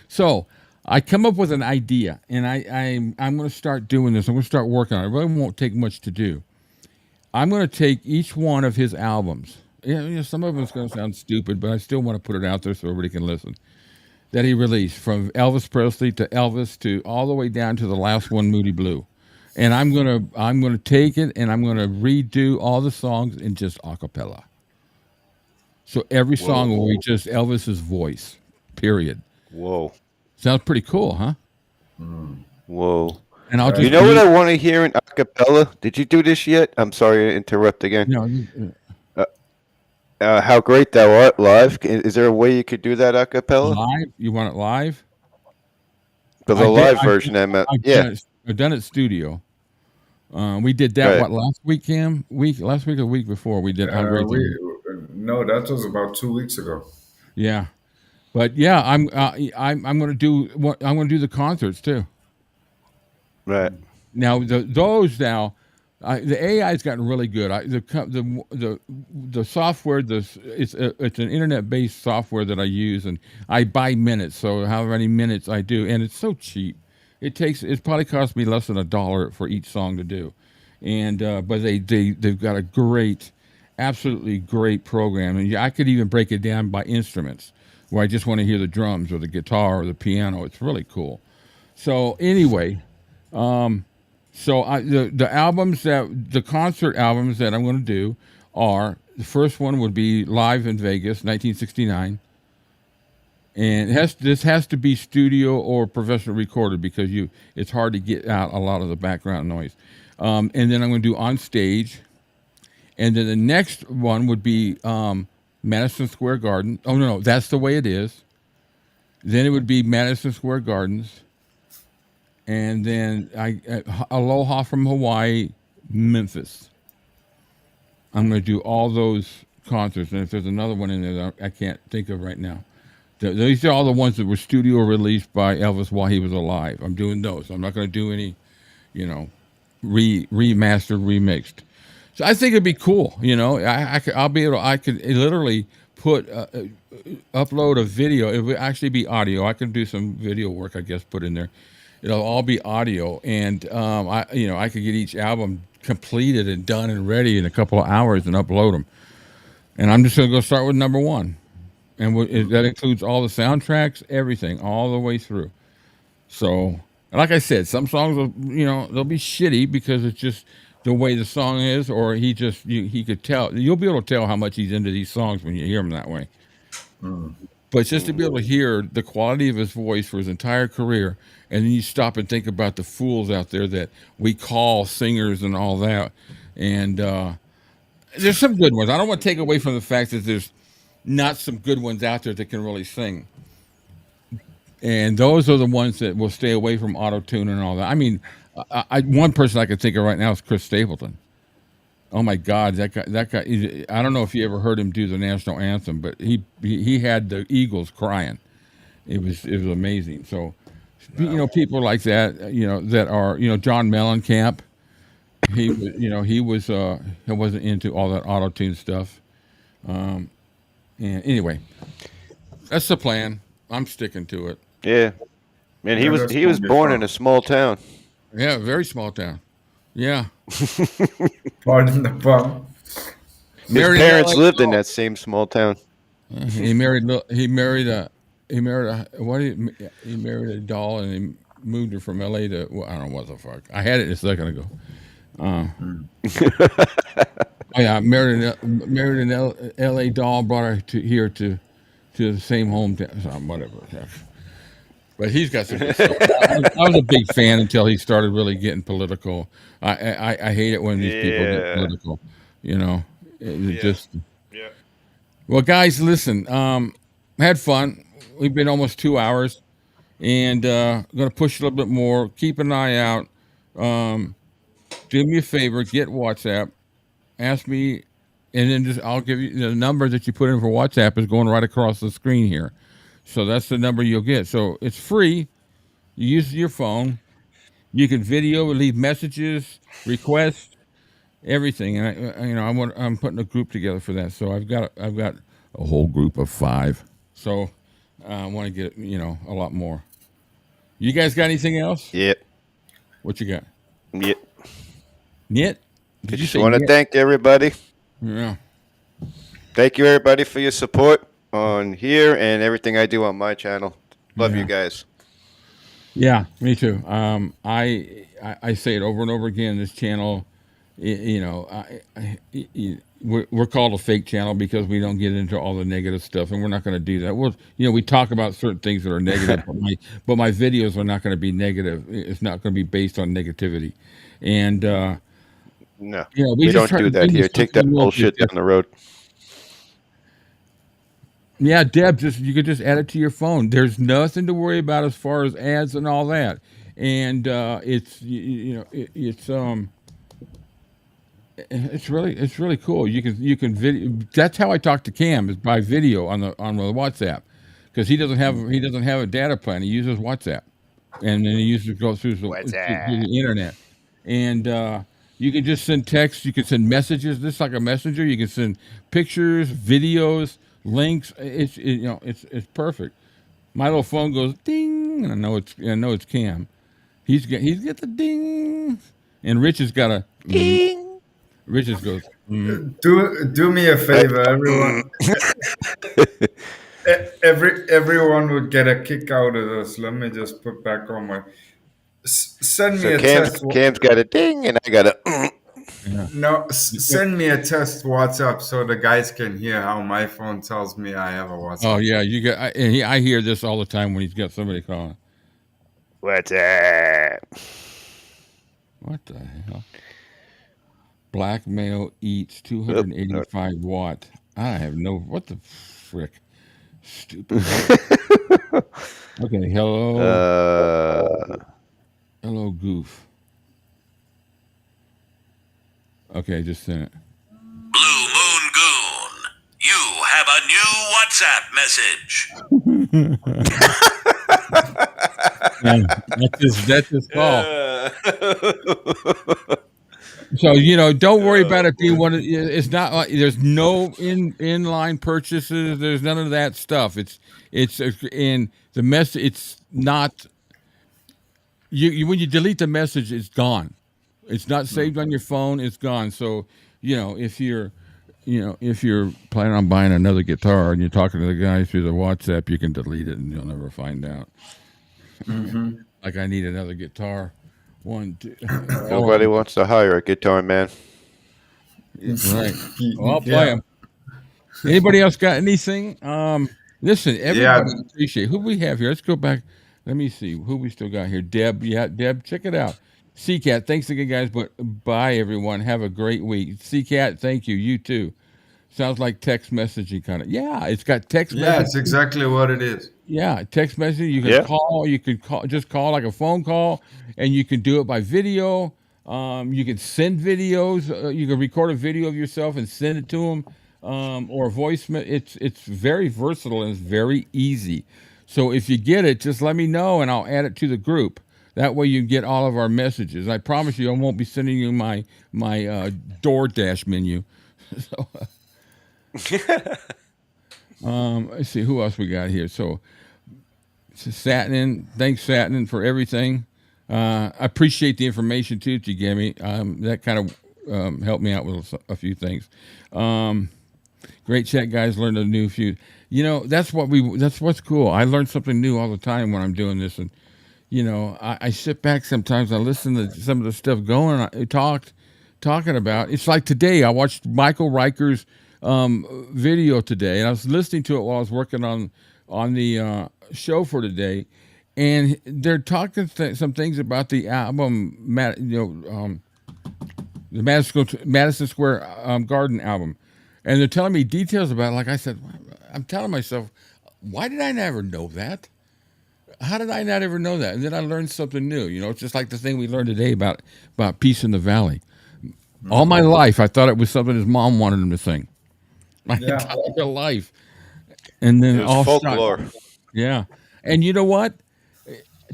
so I come up with an idea, and I'm going to start doing this. I'm going to start working on it. It really won't take much to do. I'm going to take each one of his albums. Some of them is going to sound stupid, but I still want to put it out there so everybody can listen. That he released, from Elvis Presley to Elvis to all the way down to the last one, Moody Blue. And I'm gonna take it and I'm gonna redo all the songs in just a cappella. So every song will be just Elvis's voice. Period. Whoa. Sounds pretty cool, huh? Whoa. And I'll just what I want to hear in a cappella? Did you do this yet? I'm sorry to interrupt again. No. How Great Thou Art live. Is there a way you could do that a cappella? Live? You want it live? The live version, I meant. I've done it studio. We did that last week, Cam? Last week or the week before we did. No, that was about 2 weeks ago. Yeah, but yeah, I'm going to do I'm going to do the concerts too. Right now, The AI's gotten really good. The software, it's an internet-based software that I use, and I buy minutes. So however many minutes I do, and it's so cheap. It probably costs me less than $1 for each song to do, and but they've got a great, absolutely great program, and I could even break it down by instruments, where I just want to hear the drums or the guitar or the piano. It's really cool. So anyway. So the concert albums that I'm going to do are, the first one would be Live in Vegas, 1969, and this has to be studio or professional recorded because it's hard to get out a lot of the background noise. And then I'm going to do On Stage, and then the next one would be Madison Square Garden. Oh no, That's the Way It Is. Then it would be Madison Square Gardens. And then Aloha from Hawaii, Memphis. I'm going to do all those concerts. And if there's another one in there that I can't think of right now. These are all the ones that were studio released by Elvis while he was alive. I'm doing those. I'm not going to do any, remastered, remixed. So I think it'd be cool. I could literally upload a video. It would actually be audio. I can do some video work, I guess, put in there. It'll all be audio, and I could get each album completed and done and ready in a couple of hours and upload them. And I'm just going to go start with number one, and that includes all the soundtracks, everything, all the way through. So, like I said, some songs will, they'll be shitty because it's just the way the song is, or he could tell. You'll be able to tell how much he's into these songs when you hear him that way. But just to be able to hear the quality of his voice for his entire career, and then you stop and think about the fools out there that we call singers and all that. And there's some good ones. I don't want to take away from the fact that there's not some good ones out there that can really sing. And those are the ones that will stay away from auto-tune and all that. I mean, one person I can think of right now is Chris Stapleton. Oh my God, that guy! I don't know if you ever heard him do the national anthem, but he had the Eagles crying. It was amazing. So, people like that, that are, John Mellencamp. He wasn't into all that auto tune stuff. And anyway, that's the plan. I'm sticking to it. Yeah, man. He was born in a small town. Yeah, very small town. Yeah. Pardon the pun. His parents lived in that same small town. He married a doll, and he moved her from LA to, well, I don't know what the fuck. I had it a second ago. Oh yeah, married an LA doll, brought her to the same hometown. So whatever. But he's got some good stuff. I was a big fan until he started really getting political. I hate it when these people get political. Well, guys, listen. Had fun. We've been almost 2 hours, and I'm going to push a little bit more. Keep an eye out. Do me a favor. Get WhatsApp. Ask me, and then I'll give you the number that you put in for WhatsApp is going right across the screen here. So that's the number you'll get. So it's free. You use your phone. You can video, leave messages, requests, everything. And I'm putting a group together for that. So I've got a whole group of 5. So I want to get a lot more. You guys got anything else? Yep. What you got? Yep. Yet? Did you say? I want to thank everybody. Yeah. Thank you everybody for your support on here and everything I do on my channel. Love you guys. Yeah, me too. I say it over and over again. This channel, we're called a fake channel because we don't get into all the negative stuff, and we're not going to do that. We talk about certain things that are negative, but my videos are not going to be negative. It's not going to be based on negativity, and no, we don't do that here. Take that bullshit down the road. Yeah, Deb, you could just add it to your phone. There's nothing to worry about as far as ads and all that, and it's really cool. You can video. That's how I talk to Cam, is by video on the WhatsApp, because he doesn't have a data plan. He uses WhatsApp, and then he uses go through the internet, and You can just send text. You can send messages. This is like a messenger. You can send pictures, videos, links. It's perfect. My little phone goes ding, and I know it's Cam. He's got the ding, and Rich has got a ding. Rich just goes. Do me a favor, everyone. Everyone would get a kick out of this. Let me just put back on my. Send me So a test. Cam's got a ding, and I got a. No, send me a test WhatsApp so the guys can hear how my phone tells me I have a WhatsApp. Oh yeah, you got. I hear this all the time when he's got somebody calling. What's up? What the hell? Black male eats 285 watt. I have no. What the frick? Stupid. Okay. Hello. Hello, goof. Okay, just sent it. Blue Moon Goon, you have a new WhatsApp message. That's his call. So don't worry about it being one. It's not like there's no inline purchases. There's none of that stuff. It's in the message. It's not. You when you delete the message, it's gone. It's not saved on your phone. It's gone. So if you're planning on buying another guitar and you're talking to the guy through the WhatsApp, you can delete it and you'll never find out. Mm-hmm. Like I need another guitar. One, two. Nobody wants to hire a guitar man. Right. Well, I'll play them. Anybody else got anything? Listen, everybody appreciate who we have here. Let's go back. Let me see who we still got here. Deb, Deb, check it out. CCAT, thanks again, guys. But bye, everyone. Have a great week. CCAT, thank you. You too. Sounds like text messaging kind of. Yeah, it's got text. Yeah, it's exactly what it is. Yeah, text messaging. You can call. You can just call like a phone call, and you can do it by video. You can send videos. You can record a video of yourself and send it to them, or a voice. It's very versatile and it's very easy. So if you get it, just let me know and I'll add it to the group. That way you get all of our messages. I promise you, I won't be sending you my DoorDash menu. So, let's see who else we got here. So Satnin, thanks Satnin for everything. I appreciate the information too that you gave me. That kind of helped me out with a few things. Great chat, guys. Learned a new few. That's what's cool. I learn something new all the time when I'm doing this, and I sit back sometimes. I listen to some of the stuff talking about. It's like today. I watched Michael Riker's video today, and I was listening to it while I was working on the show for today, and they're talking some things about the album, the Madison Square Garden album, and they're telling me details about it. Like I said, I'm telling myself, why did I never know that? How did I not ever know that? And then I learned something new. It's just like the thing we learned today about Peace in the Valley. Mm-hmm. All my life, I thought it was something his mom wanted him to sing. My entire life. And then all folklore. Yeah. And you know what?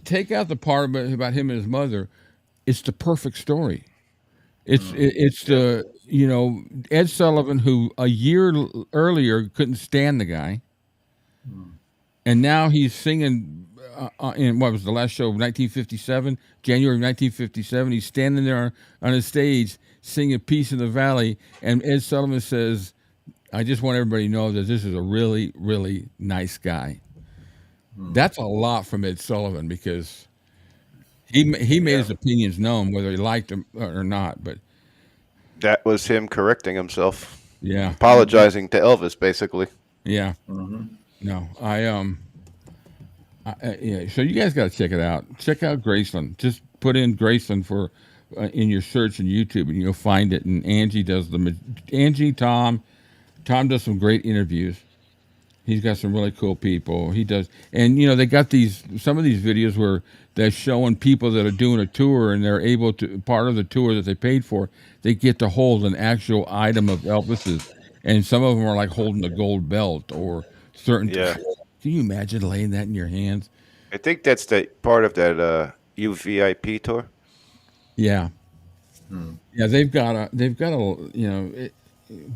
Take out the part about him and his mother. It's the perfect story. It's the, Ed Sullivan, who a year earlier couldn't stand the guy. And now he's singing in what was the last show, 1957, January of 1957. He's standing there on a stage singing Peace in the Valley. And Ed Sullivan says, I just want everybody to know that this is a really, really nice guy. That's a lot from Ed Sullivan because he made his opinions known, whether he liked them or not. But that was him correcting himself. Yeah. Apologizing to Elvis, basically. Yeah. Mm-hmm. No, yeah. So you guys got to check it out. Check out Graceland. Just put in Graceland for in your search in YouTube, and you'll find it. And Angie does Tom does some great interviews. He's got some really cool people. He does, and they got some of these videos where they're showing people that are doing a tour, and they're able to part of the tour that they paid for. They get to hold an actual item of Elvis's, and some of them are like holding a gold belt or certain. Yeah. Can you imagine laying that in your hands? I think that's the part of that UVIP tour. Yeah. Yeah,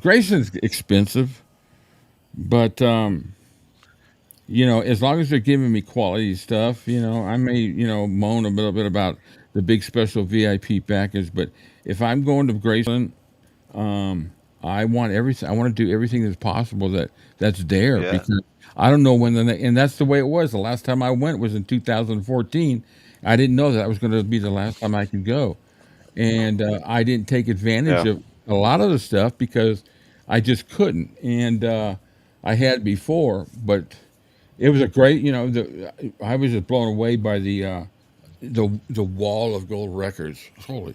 Graceland's expensive, but as long as they're giving me quality stuff, I may, moan a little bit about the big special VIP package, but if I'm going to Graceland, I want everything. I want to do everything that's possible that's there Yeah. because I don't know when and that's the way it was. The last time I went was in 2014. I didn't know that was going to be the last time I could go, and I didn't take advantage Yeah. of a lot of the stuff because I just couldn't. And I had before, but it was a great. I was just blown away by the wall of gold records. Holy,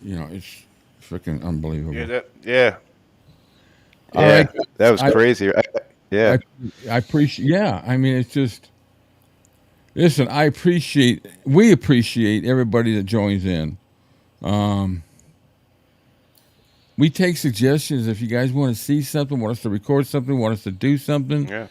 it's freaking unbelievable. Yeah. All right, That was I, crazy. Yeah. I appreciate. Yeah, I mean, it's just. Listen, we appreciate everybody that joins in. We take suggestions if you guys want to see something, want us to record something, want us to do something. Yeah.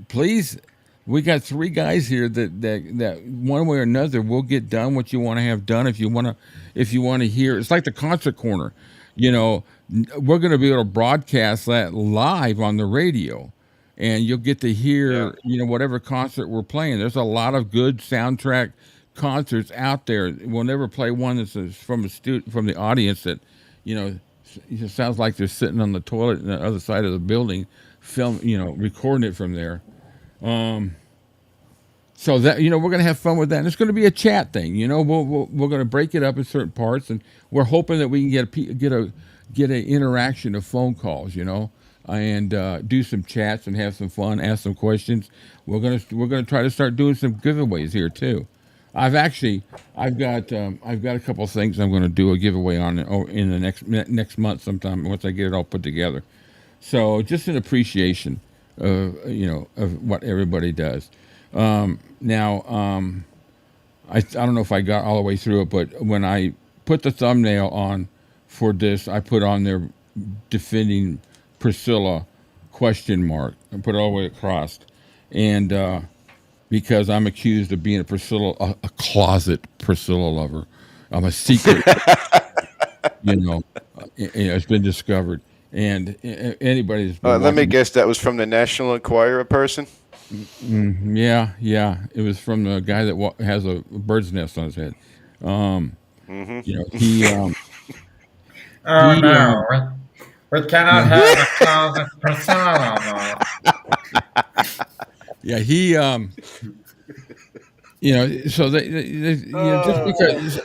Please, we got 3 guys here that one way or another will get done what you want to have done. If you want to hear, it's like the concert corner. We're going to be able to broadcast that live on the radio, and you'll get to hear whatever concert we're playing. There's a lot of good soundtrack concerts out there. We'll never play one that's from the audience that it sounds like they're sitting on the toilet on the other side of the building, recording it from there. So that we're going to have fun with that. And it's going to be a chat thing. We're going to break it up in certain parts, and we're hoping that we can get an interaction of phone calls. And do some chats and have some fun, ask some questions. We're gonna try to start doing some giveaways here too. I've got a couple of things I'm going to do a giveaway on in the next month sometime once I get it all put together. So just an appreciation of what everybody does. Now I don't know if I got all the way through it, but when I put the thumbnail on for this, I put on there defending Priscilla ? And put it all the way across, and because I'm accused of being a closet Priscilla lover. I'm a secret, it's been discovered. And anybody that's been Let me guess, that was from the National Enquirer person? Yeah. It was from the guy that has a bird's nest on his head. Oh no, we cannot have a closet persona. Yeah, so just because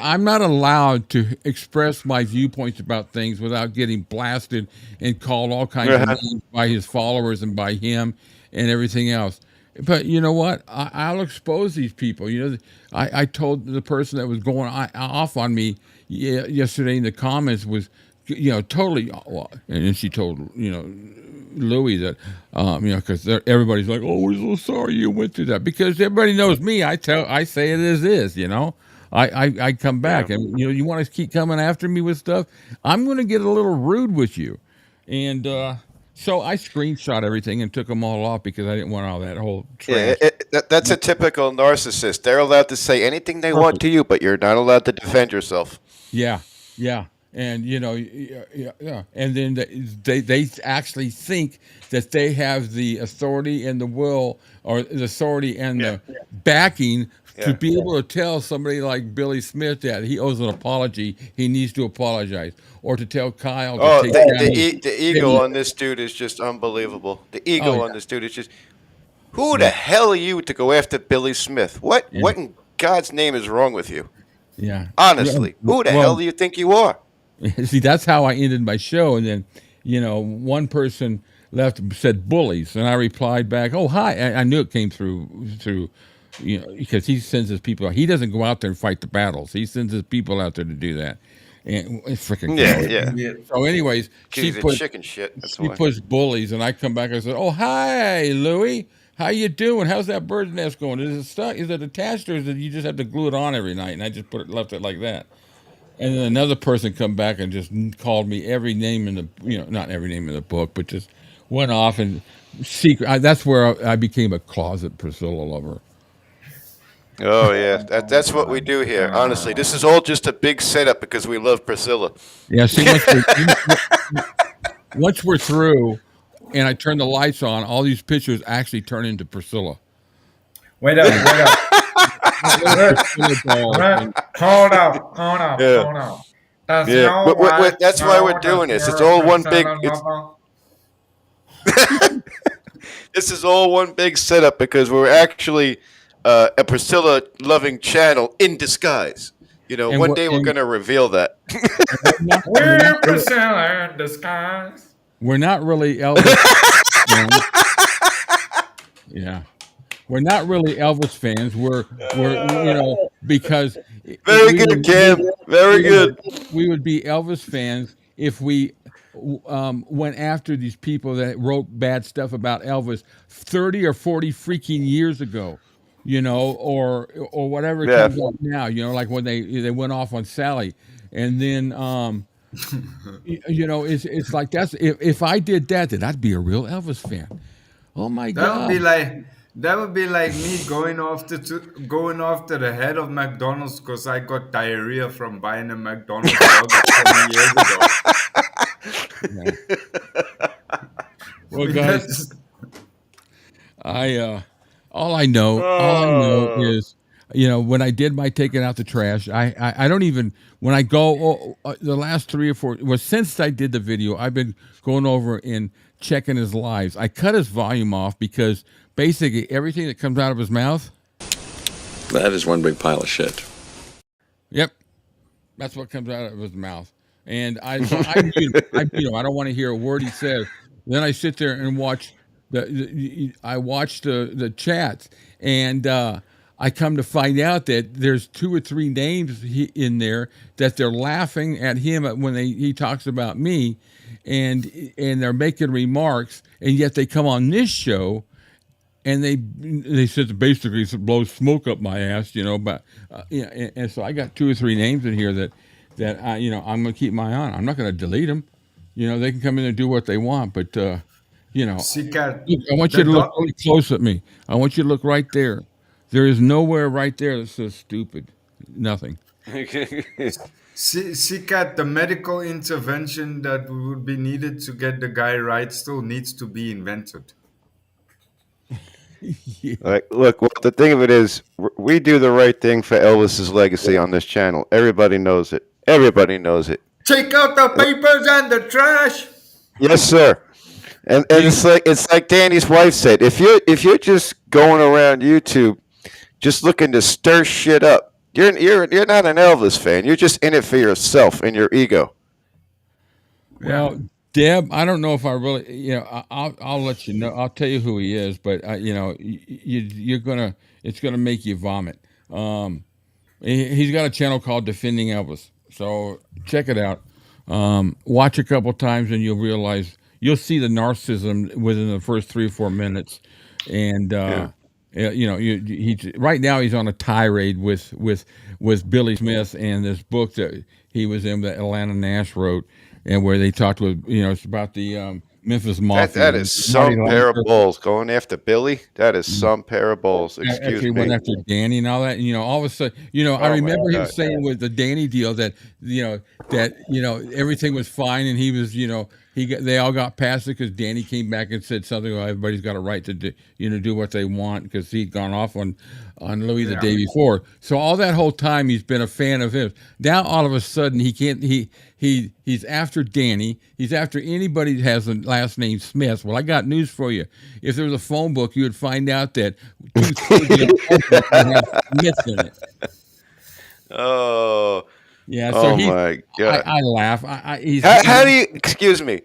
I'm not allowed to express my viewpoints about things without getting blasted and called all kinds of names by his followers and by him and everything else. But you know what? I'll expose these people. I told the person that was going off on me yesterday in the comments was, totally. And then she told Louis that because everybody's like, oh, we're so sorry you went through that, because everybody knows me. I say it as is. I come back, and you want to keep coming after me with stuff, I'm going to get a little rude with you, and so I screenshot everything and took them all off because I didn't want all that whole trash. Yeah, that's a typical narcissist. They're allowed to say anything they want to you, but you're not allowed to defend yourself. Yeah. And and then they actually think that they have the authority and the will, or the authority and the backing to be able to tell somebody like Billy Smith that he owes an apology, he needs to apologize, or to tell Kyle. The ego on this dude is just unbelievable. The ego on this dude is just. Who the hell are you to go after Billy Smith? What in God's name is wrong with you? Yeah. Honestly, who the hell do you think you are? See, that's how I ended my show. And then, one person said bullies, and I replied back, "Oh, hi." I knew it came through, because he sends his people. He doesn't go out there and fight the battles. He sends his people out there to do that. And it's freaking yeah. So, anyways, she chicken shit. That's why. puts bullies, and I come back and said, "Oh, hi, Louie. How you doing? How's that bird's nest going? Is it stuck? Is it attached, or is it you just have to glue it on every night?" And I just left it like that. And then another person come back and just called me every name in the, not every name in the book, but just went off and secret. That's where I became a closet Priscilla lover. Oh yeah, that's what we do here. Honestly, this is all just a big setup because we love Priscilla. Yeah, see, once we're through, and I turn the lights on, all these pictures actually turn into Priscilla. Wait up, wait up. Hold up. That's Yeah, that's why we're doing this. It's all one big. This is all one big setup because we're actually a Priscilla loving channel in disguise. You know, And one we're- day we're and- going to reveal that. We're Priscilla in disguise. We're not really Elvis fans. Yeah. We're not really Elvis fans. We're because Very good, Cam. Very good. We would be Elvis fans if we went after these people that wrote bad stuff about Elvis 30 or 40 freaking years ago, or whatever comes up now, like when they went off on Sally, and then it's like that's if I did that, then I'd be a real Elvis fan. Oh my God! That would be like me going after the head of McDonald's because I got diarrhea from buying a McDonald's burger 20 years ago. Well, guys, all I know is, when I did my taking out the trash, I don't even, when I go, the last 3 or 4, well, since I did the video, I've been going over and checking his lives. I cut his volume off because basically everything that comes out of his mouth. That is one big pile of shit. Yep. That's what comes out of his mouth. And I mute him. I don't want to hear a word he says. Then I sit there and watch the chats, and I come to find out that there's 2 or 3 names in there that they're laughing at him when he talks about me, and they're making remarks, and yet they come on this show, and they said basically it blows smoke up my ass, But and so I got 2 or 3 names in here that I'm going to keep my eye on. I'm not going to delete them. They can come in and do what they want, but I want you to look really close at me. I want you to look right there. There is nowhere right there that says stupid. Nothing. Cat, the medical intervention that would be needed to get the guy right still needs to be invented. Yeah. Look, the thing of it is, we do the right thing for Elvis's legacy on this channel. Everybody knows it. Everybody knows it. Take out the papers and the trash. Yes, sir. And it's like Danny's wife said. If you're just going around YouTube, just looking to stir shit up, you're not an Elvis fan. You're just in it for yourself and your ego. Well, Deb, I don't know if I really, I'll let you know. I'll tell you who he is, but it's gonna make you vomit. He's got a channel called Defending Elvis, so check it out. Watch a couple times, and you'll realize you'll see the narcissism within the first 3 or 4 minutes, and right now he's on a tirade with Billy Smith and this book that he was in that Atlanta Nash wrote. And where they talked with, it's about the Memphis Mafia. That is some pair of balls going after Billy. That is some pair of balls. Excuse me. Went after Danny and all that. And, all of a sudden, I remember him saying with the Danny deal that, everything was fine, and he was, they all got past it because Danny came back and said something. Well, everybody's got a right to do what they want because he'd gone off on Louis the day before. So all that whole time he's been a fan of him. Now all of a sudden he can't. He's after Danny. He's after anybody that has a last name Smith. Well, I got news for you. If there was a phone book, you would find out that 2/3 have Smith in it. Oh. Yeah, so my God. I laugh. How do you, excuse me,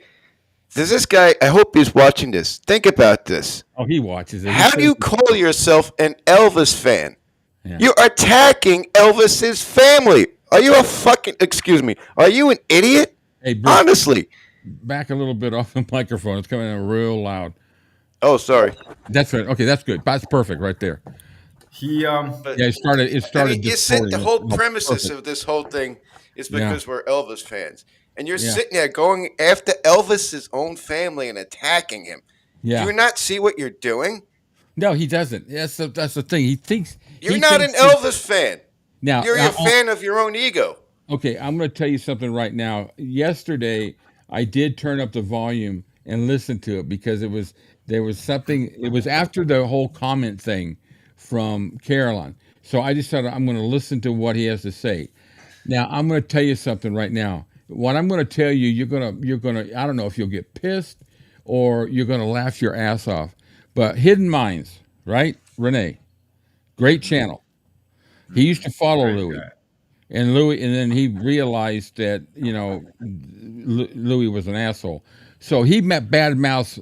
does this guy, I hope he's watching this. Think about this. Oh, he watches it. How do you call yourself an Elvis fan? Yeah. You're attacking Elvis's family. Are you excuse me, are you an idiot? Hey, Bruce, honestly. Back a little bit off the microphone. It's coming in real loud. Oh, sorry. That's right. Okay, that's good. That's perfect right there. It started. You said the whole premises of this whole thing is because we're Elvis fans, and you're sitting there going after Elvis's own family and attacking him. Yeah. Do you not see what you're doing? No, he doesn't. That's the thing. He thinks You're he not thinks an Elvis fan. now. You're a fan of your own ego. Okay, I'm going to tell you something right now. Yesterday, I did turn up the volume and listen to it because there was something. It was after the whole comment thing from Caroline. So I decided I'm going to listen to what he has to say. Now I'm going to tell you something right now. What I'm going to tell you, you're gonna. I don't know if you'll get pissed or you're going to laugh your ass off. But Hidden Minds, right? Renee, great channel. He used to follow Louis. And then he realized that Louis was an asshole, so he badmouths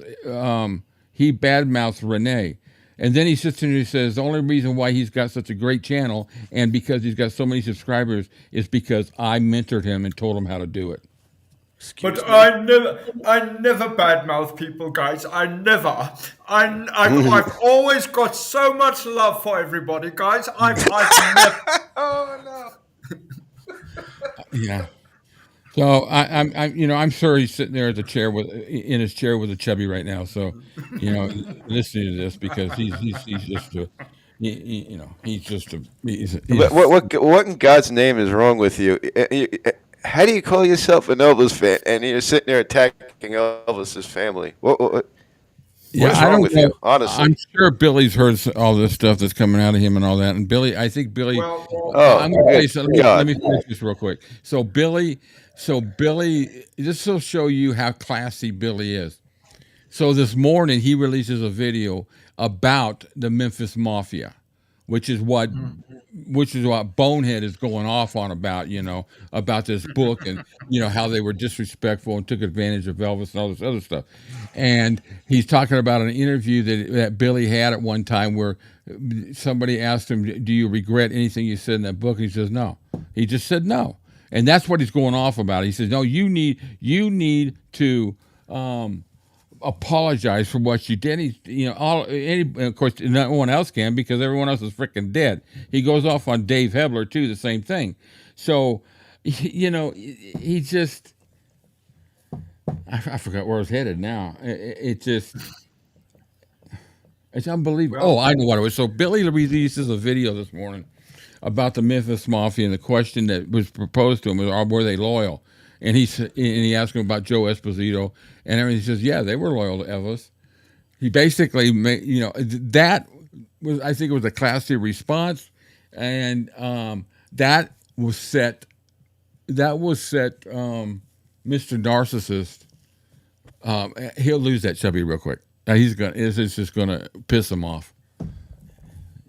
Renee, and then he sits there and he says the only reason why he's got such a great channel and because he's got so many subscribers is because I mentored him and told him how to do it. But I never badmouth people, guys. I've always got so much love for everybody, guys. I've never. Oh no. Yeah. So I'm sure he's sitting there at the chair in his chair with a chubby right now. So, listening to this because he's just a, he's just a. What in God's name is wrong with you? How do you call yourself an Elvis fan and you're sitting there attacking Elvis's family? What is wrong with you? Honestly, I'm sure Billy's heard all this stuff that's coming out of him and all that. And Billy, I think Billy. I'm going to tell you something. Let me finish this real quick. So Billy, just to show you how classy Billy is. So this morning he releases a video about the Memphis Mafia, which is what Bonehead is going off on about, about this book and, how they were disrespectful and took advantage of Elvis and all this other stuff. And he's talking about an interview that Billy had at one time where somebody asked him, do you regret anything you said in that book? And he says, no. He just said no. And that's what he's going off about. He says, no, you need to apologize for what you did. Of course, no one else can because everyone else is freaking dead. He goes off on Dave Hebler too, the same thing. So, he just, I forgot where I was headed now. It's unbelievable. Oh, I know what it was. So Billy releases a video this morning about the Memphis Mafia, and the question that was proposed to him was, were they loyal? And he asked him about Joe Esposito and everything. He says, yeah, they were loyal to Elvis. He basically made, that was, I think it was a classy response. And that was set Mr. Narcissist. He'll lose that chubby real quick. It's just gonna piss him off.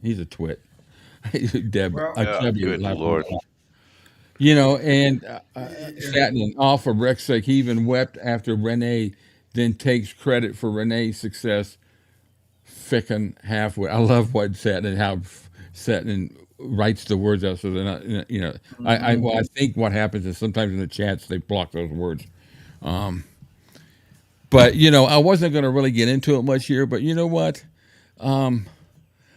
He's a twit. Deb, good Lord. And Satnin, all for Rex's sake, he even wept after Renee then takes credit for Renee's success. Fickin' halfway. I love what how Satnin writes the words out so they're not, I think what happens is sometimes in the chats they block those words. But, I wasn't going to really get into it much here, but you know what?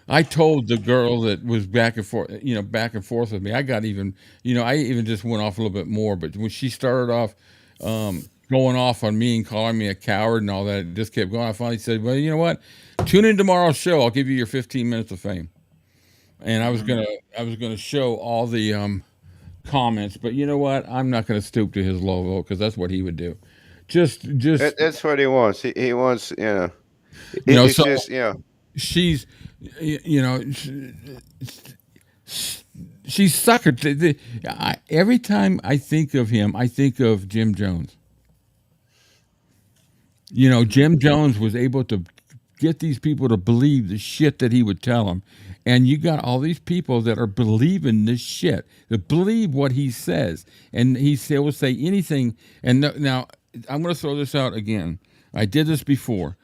I told the girl that was back and forth with me. I got even, I even just went off a little bit more. But when she started off going off on me and calling me a coward and all that, it just kept going. I finally said, well, you know what? Tune in tomorrow's show. I'll give you your 15 minutes of fame. And I was gonna show all the comments, but you know what? I'm not gonna stoop to his low vote because that's what he would do. Just that's what he wants. He wants, she's, she's sucker. Every time I think of him, I think of Jim Jones. Jim Jones was able to get these people to believe the shit that he would tell them. And you got all these people that are believing this shit, that believe what he says. And he will say anything. And now I'm going to throw this out again. I did this before.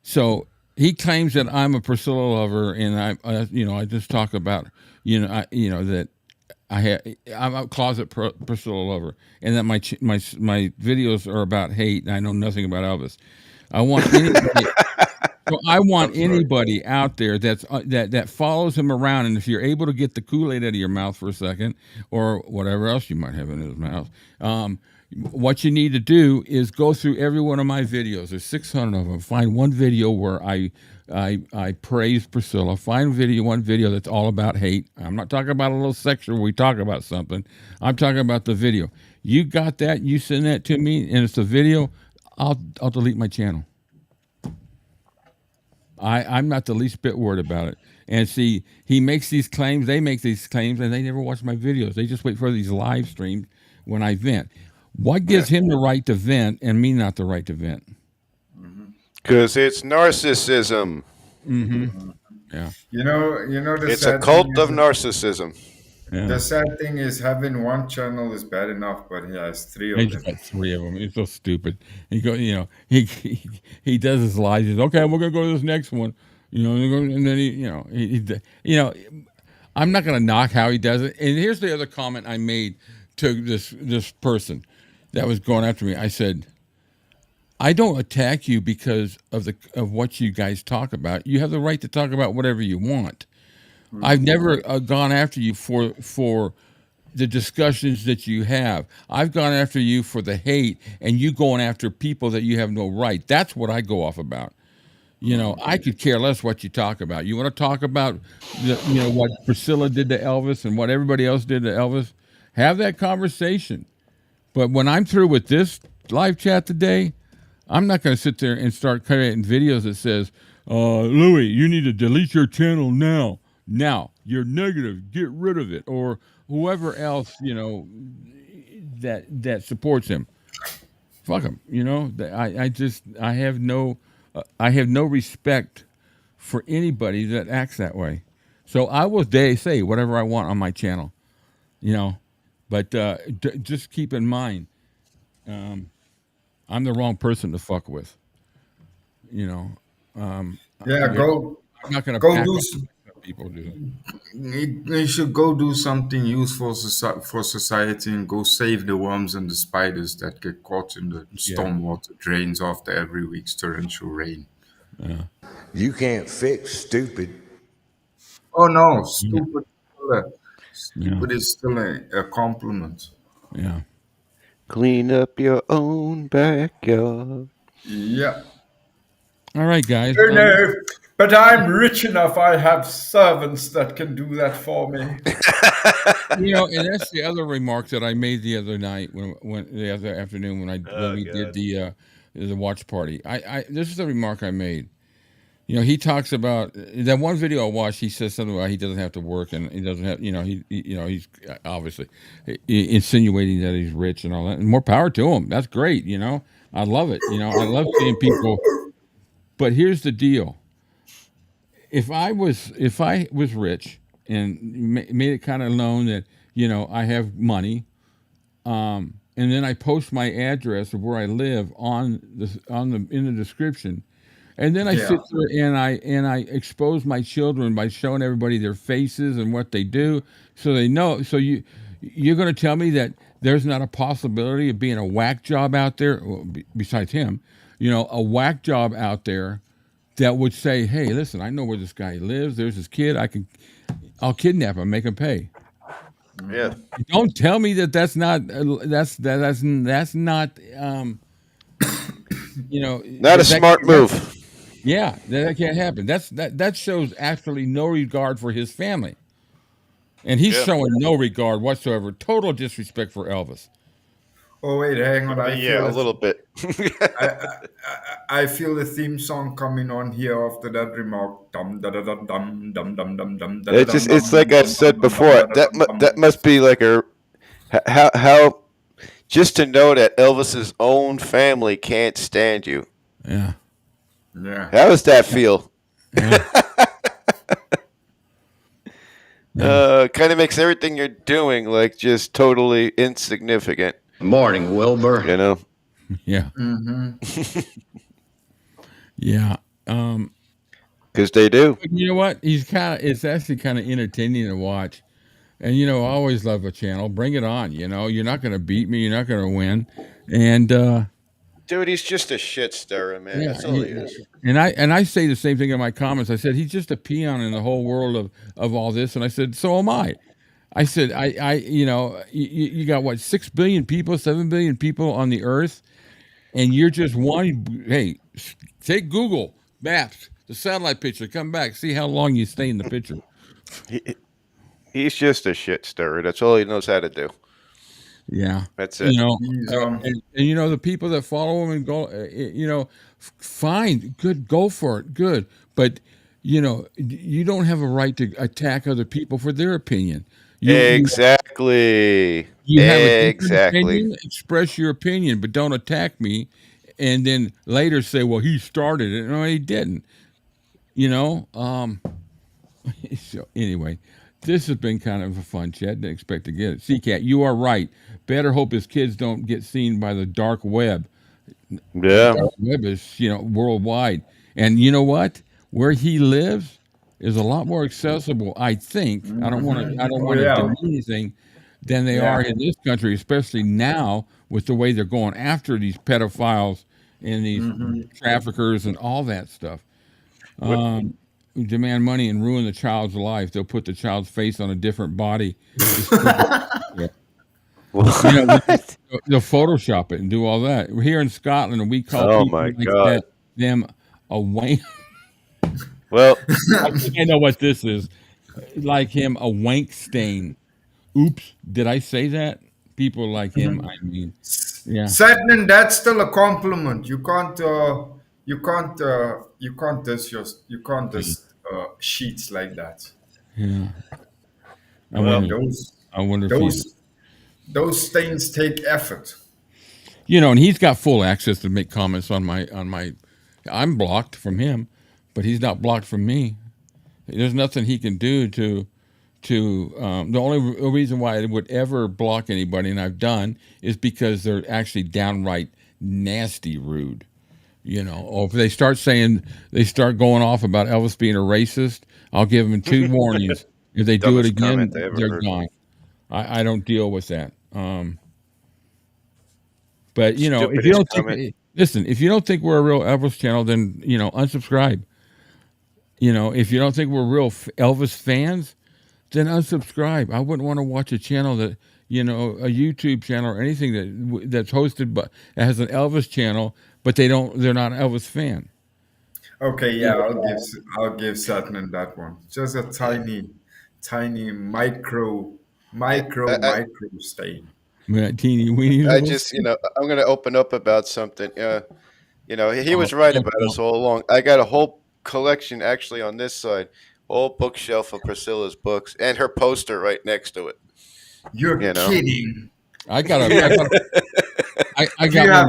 So he claims that I'm a Priscilla lover, and I just talk about, that I'm a closet Priscilla lover, and that my videos are about hate, and I know nothing about Elvis. I want anybody out there that follows him around, and if you're able to get the Kool-Aid out of your mouth for a second, or whatever else you might have in his mouth, what you need to do is go through every one of my videos. There's 600 of them. Find one video where I praise Priscilla. Find one video that's all about hate. I'm not talking about a little section where we talk about something. I'm talking about the video. You got that? You send that to me, and it's a video. I'll delete my channel. I'm not the least bit worried about it. And see, he makes these claims, they make these claims, and they never watch my videos. They just wait for these live streams when I vent. What gives him the right to vent and me not the right to vent? Because it's narcissism. Mm-hmm. Yeah. You know, it's a cult of narcissism. Yeah. The sad thing is having one channel is bad enough, but he has three of them. Got three of them. He's so stupid. He he does his lies. He's okay. We're gonna go to this next one. And then I'm not gonna knock how he does it. And here's the other comment I made to this person that was going after me. I said, I don't attack you because of what you guys talk about. You have the right to talk about whatever you want. Mm-hmm. I've never gone after you for the discussions that you have. I've gone after you for the hate, and you going after people that you have no right. That's what I go off about. I could care less what you talk about. You want to talk about what Priscilla did to Elvis and what everybody else did to Elvis? Have that conversation. But when I'm through with this live chat today, I'm not going to sit there and start creating videos that says, Louis, you need to delete your channel now. Now, you're negative. Get rid of it. Or whoever else, that supports him. Fuck him. I have no respect for anybody that acts that way. So I will say whatever I want on my channel, but just keep in mind, I'm the wrong person to fuck with. I'm not going to go do people do. They should go do something useful for society and go save the worms and the spiders that get caught in the stormwater drains after every week's torrential rain. Yeah. You can't fix stupid. Oh no, stupid. Stupid is still a compliment. Yeah. Clean up your own backyard. Yeah. All right, guys. But I'm rich enough. I have servants that can do that for me. And that's the other remark that I made the other night when the other afternoon when we did the watch party. This is the remark I made. He talks about that one video I watched. He says something about he doesn't have to work and he doesn't have. He's obviously insinuating that he's rich and all that. And more power to him. That's great. I love it. I love seeing people. But here's the deal. If I was rich and made it kind of known that I have money, and then I post my address of where I live in the description, and then I sit there and I expose my children by showing everybody their faces and what they do, so they know. So you're going to tell me that there's not a possibility of being a whack job out there, besides him, a whack job out there that would say, hey, listen, I know where this guy lives. There's his kid. I'll kidnap him, make him pay. Yeah. Don't tell me that's not not a smart move. Yeah, that can't happen. That shows absolutely no regard for his family. And he's showing no regard whatsoever. Total disrespect for Elvis. Oh wait, hang on. A little bit. I feel the theme song coming on here after that remark. Dum da da da dum dum dum dum dum. It's like I said before. That must be like how just to know that Elvis's own family can't stand you. Yeah. Yeah. How does that feel? Kind of makes everything you're doing like just totally insignificant. Morning, Wilbur. Yeah. Mm-hmm. Yeah. Because they do. You know what? It's actually kind of entertaining to watch. And, I always love a channel. Bring it on. You're not going to beat me. You're not going to win. And, dude, he's just a shit stirrer, man. That's all he is. And I say the same thing in my comments. I said, he's just a peon in the whole world of all this. And I said, so am I. I said, you got what, 6 billion people, 7 billion people on the earth, and you're just one. Hey, take Google Maps, the satellite picture, come back, see how long you stay in the picture. He's just a shit stirrer. That's all he knows how to do. Yeah, that's it. And the people that follow him and go, fine, good, go for it, good. But you don't have a right to attack other people for their opinion. Exactly. You have a different opinion, express your opinion, but don't attack me, and then later say, "Well, he started it." No, he didn't. So anyway, this has been kind of a fun chat. Didn't expect to get it. 𝐂𝐫𝐞𝐿, you are right. Better hope his kids don't get seen by the dark web. Yeah, the dark web is worldwide, and you know what? Where he lives is a lot more accessible. I think. I don't want to do anything than they are in this country, especially now with the way they're going after these pedophiles and these traffickers and all that stuff. Demand money and ruin the child's life. They'll put the child's face on a different body. They'll Photoshop it and do all that. We're here in Scotland, and we call them a wank. Well, I think I know what this is. Like him, a wank stain. Oops, did I say that? People like him. I mean, yeah. Sadnan, that's still a compliment. You can't diss sheets like that. Yeah. I wonder those things take effort. And he's got full access to make comments on my. I'm blocked from him, but he's not blocked from me. There's nothing he can do to. The only reason why I would ever block anybody, and I've done, is because they're actually downright nasty rude. Or if they start going off about Elvis being a racist, I'll give them 2 warnings. If they do it again, they're gone. I don't deal with that. But if you don't if you don't think we're a real Elvis channel, then unsubscribe. If you don't think we're real Elvis fans, then unsubscribe. I wouldn't want to watch a channel that a YouTube channel or anything that's hosted but has an Elvis channel, but they're not an Elvis fan. Okay, yeah, I'll give Satnan that one. Just a tiny micro stain. Teeny weeny. I just, I'm going to open up about something. He was right about us all along. I got a whole collection actually on this side, whole bookshelf of Priscilla's books, and her poster right next to it. You're kidding. I got Do you have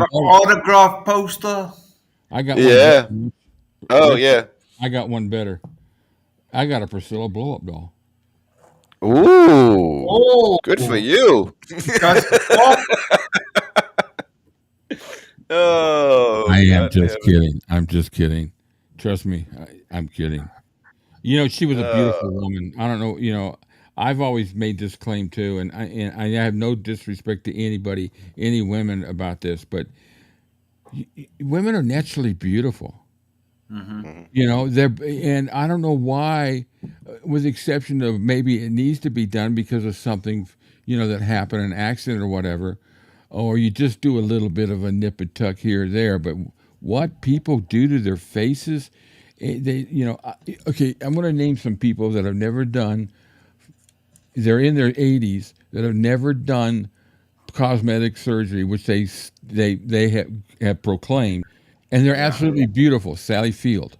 an autograph poster? I got one. Oh, yeah. I got one better. I got a Priscilla blow-up doll. Ooh. Oh, good for you. I am just kidding. I'm just kidding. Trust me, I'm kidding. She was a beautiful woman. I don't know, I've always made this claim too, and I have no disrespect to anybody, any women about this, but women are naturally beautiful. And I don't know why, with the exception of maybe it needs to be done because of something, that happened, an accident or whatever, or you just do a little bit of a nip and tuck here or there. But what people do to their faces, okay, I'm going to name some people that have never done. They're in their 80s that have never done cosmetic surgery, which they have proclaimed. And they're absolutely beautiful. Sally Field.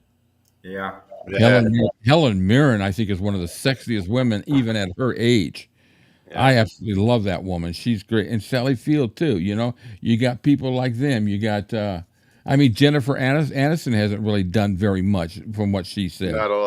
Yeah. Helen Mirren, I think, is one of the sexiest women, even at her age. Yeah. I absolutely love that woman. She's great. And Sally Field, too. You got people like them. You got, Jennifer Aniston hasn't really done very much from what she said. Not a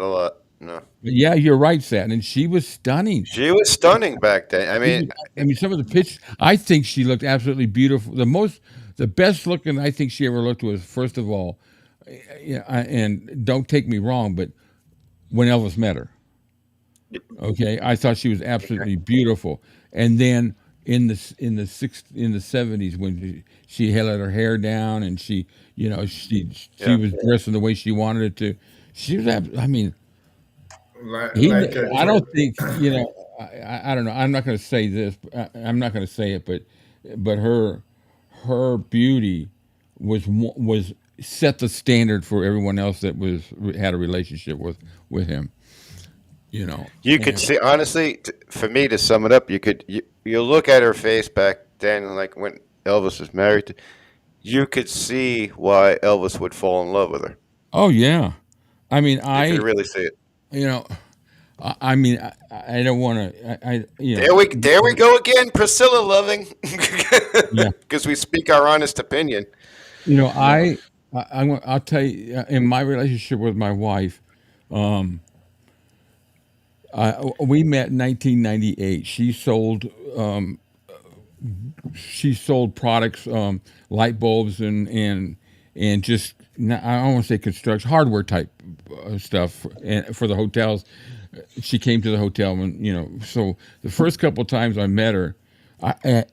lot. No. But yeah, you're right, Satin. And she was stunning. She was stunning back then. Some of the pictures, I think she looked absolutely beautiful. The best looking I think she ever looked was, first of all, and don't take me wrong, but when Elvis met her, okay, I thought she was absolutely beautiful. And then in the 70s when she held her hair down and she was dressing the way she wanted it to, she was. I don't think I don't know. I'm not going to say this. I'm not going to say it, but her beauty was set the standard for everyone else that had a relationship with him. You know, You could see, honestly, for me to sum it up, you look at her face back then, like when Elvis was married, you could see why Elvis would fall in love with her. Oh yeah, I mean, You could really see it. you know, I mean, I don't want to, you know, There we go again, Priscilla loving, yeah, because we speak our honest opinion. you know, I'll tell you, in my relationship with my wife, um, we met in 1998. She sold products, light bulbs, and just I don't want to say construction, hardware type stuff, and for the hotels. She came to the hotel when, you know. So the first couple of times I met her,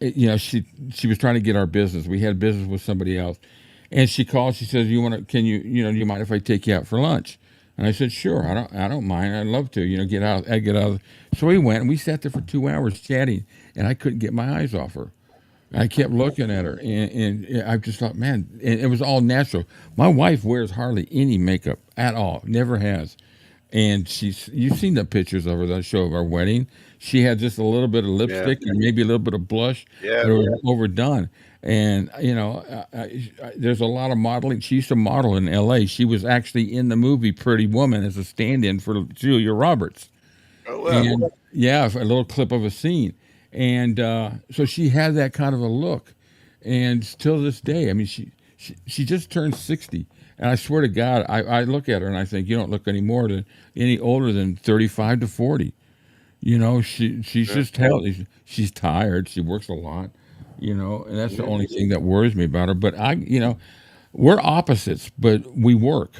you know, she was trying to get our business. We had business with somebody else, and she called. She says, "You want to? Can you know? Do you mind if I take you out for lunch?" And I said, "Sure. I don't mind. I'd love to. You know, get out. I get out." So we went and we sat there for 2 hours chatting, and I couldn't get my eyes off her. I kept looking at her, and I just thought, man, and it was all natural. My wife wears hardly any makeup at all, never has. And you've seen the pictures of her that show of our wedding. She had just a little bit of lipstick and maybe a little bit of blush, Yeah. but it was overdone. And, you know, there's a lot of modeling. She used to model in LA. She was actually in the movie Pretty Woman as a stand-in for Julia Roberts. Oh, wow. And yeah, a little clip of a scene. And so she had that kind of a look. And till this day, I mean, she just turned 60. And I swear to God, I look at her and I think, you don't look any older than 35 to 40. You know, she's just healthy. She's tired. She works a lot, you know, and that's the only thing that worries me about her. But you know, we're opposites, but we work.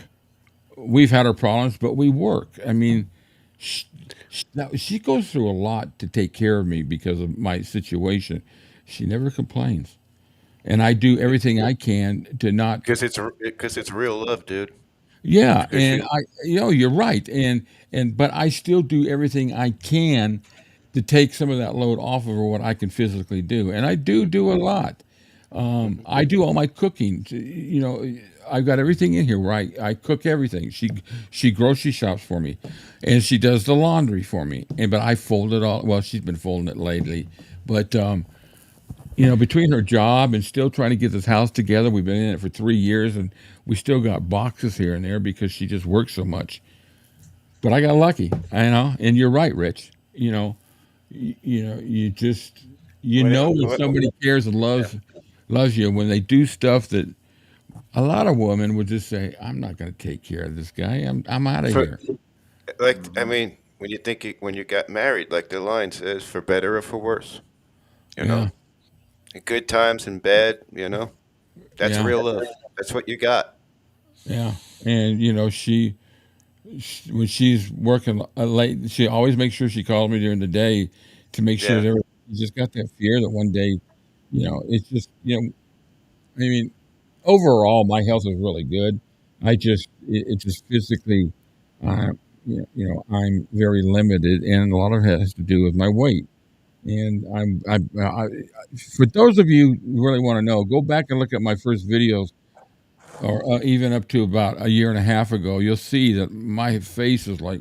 We've had our problems, but we work. I mean, she goes through a lot to take care of me because of my situation. She never complains. And I do everything I can to not. Because it's real love, dude. Yeah, Because and you know, you're right, but I still do everything I can to take some of that load off of her, what I can physically do, and I do a lot. I do all my cooking. You know, I've got everything in here where I cook everything. She grocery shops for me, and she does the laundry for me. But I fold it all. Well, she's been folding it lately, but. You know, between her job and still trying to get this house together, we've been in it for 3 years, and we still got boxes here and there because she just works so much. But I got lucky, you know. And you're right, Rich. You know, you know, when somebody cares and loves you when they do stuff that a lot of women would just say, "I'm not going to take care of this guy. I'm out of here." like, I mean, when you got married, like the line says, for better or for worse, you know, in good times and bad, you know, that's real love. That's what you got. Yeah, and you know, when she's working late, she always makes sure she calls me during the day to make sure that she just got that fear that one day, you know, it's just, you know, I mean, overall, my health is really good. It's just physically, you know, I'm very limited, and a lot of it has to do with my weight. And for those of you who really want to know, go back and look at my first videos, or even up to about a year and a half ago. You'll see that my face is like,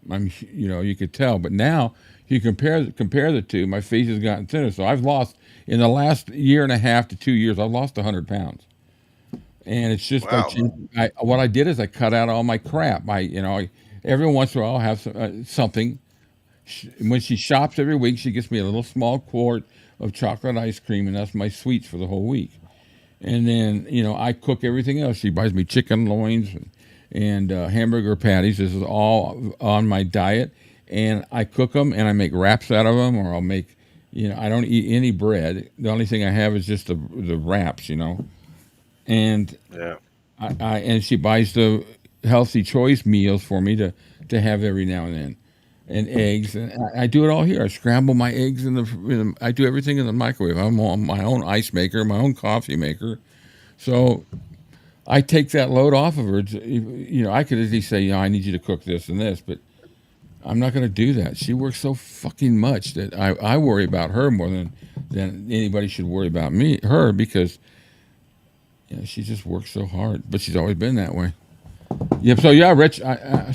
you know, you could tell. But now, if you compare the two, my face has gotten thinner. So I've lost, in the last year and a half to 2 years, I've lost 100 pounds. And it's just what I did is I cut out all my crap. Every once in a while I'll have something. When she shops every week, she gets me a little small quart of chocolate ice cream, and that's my sweets for the whole week. And then, you know, I cook everything else. She buys me chicken loins and hamburger patties. This is all on my diet. And I cook them, and I make wraps out of them, or I'll make, you know, I don't eat any bread. The only thing I have is just the wraps, you know. And and she buys the healthy choice meals for me to have every now and then. And eggs, and I do it all here. I scramble my eggs I do everything in the microwave. I'm on my own ice maker, my own coffee maker. So I take that load off of her. You know, I could easily say, you know, I need you to cook this and this, but I'm not going to do that. She works so fucking much that I worry about her more than anybody should worry about her, because she just works so hard. But she's always been that way. Yeah. So yeah, Rich.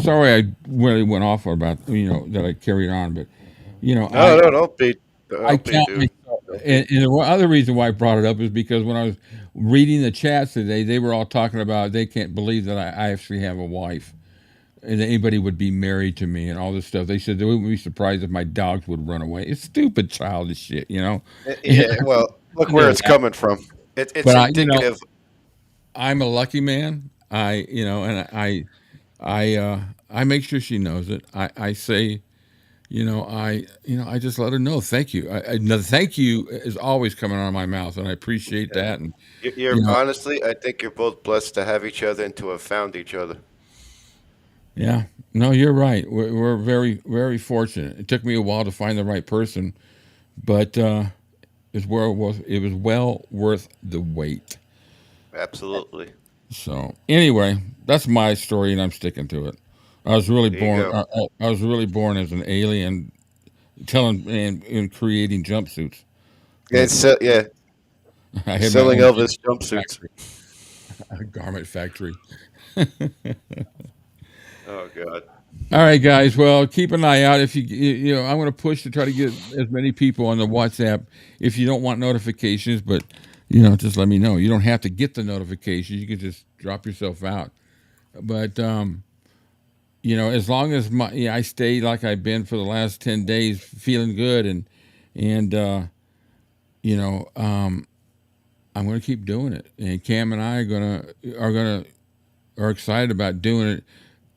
Sorry, I really went off about that I carried on, but No, don't be, I don't be, count dude. myself. And the other reason why I brought it up is because when I was reading the chats today, they were all talking about they can't believe that I actually have a wife and that anybody would be married to me and all this stuff. They said they wouldn't be surprised if my dogs would run away. It's stupid, childish shit, Yeah, well, look where it's coming from. It's But indicative. I'm a lucky man. I make sure she knows it. I say, I just let her know. Thank you. No, thank you is always coming out of my mouth, and I appreciate that. And You're honestly, I think you're both blessed to have each other and to have found each other. yeah, no, you're right. We're very, very fortunate. It took me a while to find the right person, but it was well worth the wait. Absolutely. So anyway, that's my story, and I'm sticking to it. I was really There you born. go. I was really born as an alien, telling and creating jumpsuits. Yeah, But yeah. I had my Selling own Elvis jumpsuits. a garment factory. Oh God. All right, guys. Well, keep an eye out. If I'm going to push to try to get as many people on the WhatsApp. If you don't want notifications, but just let me know. You don't have to get the notifications. You can just drop yourself out. But as long as I stay like I've been for the last 10 days, feeling good, and I'm going to keep doing it. And Cam and I are excited about doing it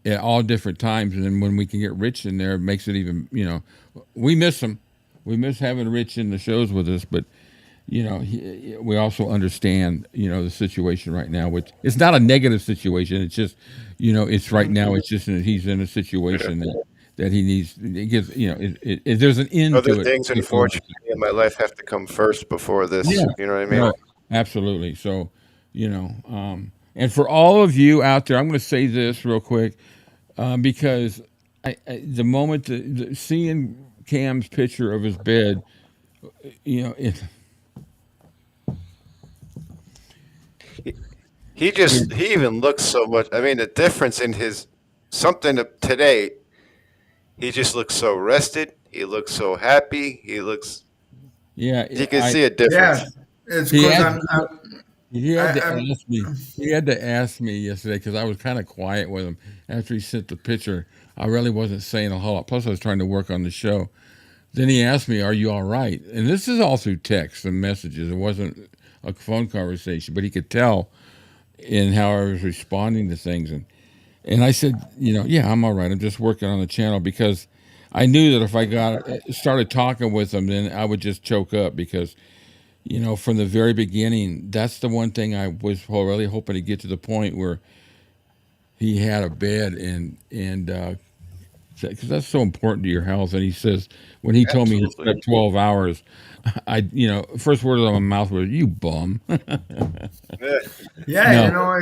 at all different times. And then when we can get Rich in there, it makes it even, we miss him. We miss having Rich in the shows with us, but we also understand, the situation right now, which it's not a negative situation. It's just, it's right now. It's just he's in a situation that he needs. It gives, there's an end Other to it. things, unfortunately, in my life have to come first before this. Yeah. You know what I mean? No, absolutely. So, and for all of you out there, I'm going to say this real quick, because the moment seeing Cam's picture of his bed, it. He even looks so much. I mean, the difference in his today. He just looks so rested. He looks so happy. He looks. Yeah, you can see a difference. Yeah, it's because he had to ask me yesterday because I was kind of quiet with him after he sent the picture. I really wasn't saying a whole lot. Plus, I was trying to work on the show. Then he asked me, "Are you all right?" And this is all through text and messages. It wasn't a phone conversation, but he could tell in how I was responding to things. And I said, yeah, I'm all right. I'm just working on the channel, because I knew that if I started talking with him, then I would just choke up, because, from the very beginning, that's the one thing I was really hoping to get to the point where he had a bed and because that's so important to your health. And he says, when he told me he slept 12 hours, first word out of my mouth was, "You bum." Yeah, No.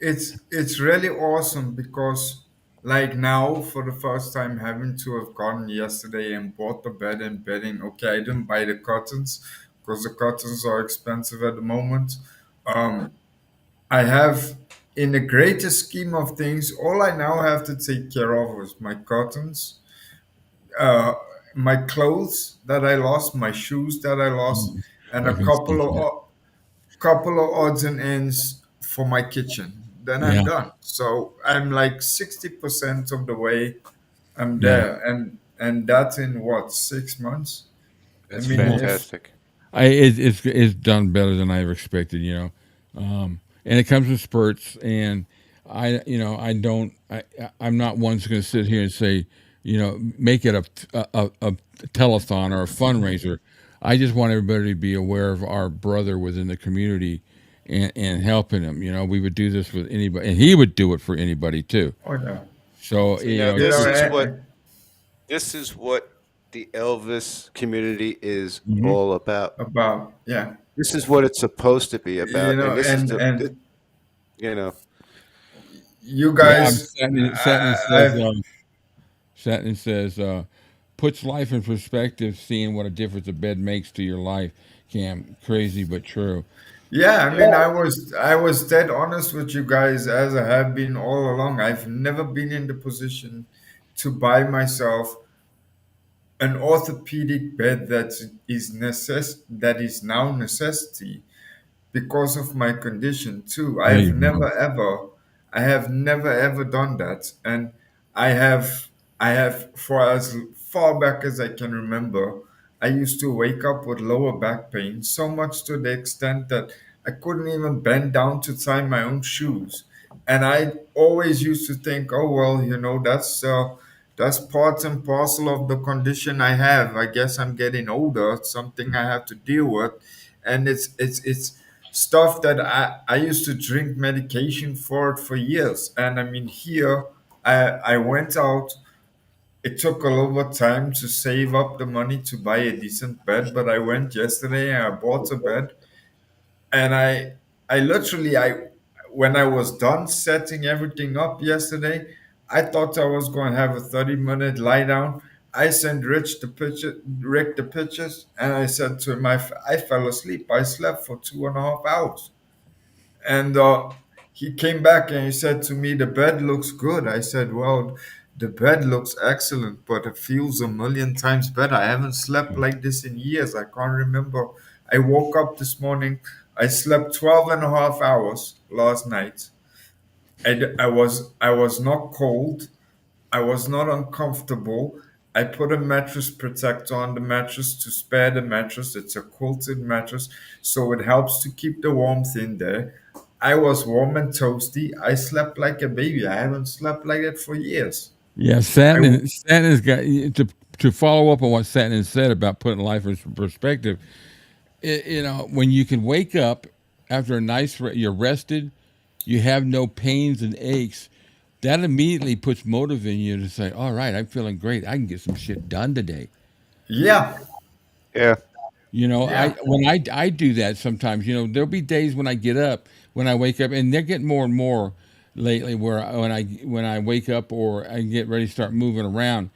it's really awesome, because like now, for the first time, having to have gone yesterday and bought the bed and bedding. Okay, I didn't buy the curtains because the curtains are expensive at the moment. I have, in the greater scheme of things, all I now have to take care of is my curtains, uh, my clothes that I lost, my shoes that I lost, and a I can see that. couple of odds and ends for my kitchen. Then I'm Yeah. done. So I'm like 60% of the way. I'm Yeah. there, and that's in what, 6 months? I That's mean, if fantastic. It's done better than I ever expected, and it comes in spurts. And I'm not one who's going to sit here and say, make it a telethon or a fundraiser. I just want everybody to be aware of our brother within the community and helping him. We would do this with anybody, and he would do it for anybody too. oh no, So See, now this know, is eh, what the Elvis community is Mhm. all about. about, yeah, This is what it's supposed to be about, and this is and you know, you Yeah, guys, Satney says. Satin says, puts life in perspective, seeing what a difference a bed makes to your life. Cam, crazy but true. Yeah, I mean, I was dead honest with you guys as I have been all along. I've never been in the position to buy myself an orthopedic bed that is now necessity because of my condition too. There you go. I have never ever done that, and I have I have for as far back as I can remember, I used to wake up with lower back pain so much to the extent that I couldn't even bend down to tie my own shoes, and I always used to think, oh well, that's part and parcel of the condition I have. I guess I'm getting older. It's something I have to deal with, and it's stuff that I used to drink medication for it for years. And I mean, here I went out. It took a little bit of time to save up the money to buy a decent bed, but I went yesterday and I bought a bed, and I literally I when I was done setting everything up yesterday, I thought I was going to have a 30-minute lie down. I sent Rick the pictures, and I said to him, I fell asleep. I slept for 2.5 hours. And he came back and he said to me, the bed looks good. I said, well, the bed looks excellent, but it feels a million times better. I haven't slept like this in years. I can't remember. I woke up this morning. I slept 12.5 hours last night. I was not cold. I was not uncomfortable. I put a mattress protector on the mattress to spare the mattress. It's a quilted mattress, so it helps to keep the warmth in there. I was warm and toasty. I slept like a baby. I haven't slept like that for years. Yeah, Satin's got to follow up on what Satin said about putting life in perspective. When you can wake up after a nice, you're rested, you have no pains and aches. That immediately puts motive in you to say, "All right, I'm feeling great. I can get some shit done today." Yeah. Yeah. I do that sometimes. There'll be days when I get up, when I wake up, and they're getting more and more lately. Where when I wake up or I get ready to start moving around,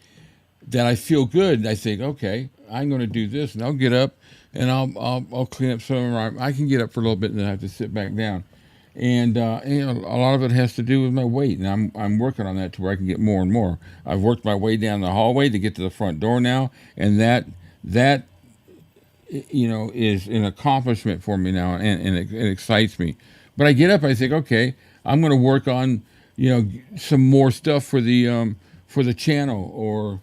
that I feel good. I think, okay, I'm going to do this, and I'll get up and I'll clean up some. I can get up for a little bit, and then I have to sit back down. And a lot of it has to do with my weight, and I'm working on that to where I can get more and more. I've worked my way down the hallway to get to the front door now, and that is an accomplishment for me now, and it excites me. But I get up, I think, okay, I'm going to work on some more stuff for the channel or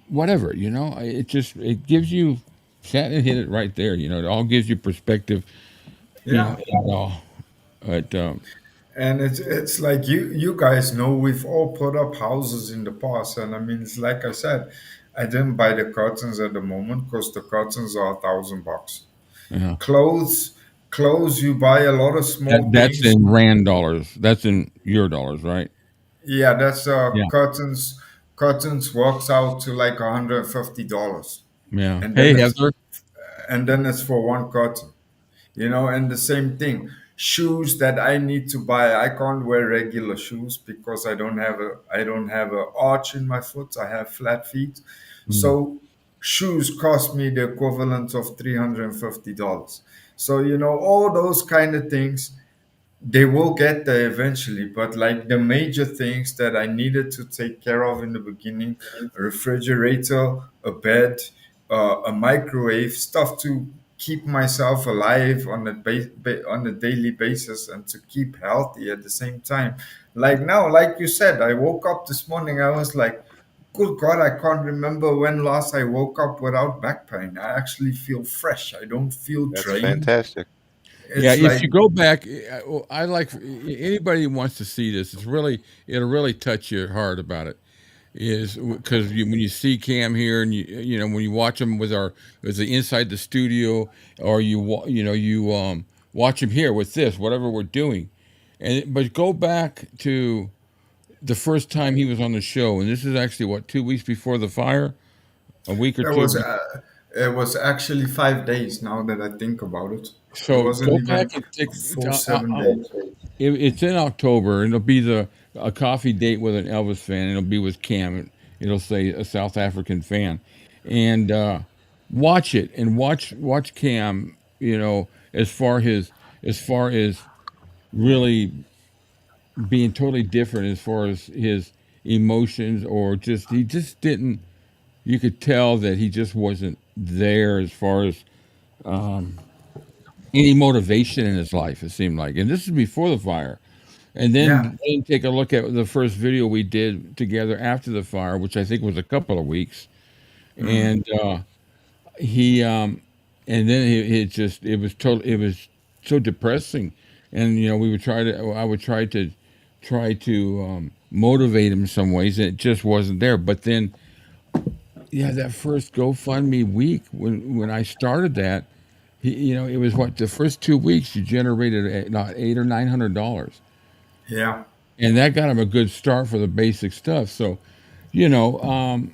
whatever. It gives you. Satin hit it right there. It all gives you perspective. Yeah. And all. But And it's like you guys know we've all put up houses in the past, and I mean it's like I said, I didn't buy the curtains at the moment because the curtains are $1,000. yeah. Clothes you buy a lot of small That's things. in rand dollars. That's in your dollars, right? Yeah, that's Yeah. curtains. Curtains works out to like $150, Yeah. and Hey, then it's Heather. and then it's for one curtain. And the same thing, shoes that I need to buy. I can't wear regular shoes because I don't have a arch in my foot. I have flat feet, Mm. so shoes cost me the equivalent of $350. So all those kind of things, they will get there eventually, but like the major things that I needed to take care of in the beginning, a refrigerator, a bed, a microwave, stuff to keep myself alive on a daily basis and to keep healthy at the same time. Like now, like you said, I woke up this morning, I was like, good God, I can't remember when last I woke up without back pain. I actually feel fresh. I don't feel That's drained. fantastic. Yeah, It's if like, you go back, I like anybody who wants to see this. It'll really touch your heart about it. Is because when you see Cam here, and when you watch him with the inside the studio, or you watch him here with this, whatever we're doing, but go back to the first time he was on the show, and this is actually 2 weeks before the fire, a week or It two. was it was actually 5 days now that I think about it. It So wasn't go even back and take. a full 7 days. It's in October, and it'll be a coffee date with an Elvis fan, and it'll be with Cam. it'll say a South African fan, and watch it and watch Cam. As far as really being totally different as far as his emotions, or just he just didn't. You could tell that he just wasn't there as far as any motivation in his life. It seemed like, and this is before the fire. And Yeah. then take a look at the first video we did together after the fire, which I think was a couple of weeks. Mm. And he and then it was so depressing. And I would try to motivate him in some ways, and it just wasn't there. But then, yeah, that first GoFundMe week when I started that, it was what, the first 2 weeks you generated not $800 or $900, Yeah. and that got him a good start for the basic stuff. So, you know,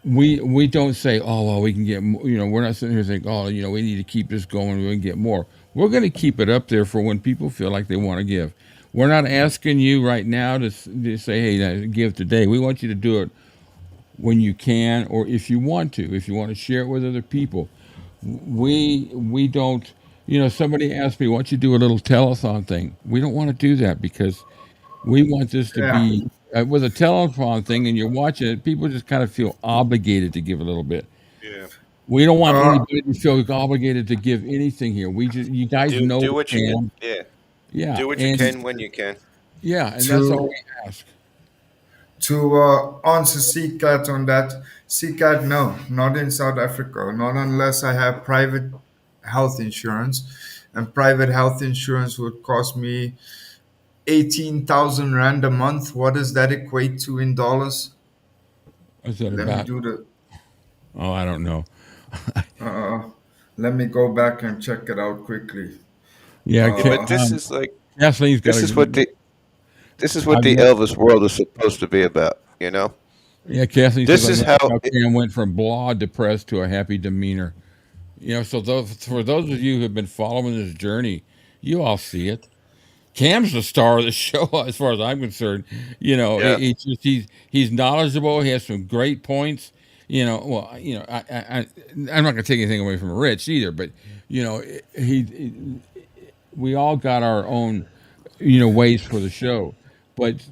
we don't say, oh well, we can get more. We're not sitting here saying, oh, we need to keep this going, we can get more. We're going to keep it up there for when people feel like they want to give. We're not asking you right now to say, hey, give today. We want you to do it when you can, or if you want to share it with other people. We don't. Somebody asked me, why don't you do a little telethon thing? We don't want to do that, because we want this to Yeah. be with a telethon thing, and you're watching it, people just kind of feel obligated to give a little bit. Yeah. We don't want Uh, anybody to feel obligated to give anything here. You guys Do know do what what you can. can. Yeah. Yeah, Do what you and can when you can. yeah, and that's all to we ask. to answer CCAT on that, CCAT, no, not in South Africa, not unless I have private health insurance, and private health insurance would cost me 18,000 rand a month. What does that equate to in dollars? What's that Let me about? do the. Oh, I don't know. Uh, Let me go back and check it out quickly. Yeah, Yeah, but this is like Kathleen's got this a is what good. the this is what the Elvis world is supposed to be about. Yeah, Kathleen says, This I is love how. how Cam went from blah, depressed to a happy demeanor. So for those of you who have been following this journey, you all see it. Cam's the star of the show, as far as I'm concerned. Yeah. He's knowledgeable. He has some great points. I'm not going to take anything away from Rich either, but he we all got our own ways for the show. But just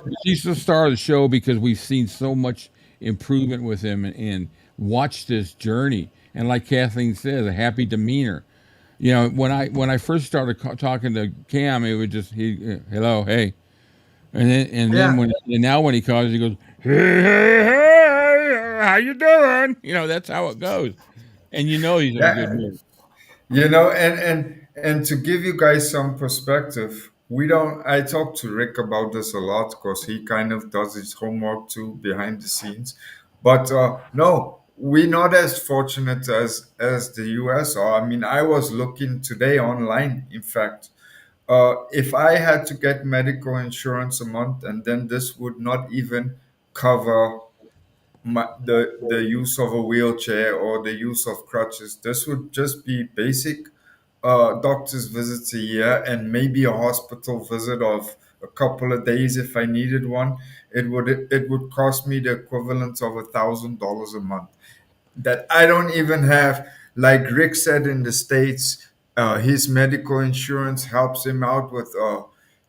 Ru- he's the star of the show because we've seen so much improvement with him, and watched this journey. And like Kathleen says, a happy demeanor. When I first started talking to Cam, it would just hello, hey, and then Yeah. now when he calls, he goes, hey, how you doing? That's how it goes, and he's in a good Yeah. mood. And to give you guys some perspective, we don't. I talk to Rick about this a lot because he kind of does his homework too behind the scenes. But no, we're not as fortunate as the US are. I mean, I was looking today online. In fact, if I had to get medical insurance a month, and then this would not even cover the use of a wheelchair or the use of crutches. This would just be basic doctor's visits a year, and maybe a hospital visit of a couple of days if I needed one. It would cost me the equivalent of $1,000 a month that I don't even have. Like Rick said, in the States, his medical insurance helps him out with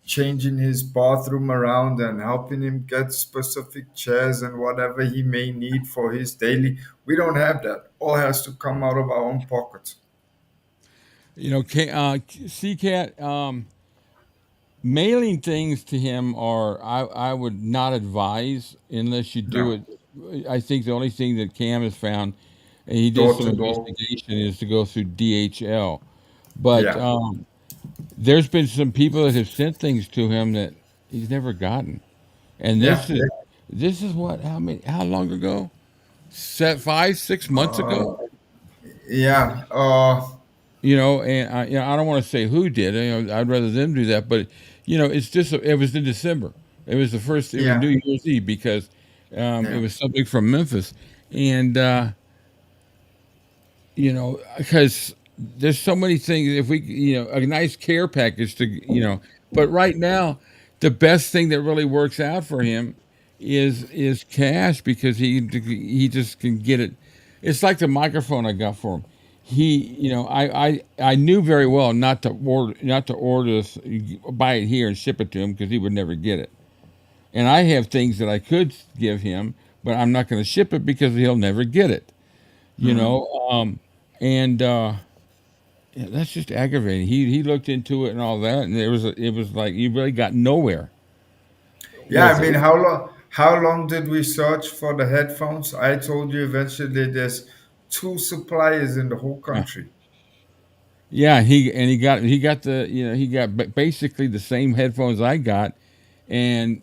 changing his bathroom around and helping him get specific chairs and whatever he may need for his daily. We don't have that. All has to come out of our own pockets. CCAT, mailing things to him I would not advise unless you do No, it. I think the only thing that Cam has found, and he did door some to door. investigation, is to go through DHL. But Yeah, there's been some people that have sent things to him that he's never gotten. And yeah. this is what, how long ago? 5, 6 months ago. Yeah. And I don't want to say who did. I'd rather them do that. But it's just it was in December. It was the first. It was Yeah. New Year's Eve because it Yeah. was something from Memphis, and because there's so many things. If we, a nice care package to, but right now, the best thing that really works out for him is cash, because he just can get it. It's like the microphone I got for him. I knew very well not to buy it here and ship it to him, because he would never get it. And I have things that I could give him, but I'm not going to ship it because he'll never get it. You know, yeah, that's just aggravating. He looked into it and all that, and it was like you really got nowhere. Yeah, I mean, how long did we search for the headphones? I told you eventually there's 2 suppliers in the whole country. Yeah, he got he got basically the same headphones I got, and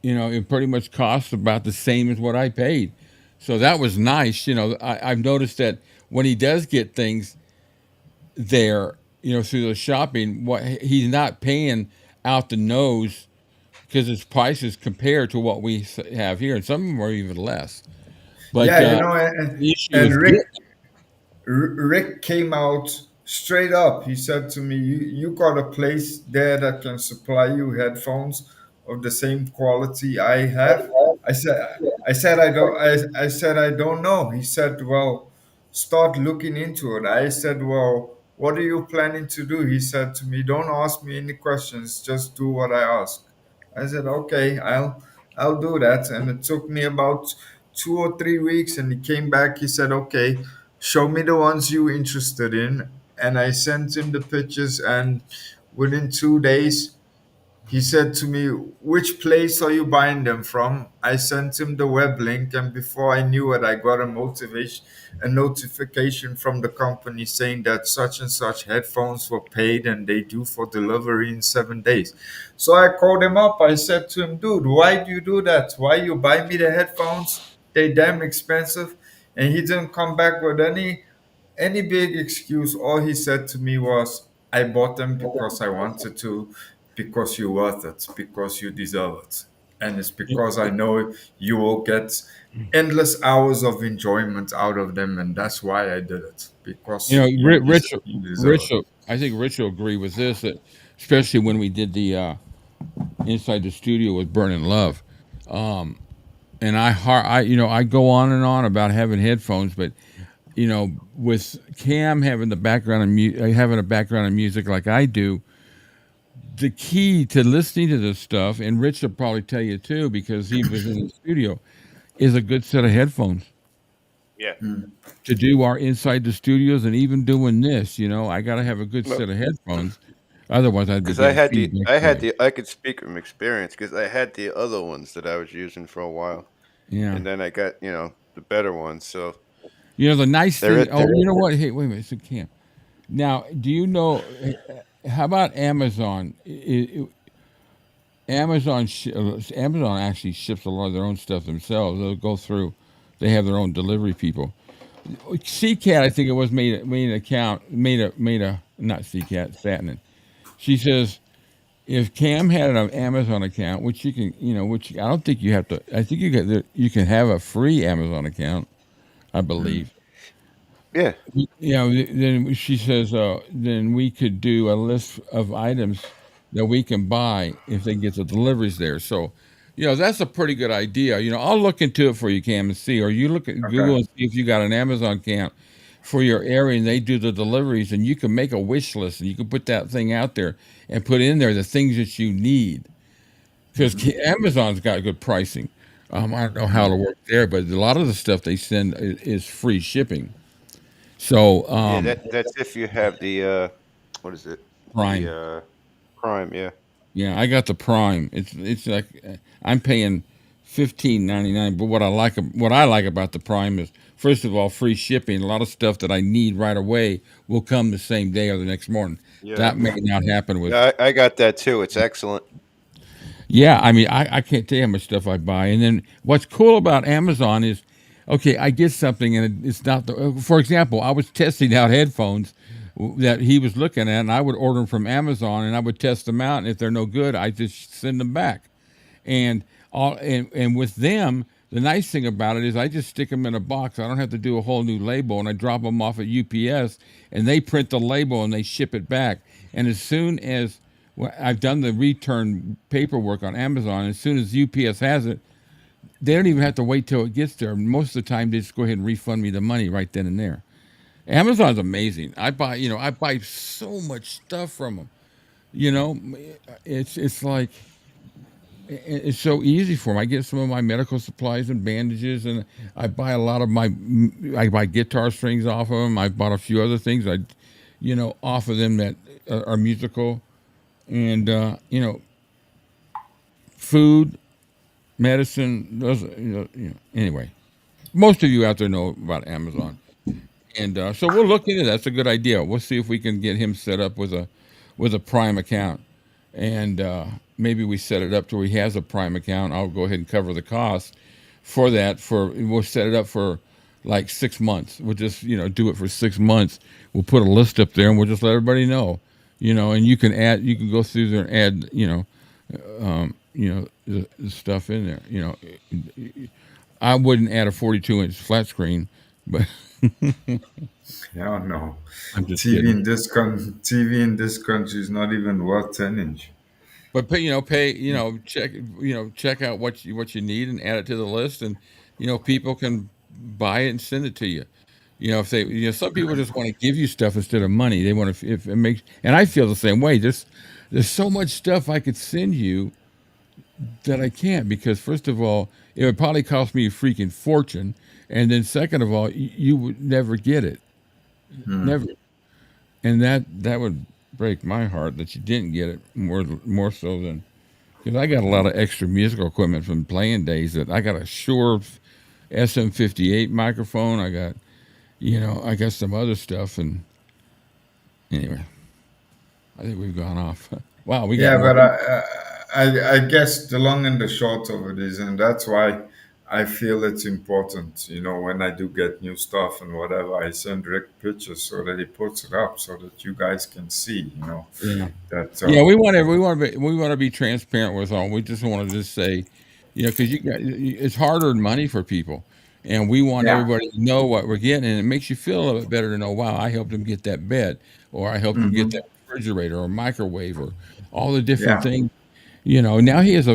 it pretty much cost about the same as what I paid. So that was nice. I've noticed that when he does get things there, through the shopping, what he's not paying out the nose, because his prices compare to what we have here, and some of them are even less. But Yeah, the issue and is Rick came out straight up. He said to me, "You got a place there that can supply you headphones of the same quality I have?" I said, I said I don't know. He said, "Well, start looking into it." I said, "Well, what are you planning to do?" He said to me, "Don't ask me any questions. Just do what I ask." I said, "Okay, I'll do that." And it took me about 2 or 3 weeks, and he came back. He said, "Okay, show me the ones you interested in." And I sent him the pictures, and within 2 days, he said to me, "Which place are you buying them from?" I sent him the web link, and before I knew it, I got a notification from the company saying that such and such headphones were paid and they due for delivery in 7 days. So I called him up. I said to him, "Dude, why do you do that? Why you buy me the headphones? They damn expensive." And he didn't come back with any big excuse. All he said to me was, "I bought them because I wanted to, because you're worth it, because you deserve it. And it's because I know you will get endless hours of enjoyment out of them. And that's why I did it, because you deserve Rich, it." I think Rich will agree with this, that especially when we did the inside the studio with Burning Love. And I go on and on about having headphones, but with Cam having the background having a background in music like I do, the key to listening to this stuff, and Rich will probably tell you too, because he was in the studio, is a good set of headphones. Yeah. To do our inside the studios, and even doing this, I got to have a good set of headphones. Otherwise, I'd be Because I could speak from experience, because I had the other ones that I was using for a while. Yeah. And then I got, the better ones. So the nice thing. Oh, you know what? Hey, wait a minute. So Cam. Now, do you know? How about Amazon? Amazon actually ships a lot of their own stuff themselves. They'll go through. They have their own delivery people. CCAT, I think it was, made an account. Not CCAT, Satnin. She says, if Cam had an Amazon account, which you can, which I don't think you have to. I think you can have a free Amazon account, I believe. Yeah. Then she says, then we could do a list of items that we can buy if they get the deliveries there. So, that's a pretty good idea. I'll look into it for you, Cam, and see. Or you look at Google and see if you got an Amazon account for your area, and they do the deliveries, and you can make a wish list, and you can put that thing out there and put in there the things that you need. Because Amazon's got good pricing. I don't know how it'll work there, but a lot of the stuff they send is free shipping. So yeah, that's if you have the what is it? Prime. The Prime, yeah. Yeah, I got the Prime. It's like I'm paying $15.99. But what I like about the Prime is, first of all, free shipping. A lot of stuff that I need right away will come the same day or the next morning. Yeah. That may not happen with. Yeah, I got that too. It's excellent. Yeah, I mean, I can't tell you how much stuff I buy. And then what's cool about Amazon is, okay, I get something and it's not for example, I was testing out headphones that he was looking at, and I would order them from Amazon, and I would test them out, and if they're no good, I just send them back. And with them, the nice thing about it is I just stick them in a box. I don't have to do a whole new label, and I drop them off at UPS, and they print the label and they ship it back. And as soon as I've done the return paperwork on Amazon. As soon as UPS has it, they don't even have to wait till it gets there. Most of the time, they just go ahead and refund me the money right then and there. Amazon's amazing. I buy so much stuff from them. It's like it's so easy for them. I get some of my medical supplies and bandages, and I buy a lot of I buy guitar strings off of them. I bought a few other things off of them that are musical, and food, medicine. Those, anyway, most of you out there know about Amazon, and so we'll look into that. That's a good idea. We'll see if we can get him set up with a Prime account, and maybe we set it up to where he has a Prime account. I'll go ahead and cover the cost for that. We'll set it up for like 6 months. We'll just do it for 6 months. We'll put a list up there, and we'll just let everybody know. And you can go through there and add the stuff in there. I wouldn't add a 42-inch flat screen, but yeah, no. I'm just TV kidding. TV in this country is not even worth 10-inch. But check out what you need and add it to the list, and people can buy it and send it to you. If they some people just want to give you stuff instead of money. They want to if it makes, and I feel the same way. There's so much stuff I could send you that I can't, because first of all, it would probably cost me a freaking fortune, and then second of all, you would never get it, never, and that would break my heart that you didn't get it more so than, because I got a lot of extra musical equipment from playing days. That I got a Shure SM58 microphone. I got some other stuff, and anyway, I think we've gone off. Wow, we got Yeah, but I guess the long and the short of it is, and that's why I feel it's important, when I do get new stuff and whatever, I send Rick pictures so that he puts it up so that you guys can see, Yeah. that. We want to be transparent with all. We just want to just say, because it's hard-earned money for people, and we want everybody to know what we're getting, and it makes you feel a little bit better to know, wow, I helped him get that bed, or I helped him get that refrigerator or microwave, or all the different things. Now he has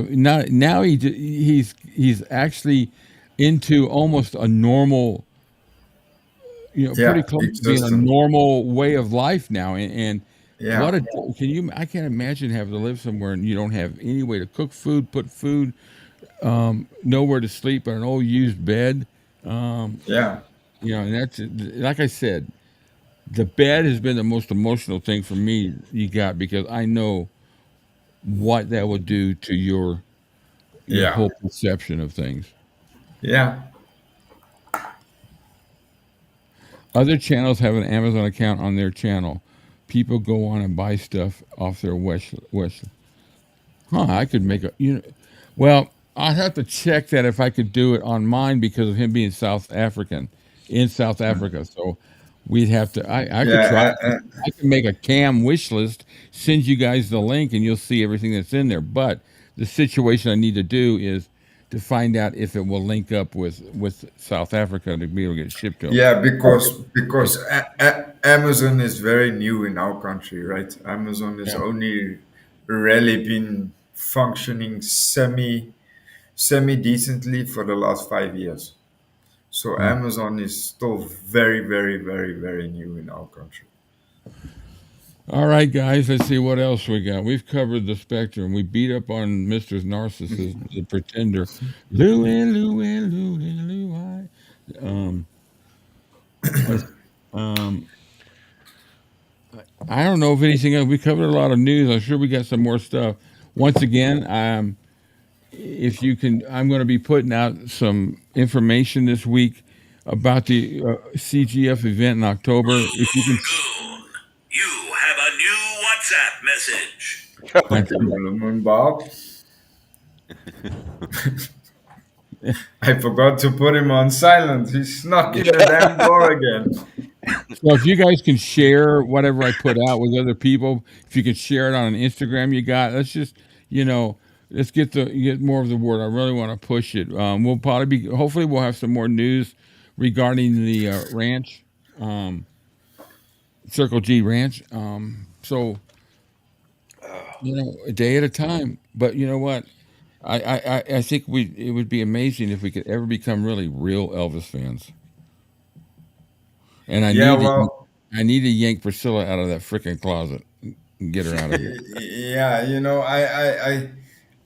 he's actually into almost a normal, pretty close to being a normal way of life now. And what I can't imagine having to live somewhere and you don't have any way to cook food, put food, nowhere to sleep, on an old used bed. And that's, like I said, the bed has been the most emotional thing for me because I know what that would do to your whole perception of things. Yeah. Other channels have an Amazon account on their channel. People go on and buy stuff off their wish list. I could make well, I'd have to check that if I could do it on mine because of him being in South Africa. So we'd have to. I could try. I can make a cam wish list, send you guys the link, and you'll see everything that's in there. But the situation I need to do is to find out if it will link up with South Africa to be able to get shipped to them. Yeah, because Amazon is very new in our country, right? Amazon has only really been functioning semi decently for the last 5 years. So Amazon is still very, very, very, very new in our country. All right, guys, let's see what else we got. We've covered the spectrum. We beat up on Mr. Narcissist, the pretender. I don't know if anything else. We covered a lot of news. I'm sure we got some more stuff. Once again, if you can, I'm going to be putting out some information this week about the CGF event in October. If you can, you have a new WhatsApp message. Thank you, Blue Moon Bob. I forgot to put him on silent. He snuck in the damn door again. So if you guys can share whatever I put out with other people, if you can share it on an Instagram you got, let's just, let's get more of the word. I really want to push it. We'll probably hopefully we'll have some more news regarding the ranch, Circle G Ranch. So A day at a time. But you know what? I think it would be amazing if we could ever become really real Elvis fans. And Yeah, well, I need to yank Priscilla out of that freaking closet and get her out of here. yeah,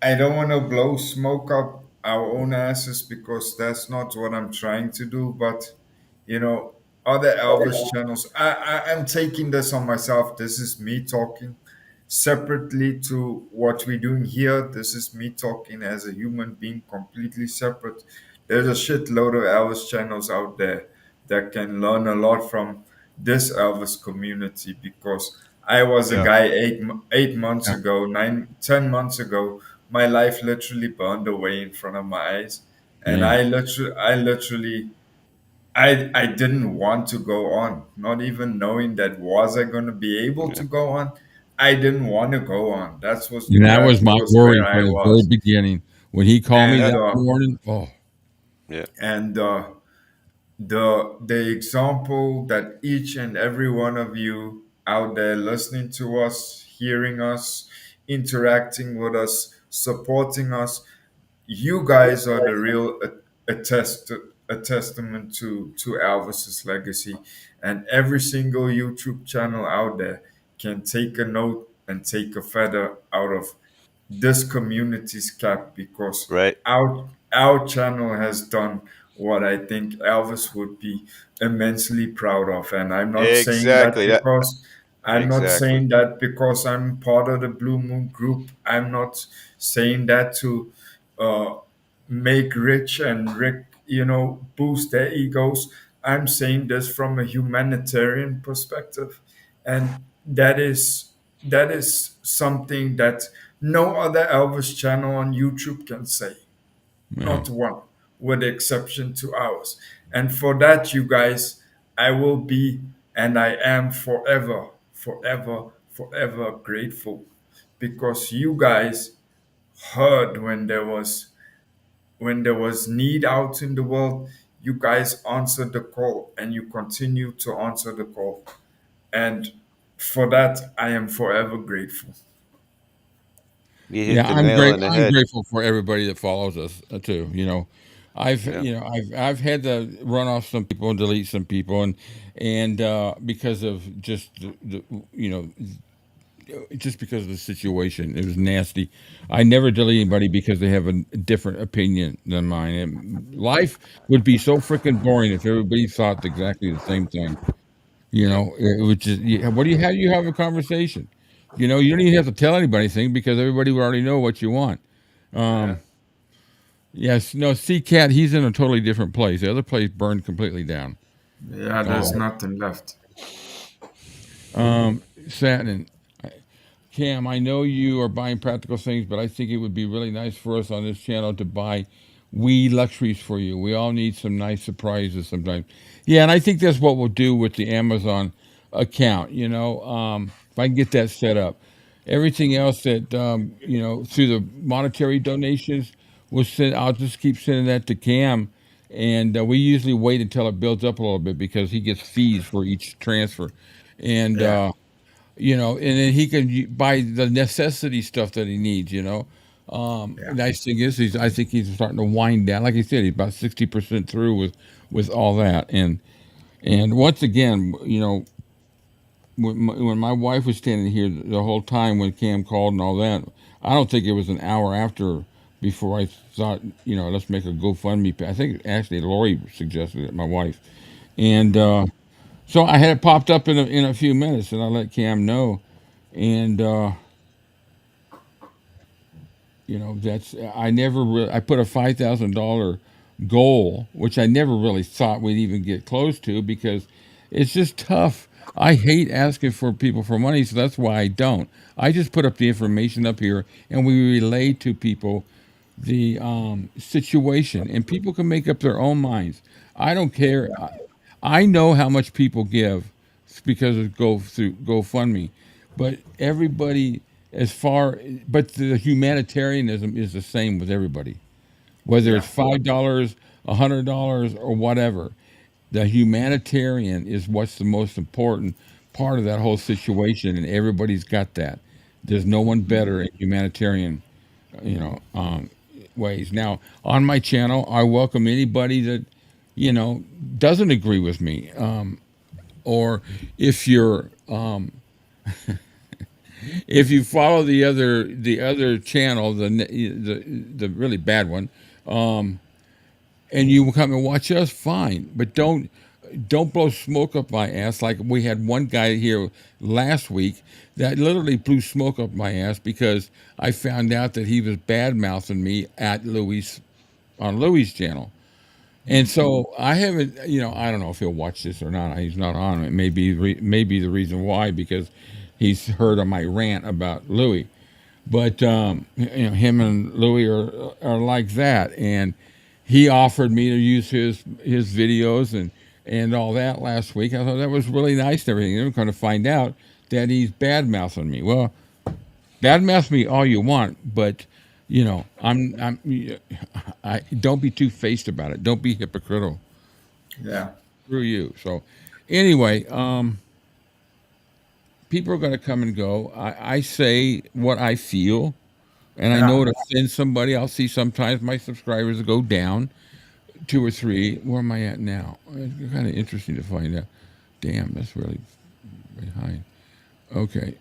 I don't want to blow smoke up our own asses because that's not what I'm trying to do. But you know, other Elvis channels, I'm taking this on myself. This is me talking separately to what we're doing here. This is me talking as a human being, completely separate. There's a shitload of Elvis channels out there that can learn a lot from this Elvis community because I was a Yeah. guy 8 months Yeah. ago, 10 months ago. My life literally burned away in front of my eyes, and Yeah. I didn't want to go on, not even knowing that was I going to be able to Yeah. go on. I didn't want to go on. And that That was my was where worry I from the very was, beginning. When he called me and that morning, oh, Yeah. and the example that each and every one of you out there listening to us, hearing us, interacting with us, supporting us, you guys are the real a testament to Elvis's legacy, and every single YouTube channel out there can take a note and take a feather out of this community's cap because Right. our channel has done what I think Elvis would be immensely proud of. And Exactly. That. I'm not Exactly. saying that because I'm part of the Blue Moon Group. I'm not saying that to uh, make Rich and Rick, boost their egos. I'm saying this from a humanitarian perspective, and that is something that no other Elvis channel on YouTube can say. yeah. Not one, with the exception to ours. And for that, you guys, I will be and I am forever, forever, forever grateful because you guys heard when there was need out in the world. You guys answered the call and you continue to answer the call. And for that, I am forever grateful. You hit Yeah, the nail on the I'm head. grateful for everybody that follows us too. Yeah. I've had to run off some people and delete some people, and because of just just because of the situation, it was nasty. I never delete anybody because they have a different opinion than mine. And life would be so freaking boring if everybody thought exactly the same thing. It would just. How do you have a conversation? You don't even have to tell anybody anything because everybody would already know what you want. Yeah. Yes, no, see, Cat, he's in a totally different place. The other place burned completely down. Yeah, there's nothing left. Satin, Cam, I know you are buying practical things, but I think it would be really nice for us on this channel to buy wee luxuries for you. We all need some nice surprises sometimes. Yeah, and I think that's what we'll do with the Amazon account. If I can get that set up, everything else that through the monetary donations, we'll send. I'll just keep sending that to Cam, and we usually wait until it builds up a little bit because he gets fees for each transfer, and. Yeah, And then he can buy the necessity stuff that he needs. yeah. Nice thing is, I think he's starting to wind down. Like I said, he's about 60% through with all that. And once again, when my wife was standing here the whole time when Cam called and all that, I don't think it was an hour after before I thought, let's make a GoFundMe. I think actually Lori suggested it, my wife, and. So I had it popped up in a few minutes, and I let Cam know, and that's I put a $5,000 goal, which I never really thought we'd even get close to because it's just tough. I hate asking for people for money, so that's why I don't. I just put up the information up here, and we relay to people the situation, and people can make up their own minds. I don't care. I know how much people give because of GoFundMe, but everybody but the humanitarianism is the same with everybody, whether it's Yeah. $5, $100, or whatever. The humanitarian is what's the most important part of that whole situation, and everybody's got that. There's no one better in humanitarian, ways. Now, on my channel, I welcome anybody that, doesn't agree with me. Or if you're, if you follow the other channel, the really bad one, and you come and watch us, fine. But don't blow smoke up my ass like we had one guy here last week that literally blew smoke up my ass because I found out that he was bad mouthing me at Louis on Louis' channel. And so I haven't, I don't know if he'll watch this or not. He's not on it. Maybe the reason why, because he's heard of my rant about Louis. But him and Louis are like that, and he offered me to use his videos and all that last week. I thought that was really nice and everything. I'm going to find out that he's bad mouthing me. Well, bad mouth me all you want, but I don't be two-faced about it. Don't be hypocritical. Yeah. Through you. So anyway, people are going to come and go. I say what I feel, and I know it offends somebody. I'll see sometimes my subscribers go down 2 or 3. Where am I at now? It's kind of interesting to find out. Damn, that's really behind. Okay.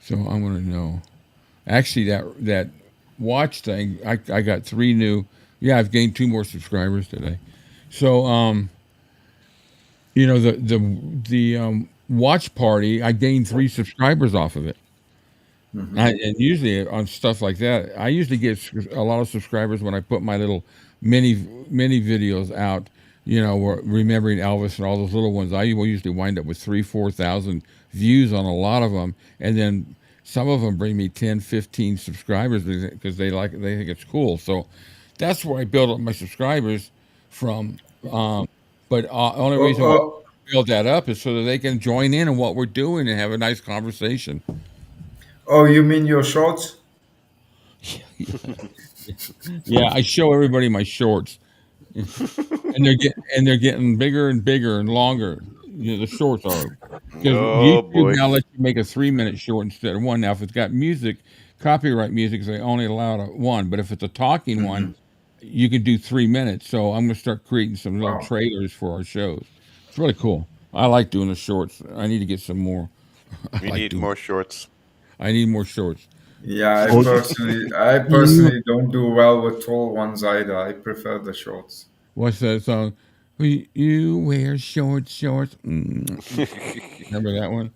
So I'm going to know. Actually, that watch thing, I got 3 new. Yeah, I've gained 2 more subscribers today. So, the watch party, I gained 3 subscribers off of it. Mhm. And usually on stuff like that, I usually get a lot of subscribers when I put my little mini videos out, remembering Elvis and all those little ones. I will usually wind up with 3,000-4,000 views on a lot of them. And then some of them bring me 10-15 subscribers because they think it's cool. So that's where I build up my subscribers from. But only reason why I build that up is so that they can join in what we're doing and have a nice conversation. Oh, you mean your shorts? Yeah, I show everybody my shorts, and they're getting bigger and bigger and longer. The shorts are, because YouTube now lets you make a 3-minute short instead of 1. Now, if it's got music, copyright music, they only allow 1. But if it's a talking one, you can do 3 minutes. So I'm going to start creating some little trailers for our shows. It's really cool. I like doing the shorts. I need to get some more. We need more shorts. I need more shorts. Yeah, I personally don't do well with tall ones either. I prefer the shorts. What's that song? You wear shorts. Remember that one?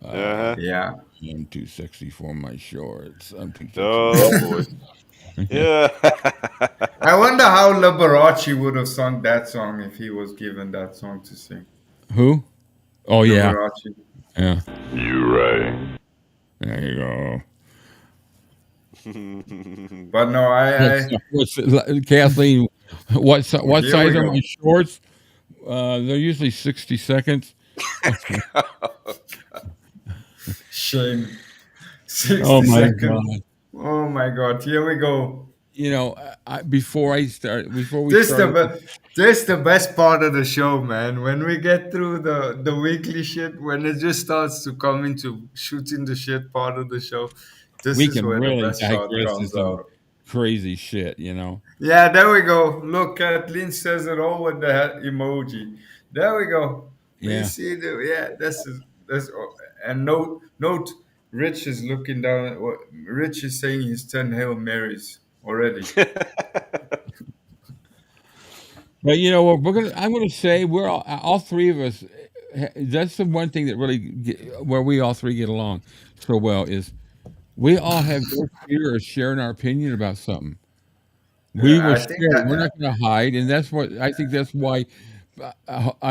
Yeah. I'm too sexy for my shorts. I'm too sexy. Oh, boy. Yeah. I wonder how Liberace would have sung that song if he was given that song to sing. Who? Oh, yeah. Liberace. Yeah. You're right. There you go. But no, Kathleen, what size we are go. my shorts? They're usually 60 seconds. Shame. 60 Oh my seconds. God. Oh my God. Here we go. Before we start, This the best part of the show, man. When we get through the weekly shit, when it just starts to come into shooting the shit part of the show, this we is can where the really best part digress to comes some out. crazy shit, Yeah, there we go. Look, Kathleen says it all with the emoji. There we go. Yeah. You see this and note. Rich is looking down. Rich is saying he's 10 Hail Marys already. But I'm gonna say we're all 3 of us. That's the one thing that really where we all 3 get along so well is we all have no fear of sharing our opinion about something. We will share it. We're not going to hide, and that's what I think. That's why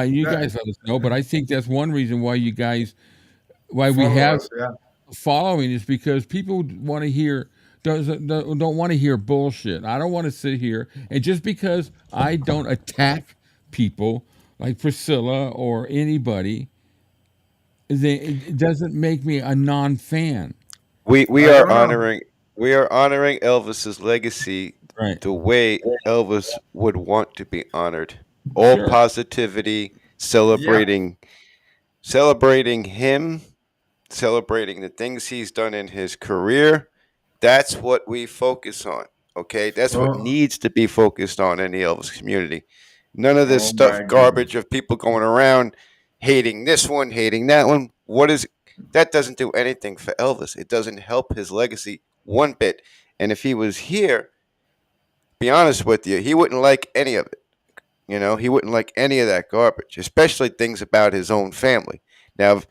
you guys let us know. But I think that's one reason why we have a following is because people want to hear don't want to hear bullshit. I don't want to sit here and just because I don't attack people like Priscilla or anybody, it doesn't make me a non-fan. We are honoring Elvis's legacy the way Elvis would want to be honored. All positivity, celebrating him, celebrating the things he's done in his career. That's what we focus on. Okay, that's what Oh, needs to be focused on in the Elvis community. None of this oh stuff, my goodness. garbage of people going around hating this one, hating that one. What is that? Doesn't do anything for Elvis. It doesn't help his legacy one bit. And if he was here, be honest with you, he wouldn't like any of it. You know, he wouldn't like any of that garbage, especially things about his own family. Now, if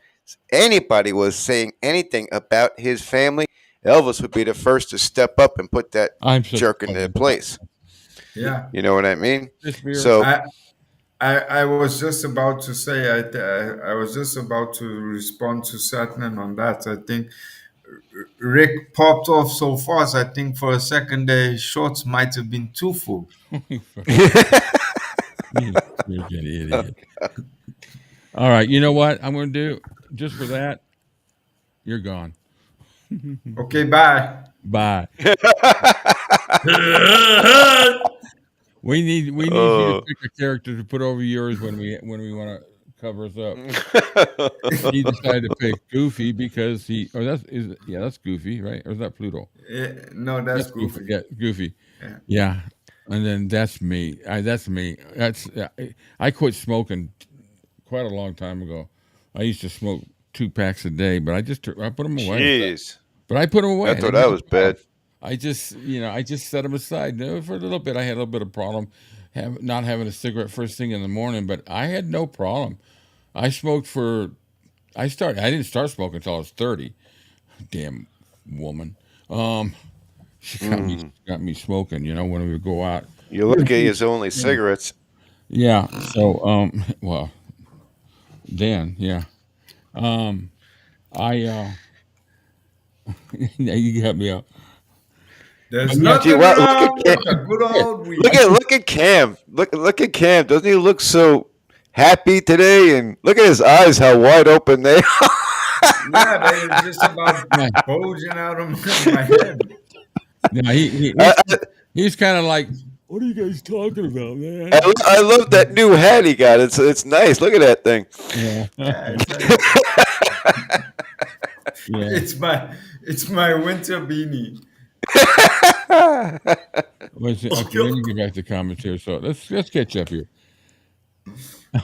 anybody was saying anything about his family, Elvis would be the first to step up and put that I'm such jerk a in their fucking place. Yeah. You know what I mean? this beer. So, I was just about to say, I was just about to respond to Satnam on that. I think Rick popped off so fast. I think for a second there, his shorts might have been too full. You freaking idiot. All right, you know what I'm going to do? Just for that, you're gone. Okay, bye. Bye. We need you to pick a character to put over yours when we want to cover us up. He decided to pick Goofy because that's Goofy, right? Or is that Pluto? No, that's Goofy. Yeah, Goofy. Yeah. Yeah. And then that's me. That's me. I quit smoking quite a long time ago. I used to smoke 2 packs a day, but I put them away. jeez. But I put them away. I thought that was bad. I just set them aside. For a little bit, I had a little bit of problem not having a cigarette first thing in the morning, but I had no problem. I smoked I didn't start smoking until I was 30. Damn woman. She got me smoking, when we would go out. You're lucky it's only cigarettes. Yeah. So, well, Dan, yeah. You got me out. There's nothing wrong with a good old weed. Look at Cam. Look at Cam. Doesn't he look so happy today? And look at his eyes, how wide open they are. Yeah, they're just about bulging out of my head. Yeah, he's kind of like, what are you guys talking about, man? I love that new hat he got. It's nice. Look at that thing. Yeah. It's my winter beanie. Okay, let me get back to comments here. So let's catch up here.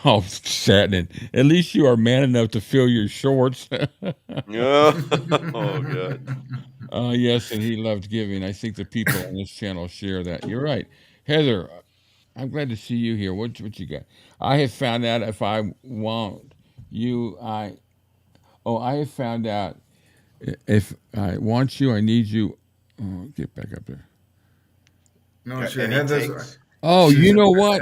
Oh, Satnin, at least you are man enough to fill your shorts. Oh, God. Yes, and he loved giving. I think the people on this channel share that. You're right. Heather, I'm glad to see you here. What you got? I have found out if I want you, I have found out if I want you, I need you. Oh, get back up there. No, Heather's. Oh, you know what?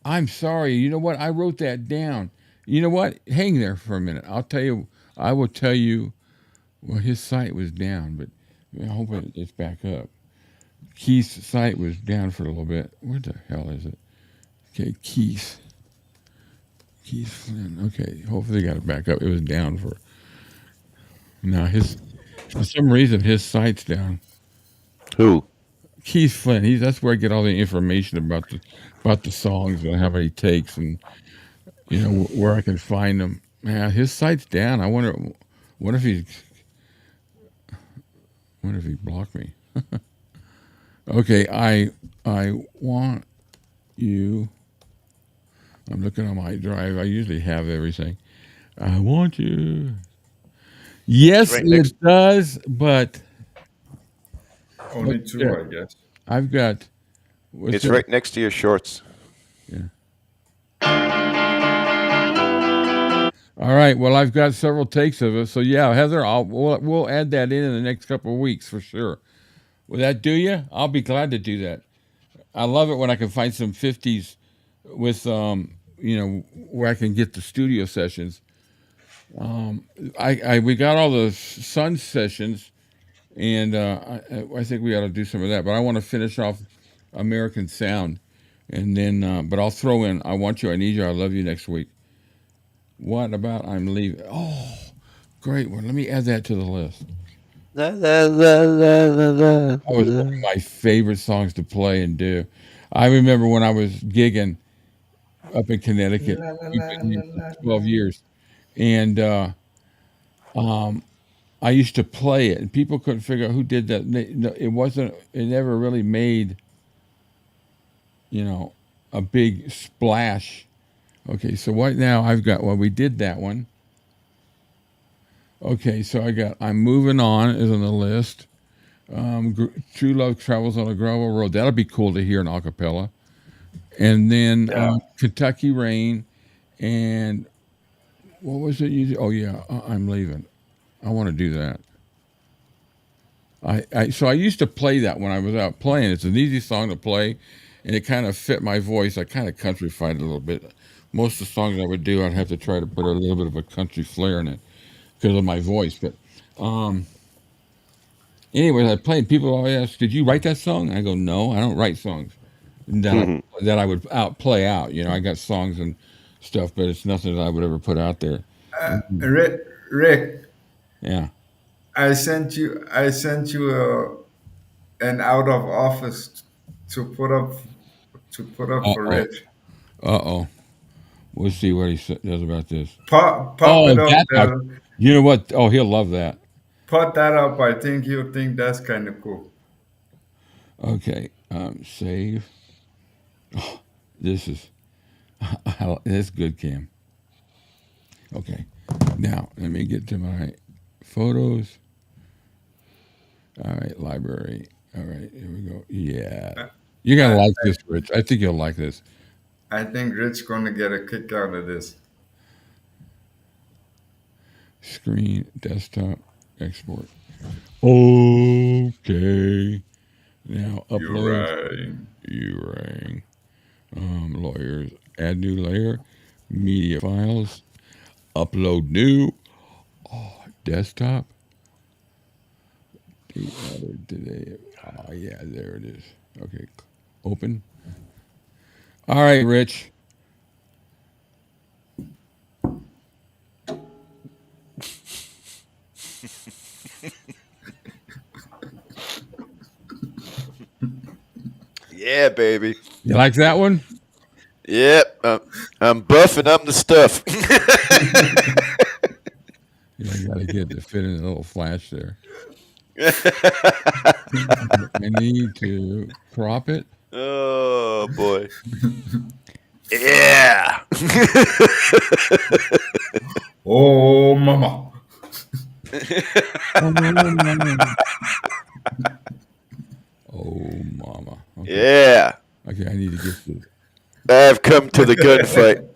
I'm sorry. You know what? I wrote that down. You know what? Hang there for a minute. I will tell you. Well, his site was down, but I hope it's back up. Keith's site was down for a little bit. Where the hell is it? Okay, Keith Flynn. Okay, hopefully they got it back up. It was down for. No, for some reason his site's down. Who? Keith Flynn. That's where I get all the information about the songs and how many takes and where I can find them. Yeah, his site's down. I wonder. What if he blocked me? Okay, I want you. I'm looking on my drive. I usually have everything. I want you. Yes, it does, but only 2, I guess. I've got. It's right next to your shorts. Yeah. All right. Well, I've got several takes of it. So yeah, Heather, we'll add that in the next couple of weeks for sure. Will that do you? I'll be glad to do that. I love it when I can find some 50s with where I can get the studio sessions. We got all the Sun sessions, and I think we ought to do some of that. But I want to finish off American Sound, and then but I'll throw in I Want You, I Need You, I Love You next week. What about I'm Leaving? Oh, great one. Let me add that to the list. That was one of my favorite songs to play and do. I remember when I was gigging up in Connecticut. We've been here for 12 years. And I used to play it, and people couldn't figure out who did that. It wasn't. It never really made, a big splash. Okay, so right now I've got. Well, we did that one. Okay, so I'm moving on is on the list. True Love Travels on a Gravel Road. That'll be cool to hear in acapella. And then Kentucky Rain, and what was it? Oh yeah, I'm leaving. I want to do that. So I used to play that when I was out playing. It's an easy song to play, and it kind of fit my voice. I kind of countryfied it a little bit. Most of the songs I would do, I'd have to try to put a little bit of a country flair in it because of my voice. But anyways, I played. People always ask, "Did you write that song?" And I go, "No, I don't write songs that I would play out." I got songs and stuff, but it's nothing that I would ever put out there. Rick. Yeah. I sent you an out of office to put up for Rich. We'll see what he does about this. Pop it up there. You know what? Oh, he'll love that. Put that up. I think he'll think that's kind of cool. Okay. Save. Oh, this is good, Cam. Okay. Now let me get to my photos. All right, library. All right, here we go. Yeah. You're going to like this, Rich. I think you'll like this. I think Rich going to get a kick out of this. Screen, desktop, export. Okay. Now, upload. You rang. Lawyers. Add new layer. Media files. Upload new. Oh, desktop. Today. Oh, yeah, there it is. Okay, open. All right, Rich. Yeah, baby. You like that one? Yep. I'm buffing up the stuff. You got to get to fit in a little flash there. I need to crop it. Oh, boy. Yeah. Oh, mama. Oh, mama. Okay. Yeah. Okay, I need to get this. I've come to the gunfight.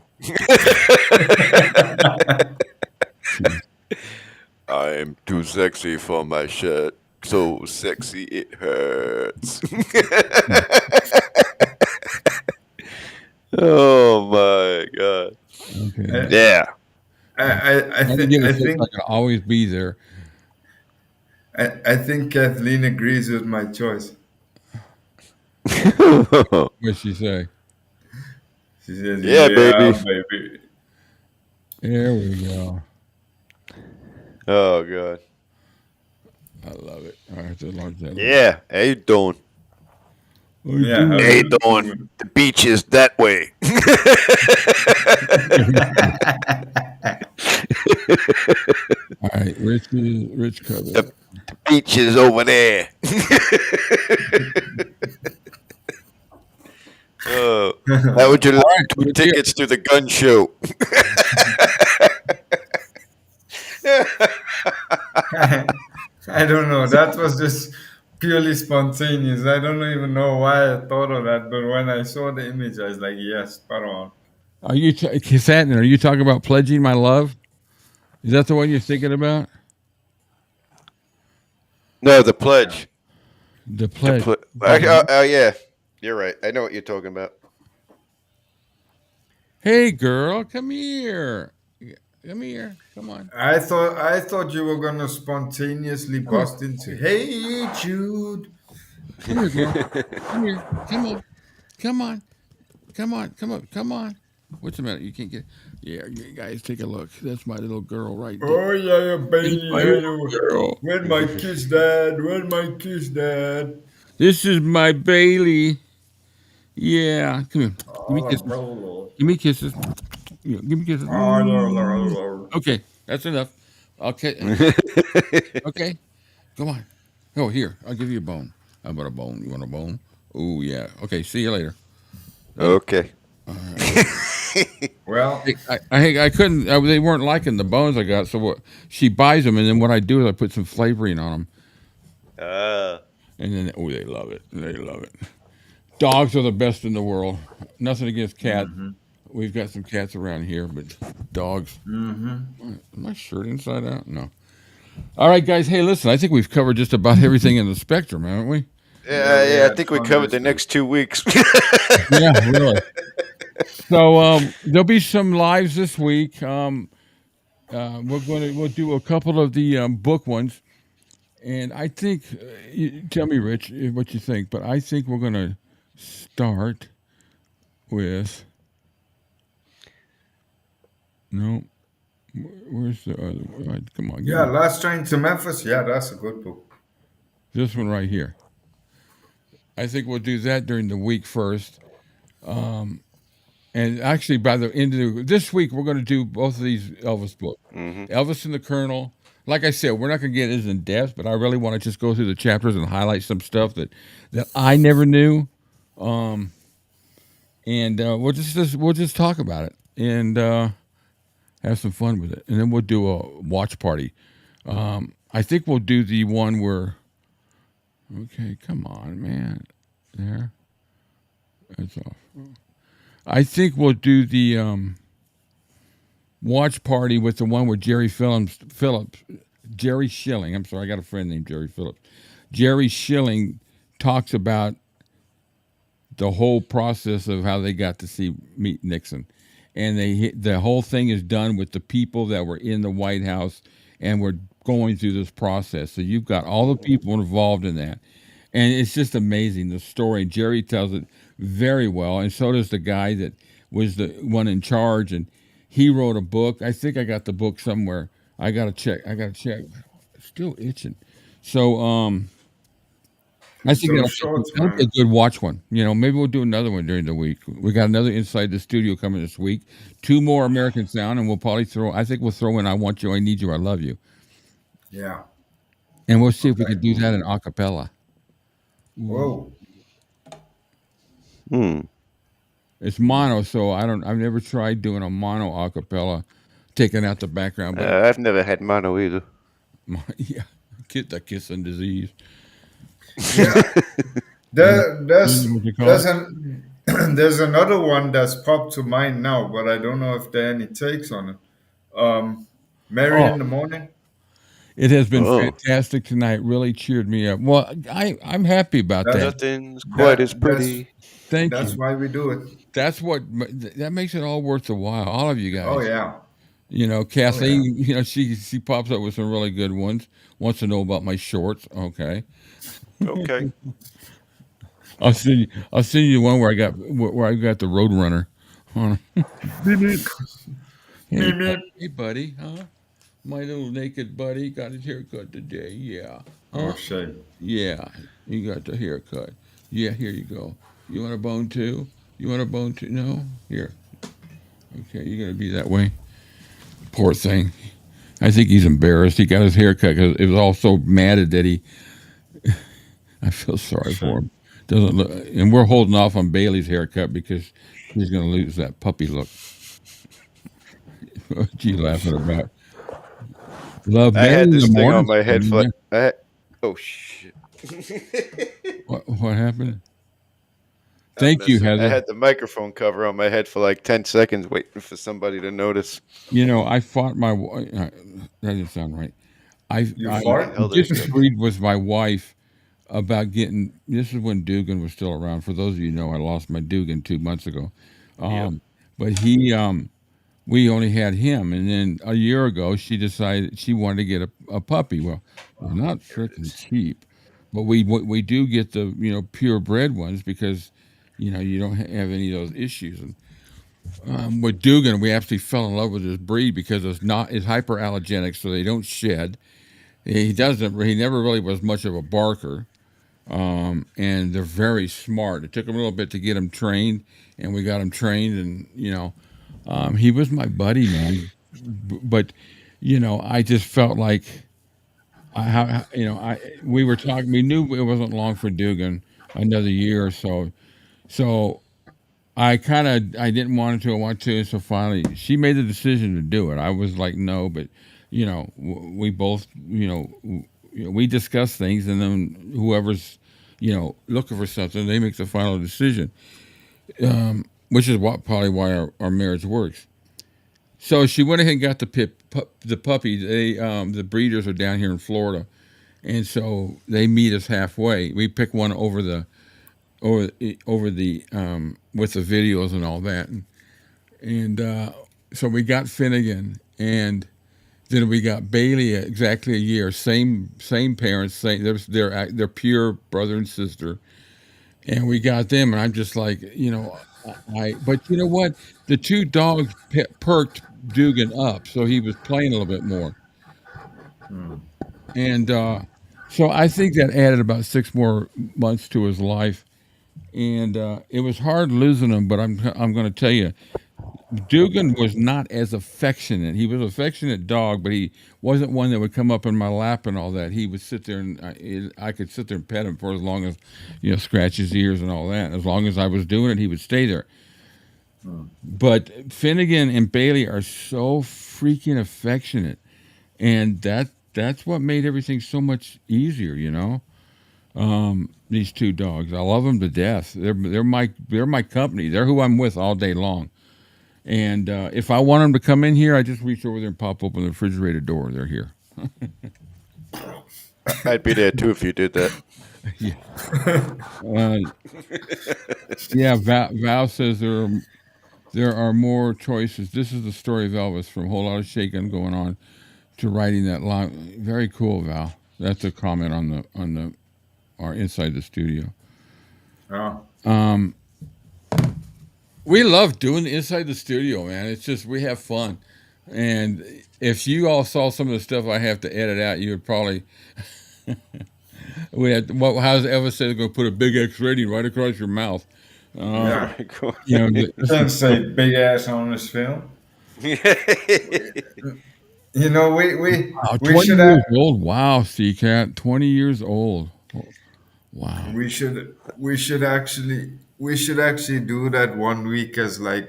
I'm too sexy for my shirt. So sexy it hurts. Oh my god. Okay. Yeah. I think I can always be there. I think Kathleen agrees with my choice. What'd she say? She says, yeah, baby. There we go. Oh god. I love it. I have to launch that. Yeah. How you doing? Yeah. How you doing? The beach is that way. All right, Rich cover. The beach is over there. How would you like 2 tickets to the gun show? I don't know. That was just purely spontaneous. I don't even know why I thought of that, but when I saw the image, I was like, yes, spot on. Are you are you talking about Pledging My Love? Is that the one you're thinking about? No, The Pledge. The Pledge. Oh, yeah. You're right. I know what you're talking about. Hey, girl, come here. Come here. Come on. I thought you were gonna spontaneously bust into, "Hey, Jude." Come here, girl. Come here. Come on. Come on. Come on. Come on. Come on. What's the matter? You can't get. Yeah, you guys, take a look. That's my little girl right there. Oh yeah, baby. My little girl. Where's my kiss, Dad? Where's my kiss, Dad? This is my Bailey. Yeah, come here. Give me kisses. Give me kisses. Give me kisses. Okay, that's enough. Okay. Okay. Come on. Oh, here. I'll give you a bone. How about a bone? You want a bone? Oh, yeah. Okay. See you later. Okay. Well, I couldn't. They weren't liking the bones I got, so she buys them, and then what I do is I put some flavoring on them, and then they love it. They love it. Dogs are the best in the world. Nothing against cats. We've got some cats around here, but dogs. Is my shirt inside out? No. All right, guys. Hey, listen. I think we've covered just about everything in the spectrum, haven't we? Yeah, I think we covered the next 2 weeks. Yeah, really. So there'll be some lives this week. We'll do a couple of the book ones, and I think tell me, Rich, what you think. But I think we're going to start with no. Where's the other one? Come on. yeah, Last Train to Memphis. Yeah, that's a good book. This one right here. I think we'll do that during the week first. And actually, by the end of this week, we're going to do both of these Elvis books. Elvis and the Colonel. Like I said, we're not going to get as in depth, but I really want to just go through the chapters and highlight some stuff that I never knew. And we'll just talk about it and have some fun with it. And then we'll do a watch party. I think we'll do the one where. Okay, come on, man. There. That's off. I think we'll do the watch party with the one where Jerry Schilling. I'm sorry, I got a friend named Jerry Phillips. Jerry Schilling talks about the whole process of how they got to meet Nixon, and the whole thing is done with the people that were in the White House and were going through this process. So you've got all the people involved in that, and it's just amazing the story. Jerry tells it very well, and so does the guy that was the one in charge, and he wrote a book. I think I got the book somewhere. I gotta check. It's still itching. So I think that'll be a good watch one. Maybe we'll do another one during the week. We got another Inside the Studio coming this week. 2 more American Sound, and we'll probably we'll throw in I Want You, I Need You, I Love You. Yeah. And we'll see if we can do that in a cappella. Whoa. It's mono, so I've never tried doing a mono a cappella, taking out the background. But I've never had mono either. Yeah, get the kissing disease. Yeah. There's another one that's popped to mind now, but I don't know if there are any takes on it. Mary in the Morning. It has been fantastic tonight. Really cheered me up. Well, I'm happy about that. Nothing's quite as pretty. Thank you. That's why we do it. That makes it all worth the while. All of you guys. Oh yeah. Kathleen. She pops up with some really good ones. Wants to know about my shorts. Okay. Okay. I'll send you one where I got the Roadrunner on. Hey, buddy, huh? My little naked buddy got his haircut today. Yeah. Oh, shame. Yeah, you got the haircut. Yeah, here you go. You want a bone too? No? Here. Okay, you're going to be that way? Poor thing. I think he's embarrassed. He got his haircut because it was all so matted that I feel sorry for him. Doesn't look, and we're holding off on Bailey's haircut because he's going to lose that puppy look. What you laughing about? Love. I had this thing on my head for oh shit! What happened? Thank you, Heather. I had the microphone cover on my head for like 10 seconds, waiting for somebody to notice. I fought my wife. That didn't sound right. I disagreed with my wife about getting. This is when Dugan was still around. For those of you who know, I lost my Dugan 2 months ago. But we only had him, and then a year ago she decided she wanted to get a puppy. Well, they're not freaking cheap, but we do get the purebred ones because you don't have any of those issues. And with Dugan, we actually fell in love with his breed because it's hyperallergenic, so they don't shed. He never really was much of a barker, and they're very smart. It took him a little bit to get him trained, and we got him trained, and he was my buddy, man. But I just felt like we were talking. We knew it wasn't long for Dugan, another year or so. So I didn't want to. I want to. So finally, she made the decision to do it. I was like, no, but we both, we discuss things, and then whoever's, looking for something, they make the final decision. Which is probably why our marriage works. So she went ahead and got the puppy. The breeders are down here in Florida, and so they meet us halfway. We pick one over the with the videos and all that, and so we got Finnegan, and then we got Bailey exactly a year. Same parents. They're pure brother and sister, and we got them. And I'm just like, but you know what? The two dogs perked Dugan up, so he was playing a little bit more. And so I think that added about 6 more months to his life. And it was hard losing him, but I'm going to tell you, Dugan was not as affectionate. He was an affectionate dog, but he wasn't one that would come up in my lap and all that. He would sit there, and I could sit there and pet him for as long as, scratch his ears and all that. As long as I was doing it, he would stay there. But Finnegan and Bailey are so freaking affectionate, and that's what made everything so much easier, these two dogs. I love them to death. They're my company. They're who I'm with all day long. And if I want them to come in here, I just reach over there and pop open the refrigerator door. They're here. I'd be there too if you did that. Yeah. Val says there are more choices. This is the story of Elvis, from a whole lot of shaking going on to writing that line. Very cool, Val. That's a comment on our inside the studio. Oh. We love doing the inside the studio, man. It's just, we have fun. And if you all saw some of the stuff I have to edit out, you would probably how's Elvis said, going to put a big X rating right across your mouth. Yeah. Doesn't say big ass on this film. We 20 should years old. Wow, C-Cat, 20 years old. Wow. We should actually do that one week as a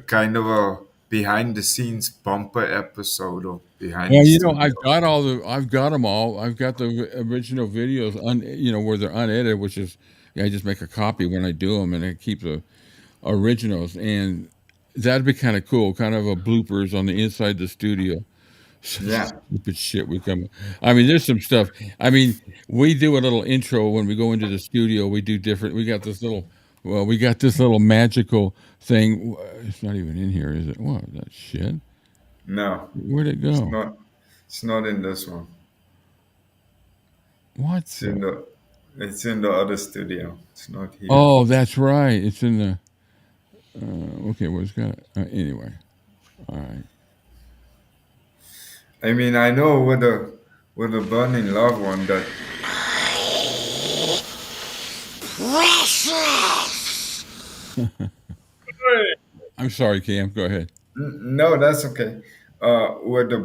kind of a behind the scenes bumper episode of behind. Well, I've got them all. I've got the original videos, where they're unedited, which is, I just make a copy when I do them, and I keep the originals, and that'd be kind of cool, kind of a bloopers on the inside the studio. Yeah. Stupid shit we come. I mean, there's some stuff. I mean, we do a little intro when we go into the studio. We do different. We got this little magical thing. It's not even in here, is it? What, that shit? No. Where'd it go? It's not in this one. What? It's in the other studio. It's not here. Oh, that's right. It's in the. Okay, well, it's got. Anyway, all right. I mean, I know with the Burning Love one that. I'm sorry, Cam. Go ahead. No, that's okay. With the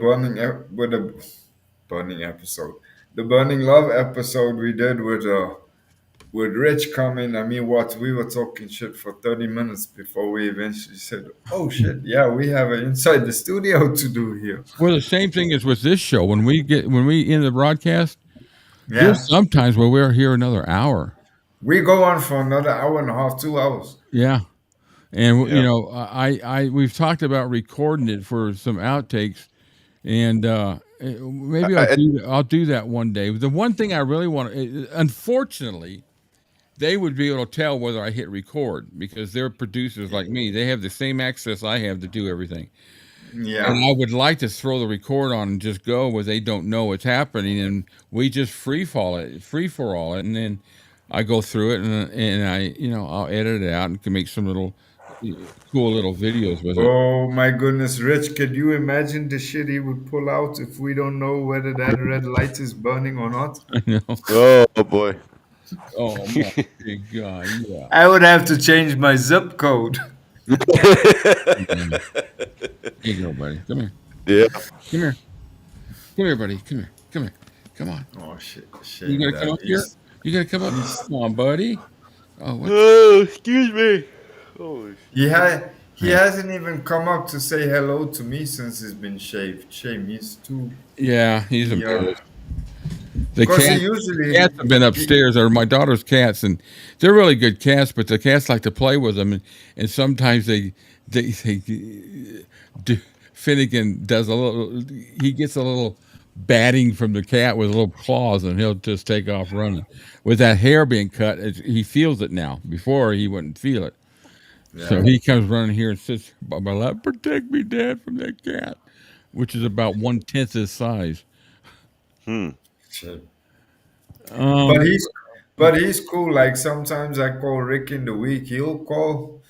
burning episode, the Burning Love episode we did with Rich coming. I mean, we were talking shit for 30 minutes before we eventually said, "Oh shit, yeah, we have an inside the studio to do here." Well, the same thing is with this show. When we end the broadcast, yeah, there's sometimes where we're here another hour. We go on for another hour and a half, 2 hours. Yeah, and we've talked about recording it for some outtakes, and maybe I'll do that one day. The one thing I really want, unfortunately, they would be able to tell whether I hit record, because they're producers like me. They have the same access I have to do everything. Yeah. And I would like to throw the record on and just go where they don't know what's happening, and we just free for all it, and then I go through it, and I I'll edit it out and can make some little cool little videos with it. Oh my goodness, Rich, could you imagine the shit he would pull out if we don't know whether that red light is burning or not? I know. Oh boy. Oh my big God! Yeah. I would have to change my zip code. Here you go, buddy. Come here. Yeah. Come here. Come here, buddy. Come here. Come here. Come on. Oh You shame gonna come that up here? You gonna come up? Come on, buddy. Oh, what? Oh, excuse me. Holy he hasn't even come up to say hello to me since he's been shaved. Shame, he's too Yeah, he's young. embarrassed. The Because he cat, usually cats have been upstairs, or my daughter's cats, and they're really good cats. But the cats like to play with them, and sometimes they do, Finnegan does a little. He gets a little batting from the cat with little claws, and he'll just take off running. With that hair being cut, he feels it now. Before he wouldn't feel it, so he comes running here and sits by my lap. Protect me, Dad, from that cat, which is about 1/10 his size. Shit. Um, But he's cool. Like sometimes I call Rick in the week. He'll call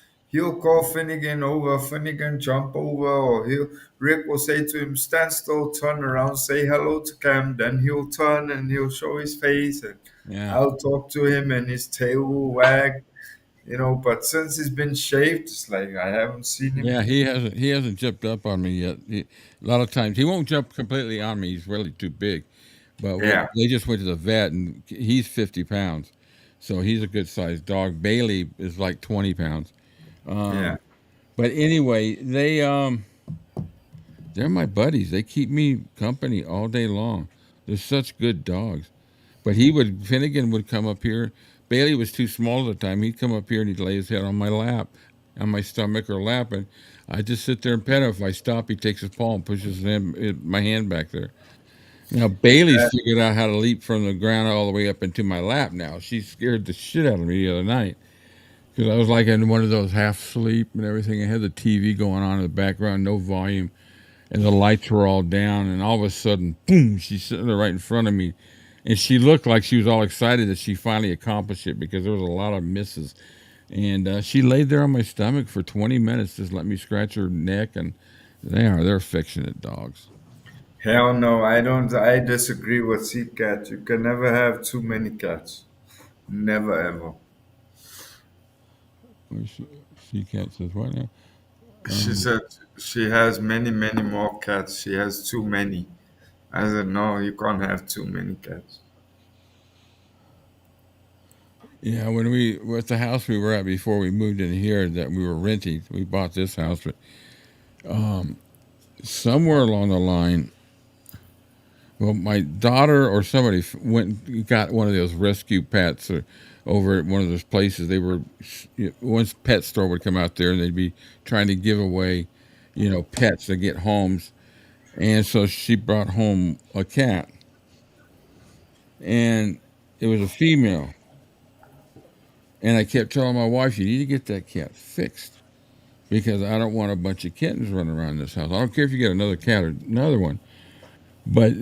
Finnegan over. Finnegan jump over, or Rick will say to him, "Stand still, turn around, say hello to Cam." Then he'll turn and he'll show his face, and yeah. I'll talk to him, and his tail will wag. But since he's been shaved, it's like I haven't seen him. Yeah, he hasn't jumped up on me yet. A lot of times he won't jump completely on me. He's really too big. But Yeah. they just went to the vet, and he's 50 pounds, so he's a good sized dog. Bailey is like 20 pounds. Yeah. But anyway, they're my buddies. They keep me company all day long. They're such good dogs. But Finnegan would come up here. Bailey was too small at the time. He'd come up here and he'd lay his head on my lap, on my stomach or lap, and I just sit there and pet him. If I stop, he takes his paw and pushes my hand back there. Now Bailey's figured out how to leap from the ground all the way up into my lap now. She scared the shit out of me the other night because I was like in one of those half sleep and everything. I had the TV going on in the background, no volume, and the lights were all down. And all of a sudden, boom! She's sitting there right in front of me, and she looked like she was all excited that she finally accomplished it because there was a lot of misses. And she laid there on my stomach for 20 minutes, just let me scratch her neck, and they're affectionate dogs. Hell no, I don't. I disagree with sea cat. You can never have too many cats. Never ever. She cat says what now? She said she has many, many more cats. She has too many. I said, no, you can't have too many cats. Yeah, when we were at the house we were at before we moved in here that we were renting, we bought this house, but somewhere along the line, well, my daughter or somebody went and got one of those rescue pets over at one of those places. They were once pet store would come out there and they'd be trying to give away, pets to get homes, and so she brought home a cat, and it was a female. And I kept telling my wife, you need to get that cat fixed because I don't want a bunch of kittens running around this house. I don't care if you get another cat or another one. But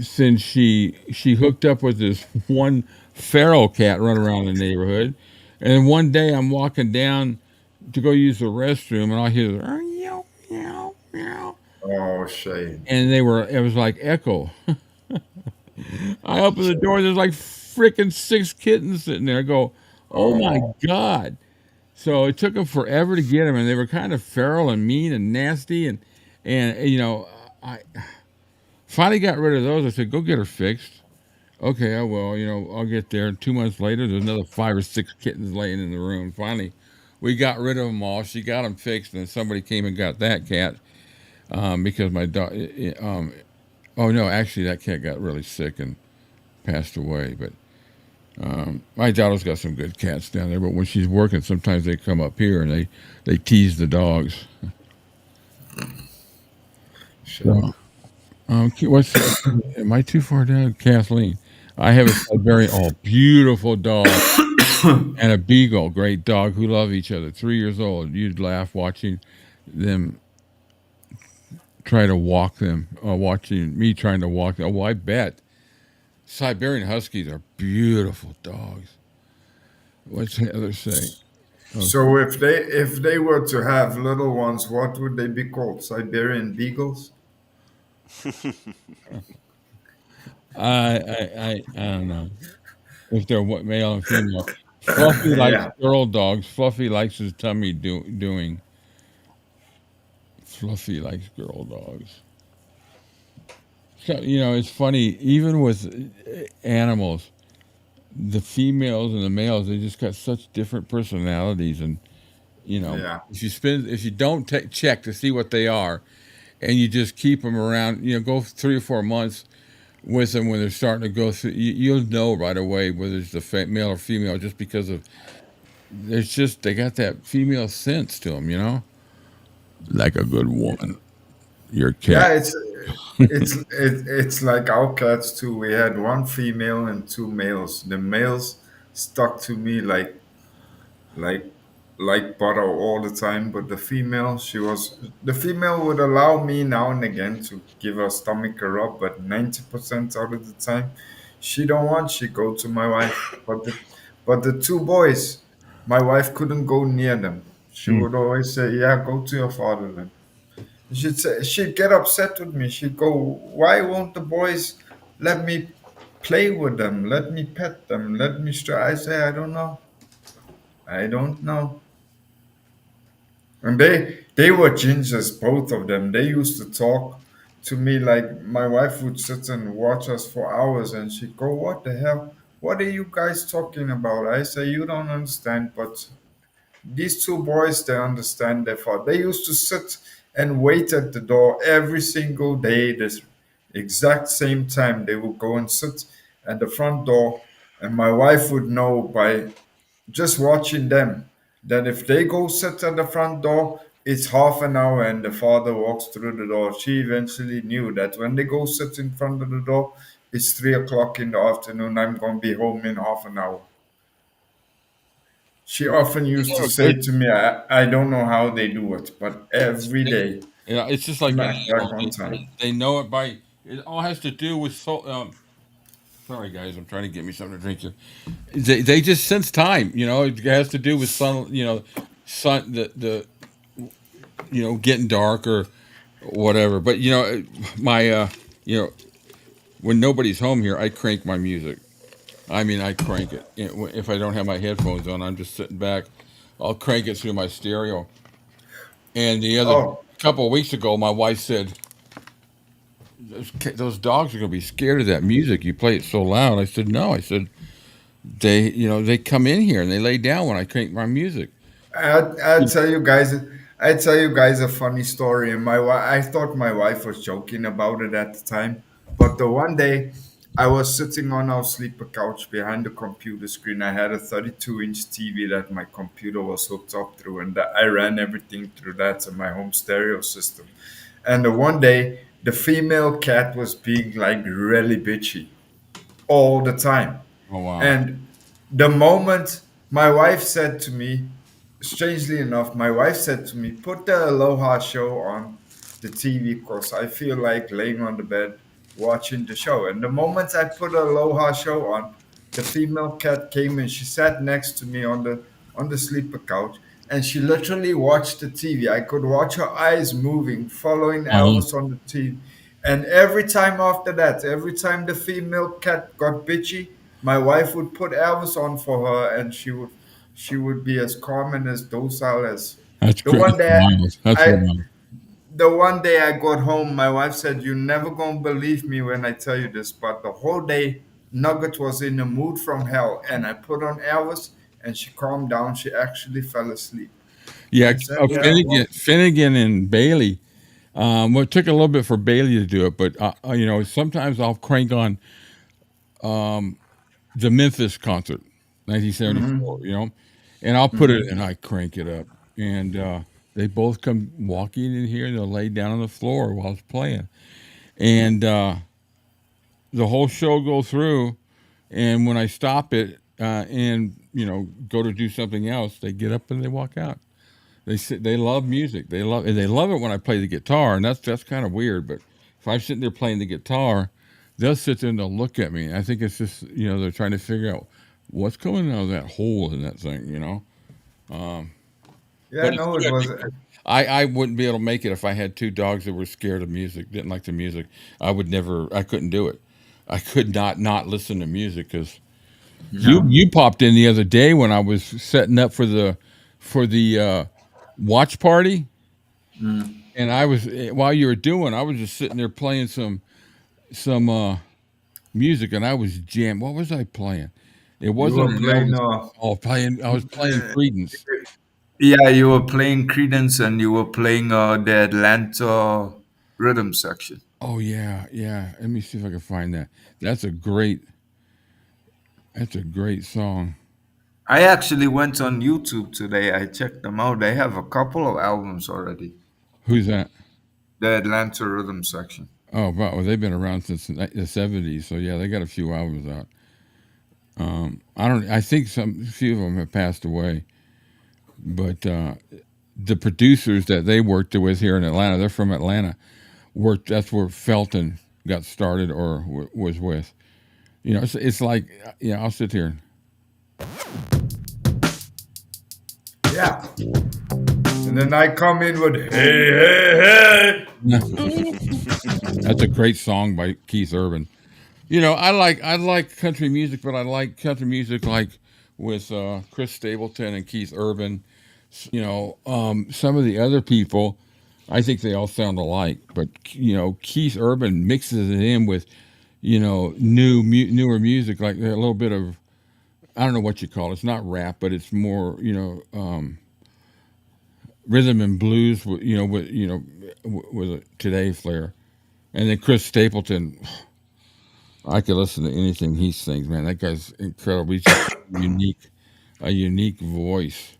since she hooked up with this one feral cat running around the neighborhood, and one day I'm walking down to go use the restroom, and I hear meow, meow, meow. Oh, shame. And it was like echo. I open the door, there's like freaking 6 kittens sitting there. I go, oh my God. So it took them forever to get them, and they were kind of feral and mean and nasty. And I finally got rid of those. I said, go get her fixed. Okay, I will. I'll get there. 2 months later, there's another 5 or 6 kittens laying in the room. Finally, we got rid of them all. She got them fixed, and somebody came and got that cat because my dog. Oh no, actually, that cat got really sick and passed away. But my daughter's got some good cats down there. But when she's working, sometimes they come up here and they tease the dogs. Sure. Am I too far down? Kathleen. I have a very beautiful dog and a beagle, great dog who love each other. 3 years old. You'd laugh watching them try to walk them, watching me trying to walk them. Oh, I bet. Siberian Huskies are beautiful dogs. What's Heather say? Oh. So if they were to have little ones, what would they be called? Siberian beagles? I don't know if they're male and female. Fluffy likes girl dogs. Fluffy likes his tummy doing. Fluffy likes girl dogs. So, it's funny. Even with animals, the females and the males, they just got such different personalities, and Yeah. if you don't check to see what they are, and you just keep them around, go 3 or 4 months with them when they're starting to go through, you'll know right away whether it's the male or female, just because of they got that female sense to them. Like a good woman, your cat. Yeah, it's like our cats too. We had one female and two males. The males stuck to me like like butter all the time, but the female would allow me now and again to give her stomach a rub, but 90% out of the time she don't want. She go to my wife. But the two boys, my wife couldn't go near them. She Mm. would always say, "Yeah, go to your father then." She'd get upset with me. She'd go, "Why won't the boys let me play with them? Let me pet them? Let me I say, "I don't know. I don't know." And they were gingers, both of them. They used to talk to me like my wife would sit and watch us for hours, and she'd go, "What the hell? What are you guys talking about?" I say, "You don't understand, but these two boys, they understand their fault." They used to sit and wait at the door every single day, this exact same time. They would go and sit at the front door, and my wife would know by just watching them that if they go sit at the front door, it's half an hour and the father walks through the door. She eventually knew that when they go sit in front of the door, it's 3 o'clock in the afternoon. I'm going to be home in half an hour. She often used to say to me, I don't know how they do it, but every day, It's just like smack back animals. on time. They know it by. It all has to do with sorry, guys, I'm trying to get me something to drink here. They just sense time. It has to do with sun. Sun getting dark or whatever. But my when nobody's home here, I crank my music. I mean, I crank it. If I don't have my headphones on, I'm just sitting back. I'll crank it through my stereo. And the other Oh, couple of weeks ago, my wife said, those dogs are going to be scared of that music. You play it so loud. I said, no. I said, they come in here and they lay down when I crank my music. I tell you guys, I tell you guys a funny story. And I thought my wife was joking about it at the time, but the one day I was sitting on our sleeper couch behind the computer screen. I had a 32-inch TV that my computer was hooked up through, and I ran everything through that to my home stereo system. And the one day, the female cat was being like really bitchy all the time. Oh, wow. And the moment my wife said to me, strangely enough, my wife said to me, "Put the Aloha show on the TV because I feel like laying on the bed watching the show." And the moment I put the Aloha show on, the female cat came and she sat next to me on the sleeper couch, and she literally watched the TV. I could watch her eyes moving, following Uh-huh. Elvis on the TV. And every time after that, every time the female cat got bitchy, my wife would put Elvis on for her, and she would be as calm and as docile as That's the great. one day That's I wild. the one day I got home. My wife said, "You're never gonna believe me when I tell you this, but the whole day Nugget was in a mood from hell, and I put on Elvis, and she calmed down. She actually fell asleep." Yeah, I said, "Yeah, well, Finnegan and Bailey. Well, it took a little bit for Bailey to do it, but sometimes I'll crank on the Memphis concert, 1974. And I'll put it and I crank it up, and they both come walking in here and they'll lay down on the floor while it's playing, and the whole show go through, and when I stop it and go to do something else, they get up and they walk out. They love music. They love it when I play the guitar, and that's kind of weird. But if I'm sitting there playing the guitar, they'll sit there and they'll look at me. I think it's just they're trying to figure out what's coming out of that hole in that thing. yeah, But it's no, it good was." because I wouldn't be able to make it if I had two dogs that were scared of music, didn't like the music. I couldn't do it. I could not listen to music because No. you popped in the other day when I was setting up for the watch party, Mm. and while you were doing, I was just sitting there playing some some music, and I was jammed. What was I playing? It You wasn't were an playing. Elvis. Oh, playing. I was playing Credence. Yeah, you were playing Credence, and you were playing the Atlanta rhythm section. Oh yeah, yeah. Let me see if I can find that. That's a great. That's a great song. I actually went on YouTube today. I checked them out. They have a couple of albums already. Who's that? The Atlanta rhythm section. Oh, wow. Well, they've been around since the '70s, so yeah, they got a few albums out. I don't. I think a few of them have passed away, but the producers that they worked with here in Atlanta, they're from Atlanta. That's where Felton got started or was with. You know, it's like, yeah. I'll sit here. Yeah. And then I come in with hey, hey, hey. That's a great song by Keith-Urban. You know, I like country music, but I like country music like with Chris Stapleton and Keith-Urban. You know, some of the other people, I think they all sound alike. But you know, Keith-Urban mixes it in with, you know, newer music, like a little bit of, I don't know what you call it. It's not rap, but it's more, you know, rhythm and blues. With a today flair. And then Chris Stapleton, I could listen to anything he sings, man. That guy's incredible. He's just a unique voice.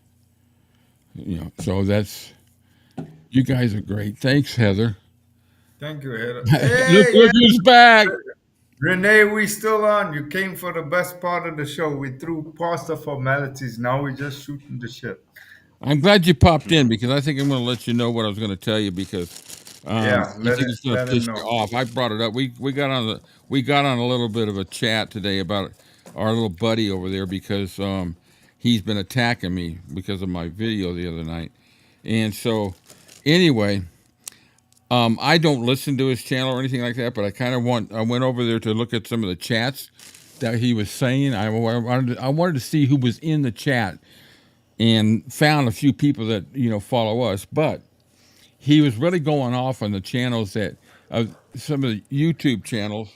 You know, so you guys are great. Thanks, Heather. Thank you, Heather. Look who's back. Renee, we still on. You came for the best part of the show. We threw past the formalities. Now we're just shooting the shit. I'm glad you popped in because I think I'm going to let you know what I was going to tell you because I think it's going to piss you off. I brought it up. We got on a little bit of a chat today about our little buddy over there because he's been attacking me because of my video the other night, and so anyway, I don't listen to his channel or anything like that, but I went over there to look at some of the chats that he was saying. I wanted to see who was in the chat. And found a few people that, you know, follow us, but he was really going off on the channels that some of the YouTube channels.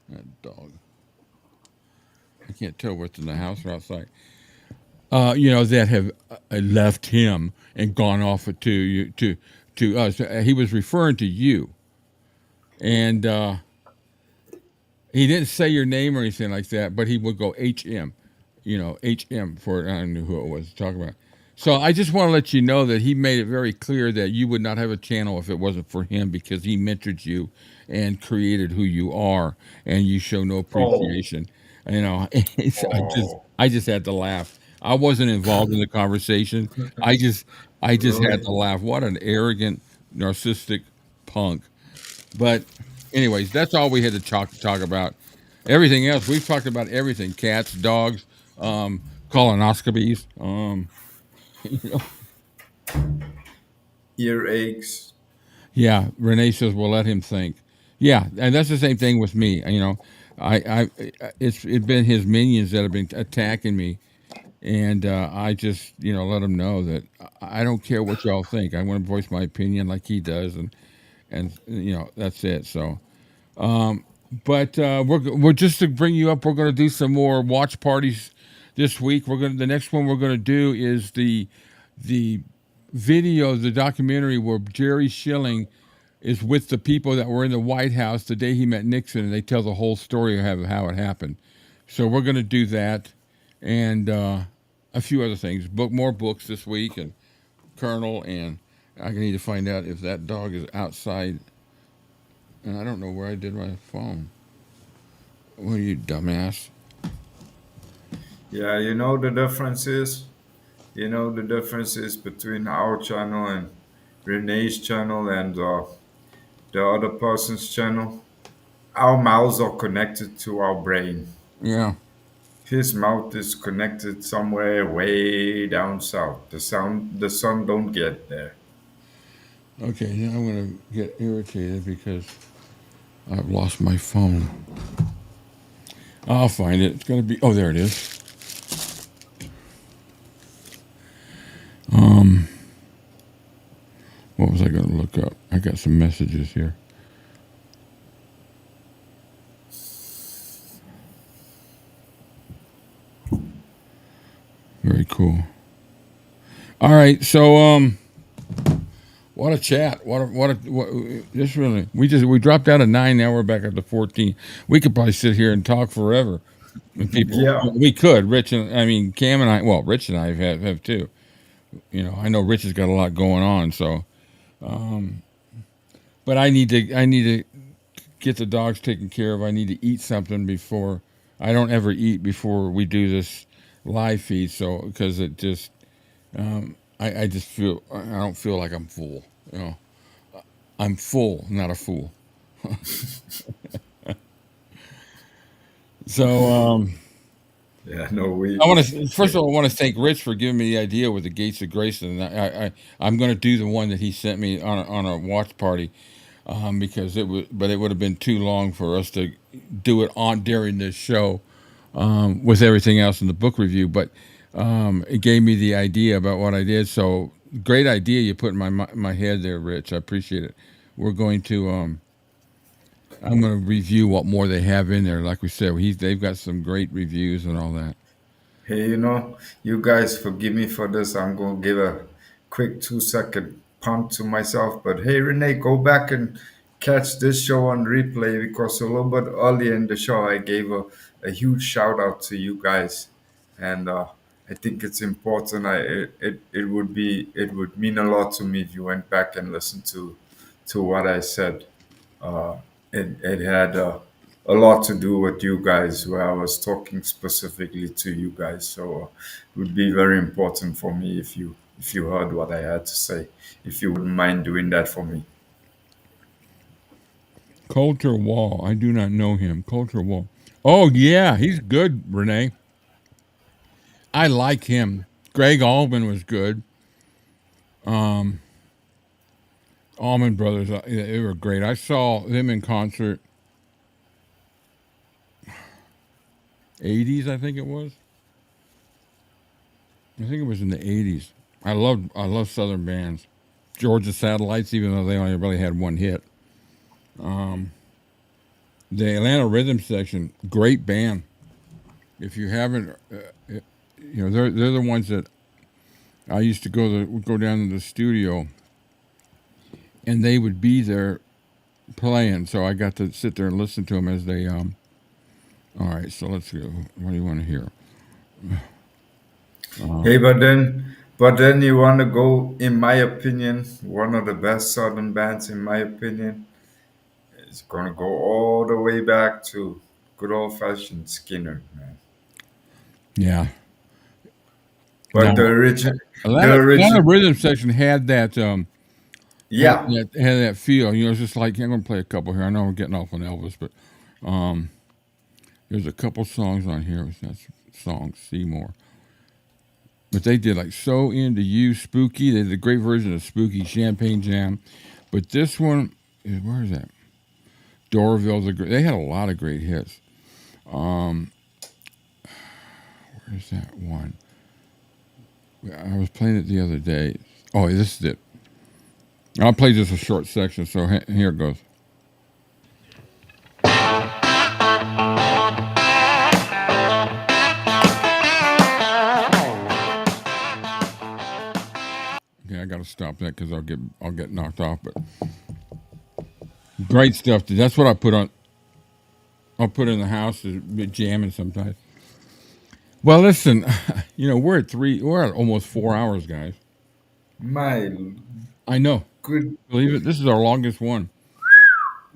That dog, I can't tell what's in the house or outside. You know, that have left him and gone off to us. He was referring to you, and he didn't say your name or anything like that, but he would go HM. You know, HM for, I don't know who it was to talk about. So I just want to let you know that he made it very clear that you would not have a channel if it wasn't for him because he mentored you and created who you are, and you show no appreciation. You know, I just had to laugh. I wasn't involved in the conversation. I just had to laugh. What an arrogant, narcissistic punk. But anyways, that's all we had to talk about. Everything else, we've talked about everything. Cats, dogs, colonoscopies, you know. Earaches. Yeah, Renee says, "Well, let him think." Yeah, and that's the same thing with me. You know, it's been his minions that have been attacking me, and I just, you know, let him know that I don't care what y'all think. I want to voice my opinion like he does, and you know, that's it. So, but we're just to bring you up. We're going to do some more watch parties this week. The next one we're going to do is the video, the documentary where Jerry Schilling is with the people that were in the White House the day he met Nixon, and they tell the whole story of how it happened. So we're going to do that, and a few other things. More books this week, and Colonel, and I need to find out if that dog is outside. And I don't know where I did my phone. What are you, dumbass? Yeah, you know the difference is? You know the difference is between our channel and Renee's channel and the other person's channel? Our mouths are connected to our brain. Yeah. His mouth is connected somewhere way down south. The sun don't get there. Okay, now I'm going to get irritated because I've lost my phone. I'll find it. It's going to be... Oh, there it is. What was I going to look up? I got some messages here. Very cool. All right, so what a chat! What this really we dropped out of 9. Now we're back up to 14. We could probably sit here and talk forever. With people, Yeah. we could. Rich and I mean Cam and I. Well, Rich and I have too. You know, I know Rich has got a lot going on. So, but I need to get the dogs taken care of. I need to eat something before. I don't ever eat before we do this live feed. So because it just. I just feel I don't feel like I'm full. You know, I'm full, not a fool. So yeah, no, we. I want to first of all I want to thank Rich for giving me the idea with the gates of Graceland. I'm going to do the one that he sent me on a watch party because it would have been too long for us to do it on during this show with everything else in the book review, but. It gave me the idea about what I did. So great idea you put in my head there, Rich. I appreciate it. We're going to I'm going to review what more they have in there. Like we said, they've got some great reviews and all that. Hey, you guys forgive me for this. I'm going to give a quick 2-second punt to myself. But hey, Renee, go back and catch this show on replay because a little bit earlier in the show, I gave a huge shout out to you guys. And I think it's important. It would mean a lot to me if you went back and listened to what I said. It had a lot to do with you guys, where I was talking specifically to you guys. So it would be very important for me if you heard what I had to say. If you wouldn't mind doing that for me. Coulter Wall. I do not know him. Coulter Wall. Oh yeah, he's good, Renee. I like him. Greg Allman was good. Allman Brothers, they were great. I saw them in concert. 80s, I think it was. I think it was in the 80s. I love Southern bands. Georgia Satellites, even though they only really had one hit. The Atlanta Rhythm Section, great band. If you haven't, they're the ones that I used to go down to the studio, and they would be there playing. So I got to sit there and listen to them as they. All right, so let's go. What do you want to hear? Hey, but then you want to go, in my opinion, one of the best Southern bands, in my opinion, is going to go all the way back to good old-fashioned Skinner, man. Yeah. But No, Atlanta Rhythm Section had that. Yeah. Had that feel. You know, it's just like I'm going to play a couple here. I know we're getting off on Elvis, but there's a couple songs on here. That's song Seymour. But they did like So Into You, Spooky. They did a great version of Spooky, Champagne Jam. But this one, where is that? Dorville's they had a lot of great hits. Where's that one? I was playing it the other day. Oh, this is it. I'll play just a short section, so here it goes. Okay, I got to stop that because I'll get knocked off. But great stuff. That's what I put on. I'll put in the house to be jamming sometimes. Well, listen, we're at almost 4 hours, guys. I know. Good. Believe it. This is our longest one.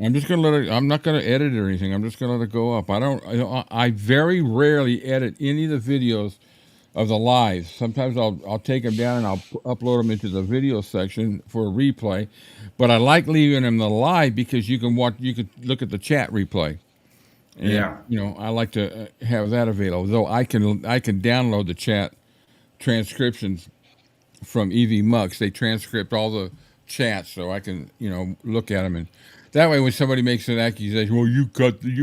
I'm just gonna let it. I'm not gonna edit it or anything. I'm just gonna let it go up. I very rarely edit any of the videos of the lives. Sometimes I'll take them down and I'll upload them into the video section for a replay. But I like leaving them the live because you can look at the chat replay. And, yeah. I like to have that available. Though I can download the chat transcriptions from 𝐕_MUX. They transcript all the chats, so I can look at them, and that way when somebody makes an accusation, well, you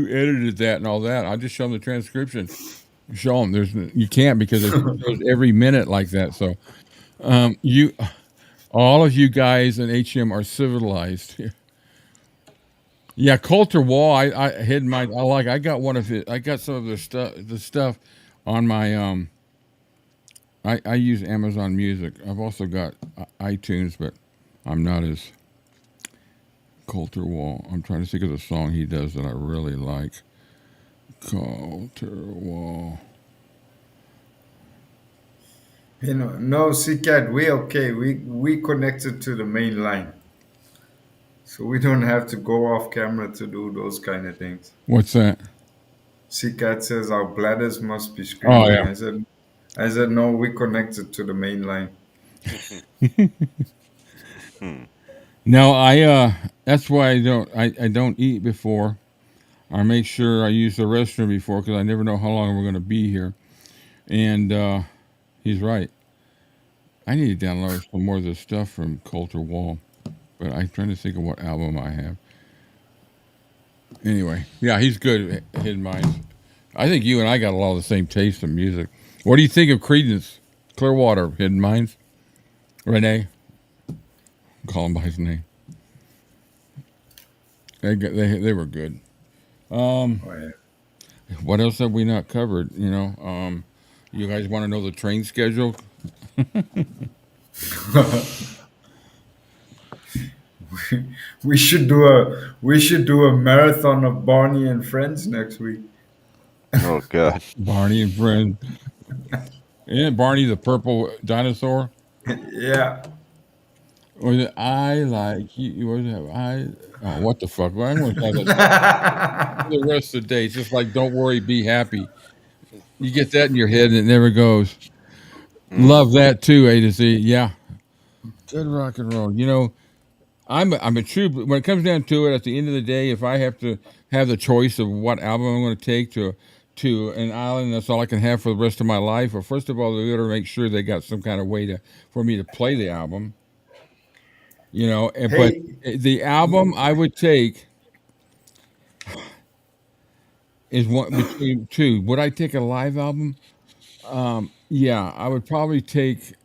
edited that and all that, I just show them the transcription. Show them. You can't because it shows every minute like that. So all of you guys in HM are civilized. Yeah, Coulter Wall. I hid my. I got one of it. I got some of the stuff on my I use Amazon Music. I've also got iTunes, but I'm not as Colter Wall. I'm trying to think of the song he does that I really like. Colter Wall. You know, no, 𝐶𝐶𝐞, we okay. We connected to the main line. So we don't have to go off camera to do those kind of things. What's that? 𝐶𝐶𝐞 says our bladders must be Oh screaming. yeah. I said no, we connected to the main line. No, that's why I don't eat before. I make sure I use the restroom before because I never know how long we're going to be here. And he's right. I need to download some more of this stuff from Colter Wall, but I'm trying to think of what album I have. Anyway, yeah, he's good at Hidden Minds. I think you and I got a lot of the same taste in music. What do you think of Creedence Clearwater Hidden Minds? Renee? Call him by his name. They were good. What else have we not covered? You know, you guys want to know the train schedule? we should do a marathon of Barney and Friends next week. Oh God. Barney and Friends. Isn't Barney the purple dinosaur? Yeah. Or is it I like you? What is that? Oh, what the fuck? Well, I'm going to tell that the rest of the day. It's just like, don't worry, be happy. You get that in your head and it never goes. Love that too, A to Z. Yeah. Good rock and roll. You know, I'm a true, when it comes down to it, at the end of the day, if I have to have the choice of what album I'm going to take to an island, that's all I can have for the rest of my life. Well, first of all, they got to make sure they got some kind of way for me to play the album. You know, but the album I would take is one between two. Would I take a live album? Yeah, I would probably take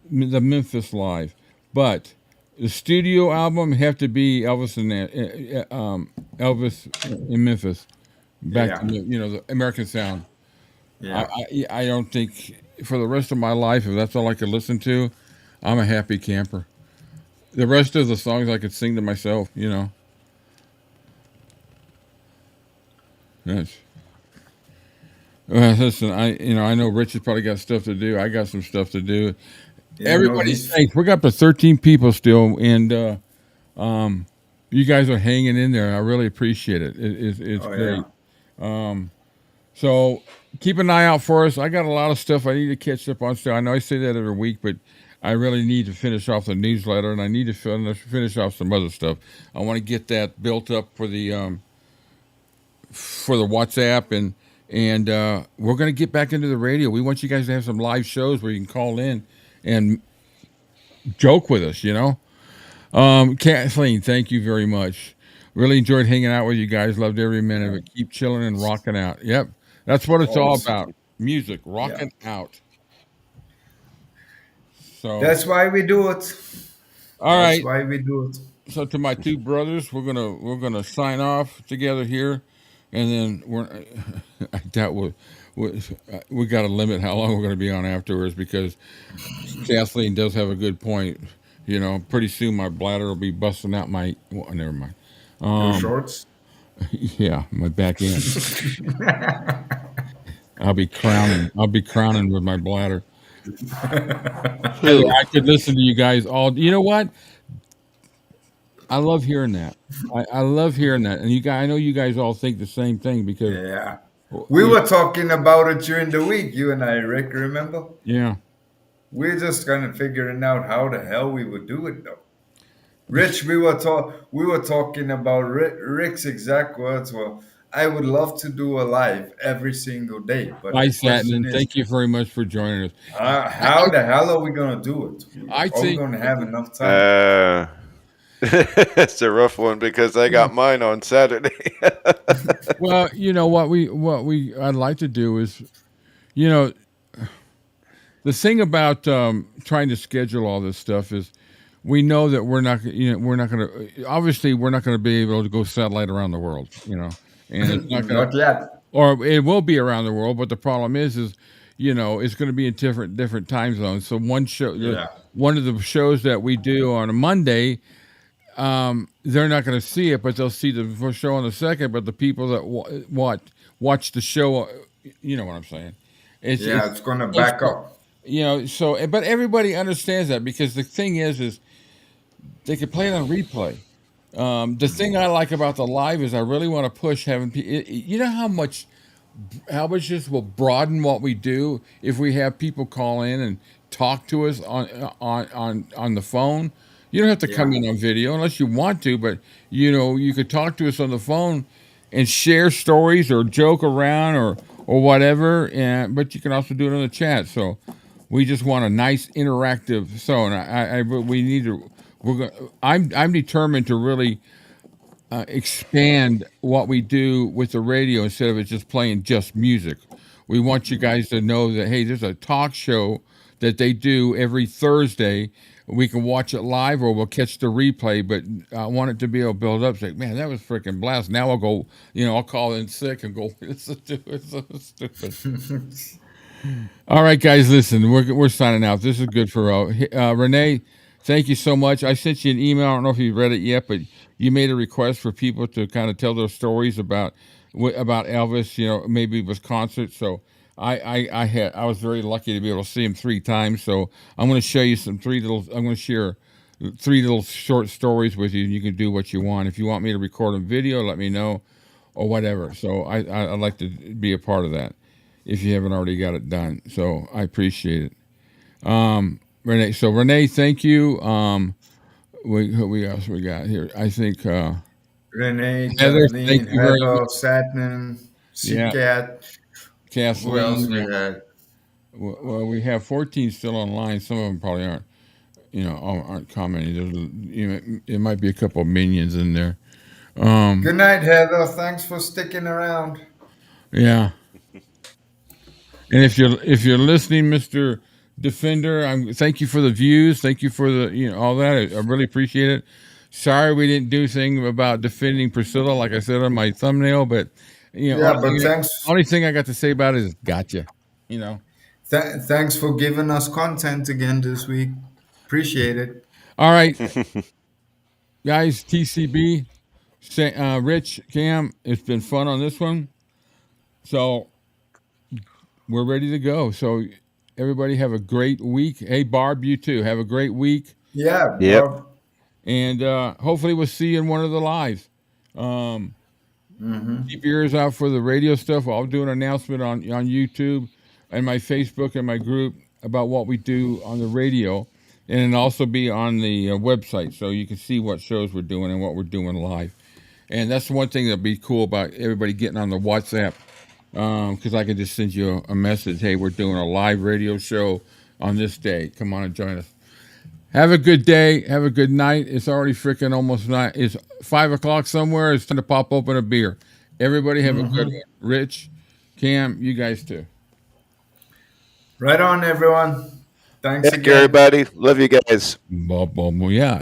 the Memphis Live, but the studio album have to be Elvis in Memphis. Back to the American sound. Yeah. I don't think for the rest of my life, if that's all I could listen to, I'm a happy camper. The rest of the songs I could sing to myself, you know. Yes. Well, listen, I know Rich has probably got stuff to do. I got some stuff to do. Yeah, Everybody's thanks. We got up to 13 people still, and you guys are hanging in there. And I really appreciate it. It's great. Yeah. So keep an eye out for us. I got a lot of stuff I need to catch up on still. I know I say that every week, but I really need to finish off the newsletter, and I need to finish off some other stuff. I want to get that built up for the WhatsApp, and we're going to get back into the radio. We want you guys to have some live shows where you can call in and joke with us, you know. Kathleen, thank you very much. Really enjoyed hanging out with you guys. Loved every minute of it. Keep chilling and rocking out. Yep, that's what it's all about. Music, rocking out. So that's why we do it. All right. That's why we do it. So to my two brothers, we're gonna sign off together here, and then I doubt we got to limit how long we're going to be on afterwards because Kathleen does have a good point. You know, pretty soon my bladder will be busting out my. Well, never mind. Your shorts. Yeah, my back end. I'll be crowning with my bladder. I could listen to you guys all. You know what? I love hearing that. I love hearing that, and I know you guys all think the same thing because we were talking about it during the week. You and I, Rick, remember? Yeah. We're just kind of figuring out how the hell we would do it, though. Rich, we were talking about Rick's exact words were, "I would love to do a live every single day." But I sat and thank you very much for joining us. How the hell are we gonna do it? Are we gonna have enough time? It's a rough one because I got mine on Saturday. Well, you know what I'd like to do is, you know, the thing about trying to schedule all this stuff is, we know that we're not going to be able to go satellite around the world, you know, and it's not going not yet. Or it will be around the world, but the problem is it's going to be in different time zones. So Yeah. one of the shows that we do on a Monday, they're not going to see it, but they'll see the first show on the second. But the people that watch the show, you know what I'm saying? It's going to back up. So but everybody understands that, because the thing is they can play it on replay. The thing I like about the live is I really want to push having you know how much this will broaden what we do if we have people call in and talk to us on the phone. You don't have to come in on video unless you want to, but you could talk to us on the phone and share stories or joke around or whatever. But you can also do it on the chat. So we just want a nice interactive I'm determined to really expand what we do with the radio instead of it just playing just music. We want you guys to know that, hey, there's a talk show that they do every Thursday. We can watch it live or we'll catch the replay, but I want it to be able to build up. Say, man, that was freaking blast. Now I'll go, I'll call in sick and go, it's so stupid. All right, guys, listen, we're signing out. This is good for Renee. Thank you so much. I sent you an email. I don't know if you read it yet, but you made a request for people to kind of tell their stories about Elvis. Maybe it was concerts. So I was very lucky to be able to see him 3 times. So I'm going to show you I'm going to share 3 little short stories with you. You can do what you want. If you want me to record a video, let me know, or whatever. So I'd like to be a part of that if you haven't already got it done. So I appreciate it. Renee, thank you. Who else we got here? I think Renee, Heather, Kathleen, thank you very Heather, much. Satnan, Seacat. Kathleen. Who else we had? Well, we have 14 still online. Some of them probably aren't commenting. It might be a couple of minions in there. Good night, Heather. Thanks for sticking around. Yeah. And if you're listening, Mr. Defender, thank you for the views. Thank you for the all that. I really appreciate it. Sorry we didn't do anything about defending Priscilla, like I said on my thumbnail, but thanks. Only thing I got to say about it is gotcha. Thanks for giving us content again this week. Appreciate it. All right, guys. TCB, Rich, Cam, it's been fun on this one. So we're ready to go. So everybody have a great week. Hey, Barb, you too. Have a great week. Yeah. Yep. Barb. And hopefully we'll see you in one of the lives. Keep your ears out for the radio stuff. I'll do an announcement on YouTube and my Facebook and my group about what we do on the radio. And it'll also be on the website, so you can see what shows we're doing and what we're doing live. And that's the one thing that'd be cool about everybody getting on the WhatsApp, because I can just send you a message. Hey, we're doing a live radio show on this day. Come on and join us. Have a good day. Have a good night. It's already freaking almost night. It's 5 o'clock somewhere. It's time to pop open a beer. Everybody have a good one. Rich, Cam, you guys too. Right on, everyone. Thanks Thank you, everybody. Love you guys. Yeah.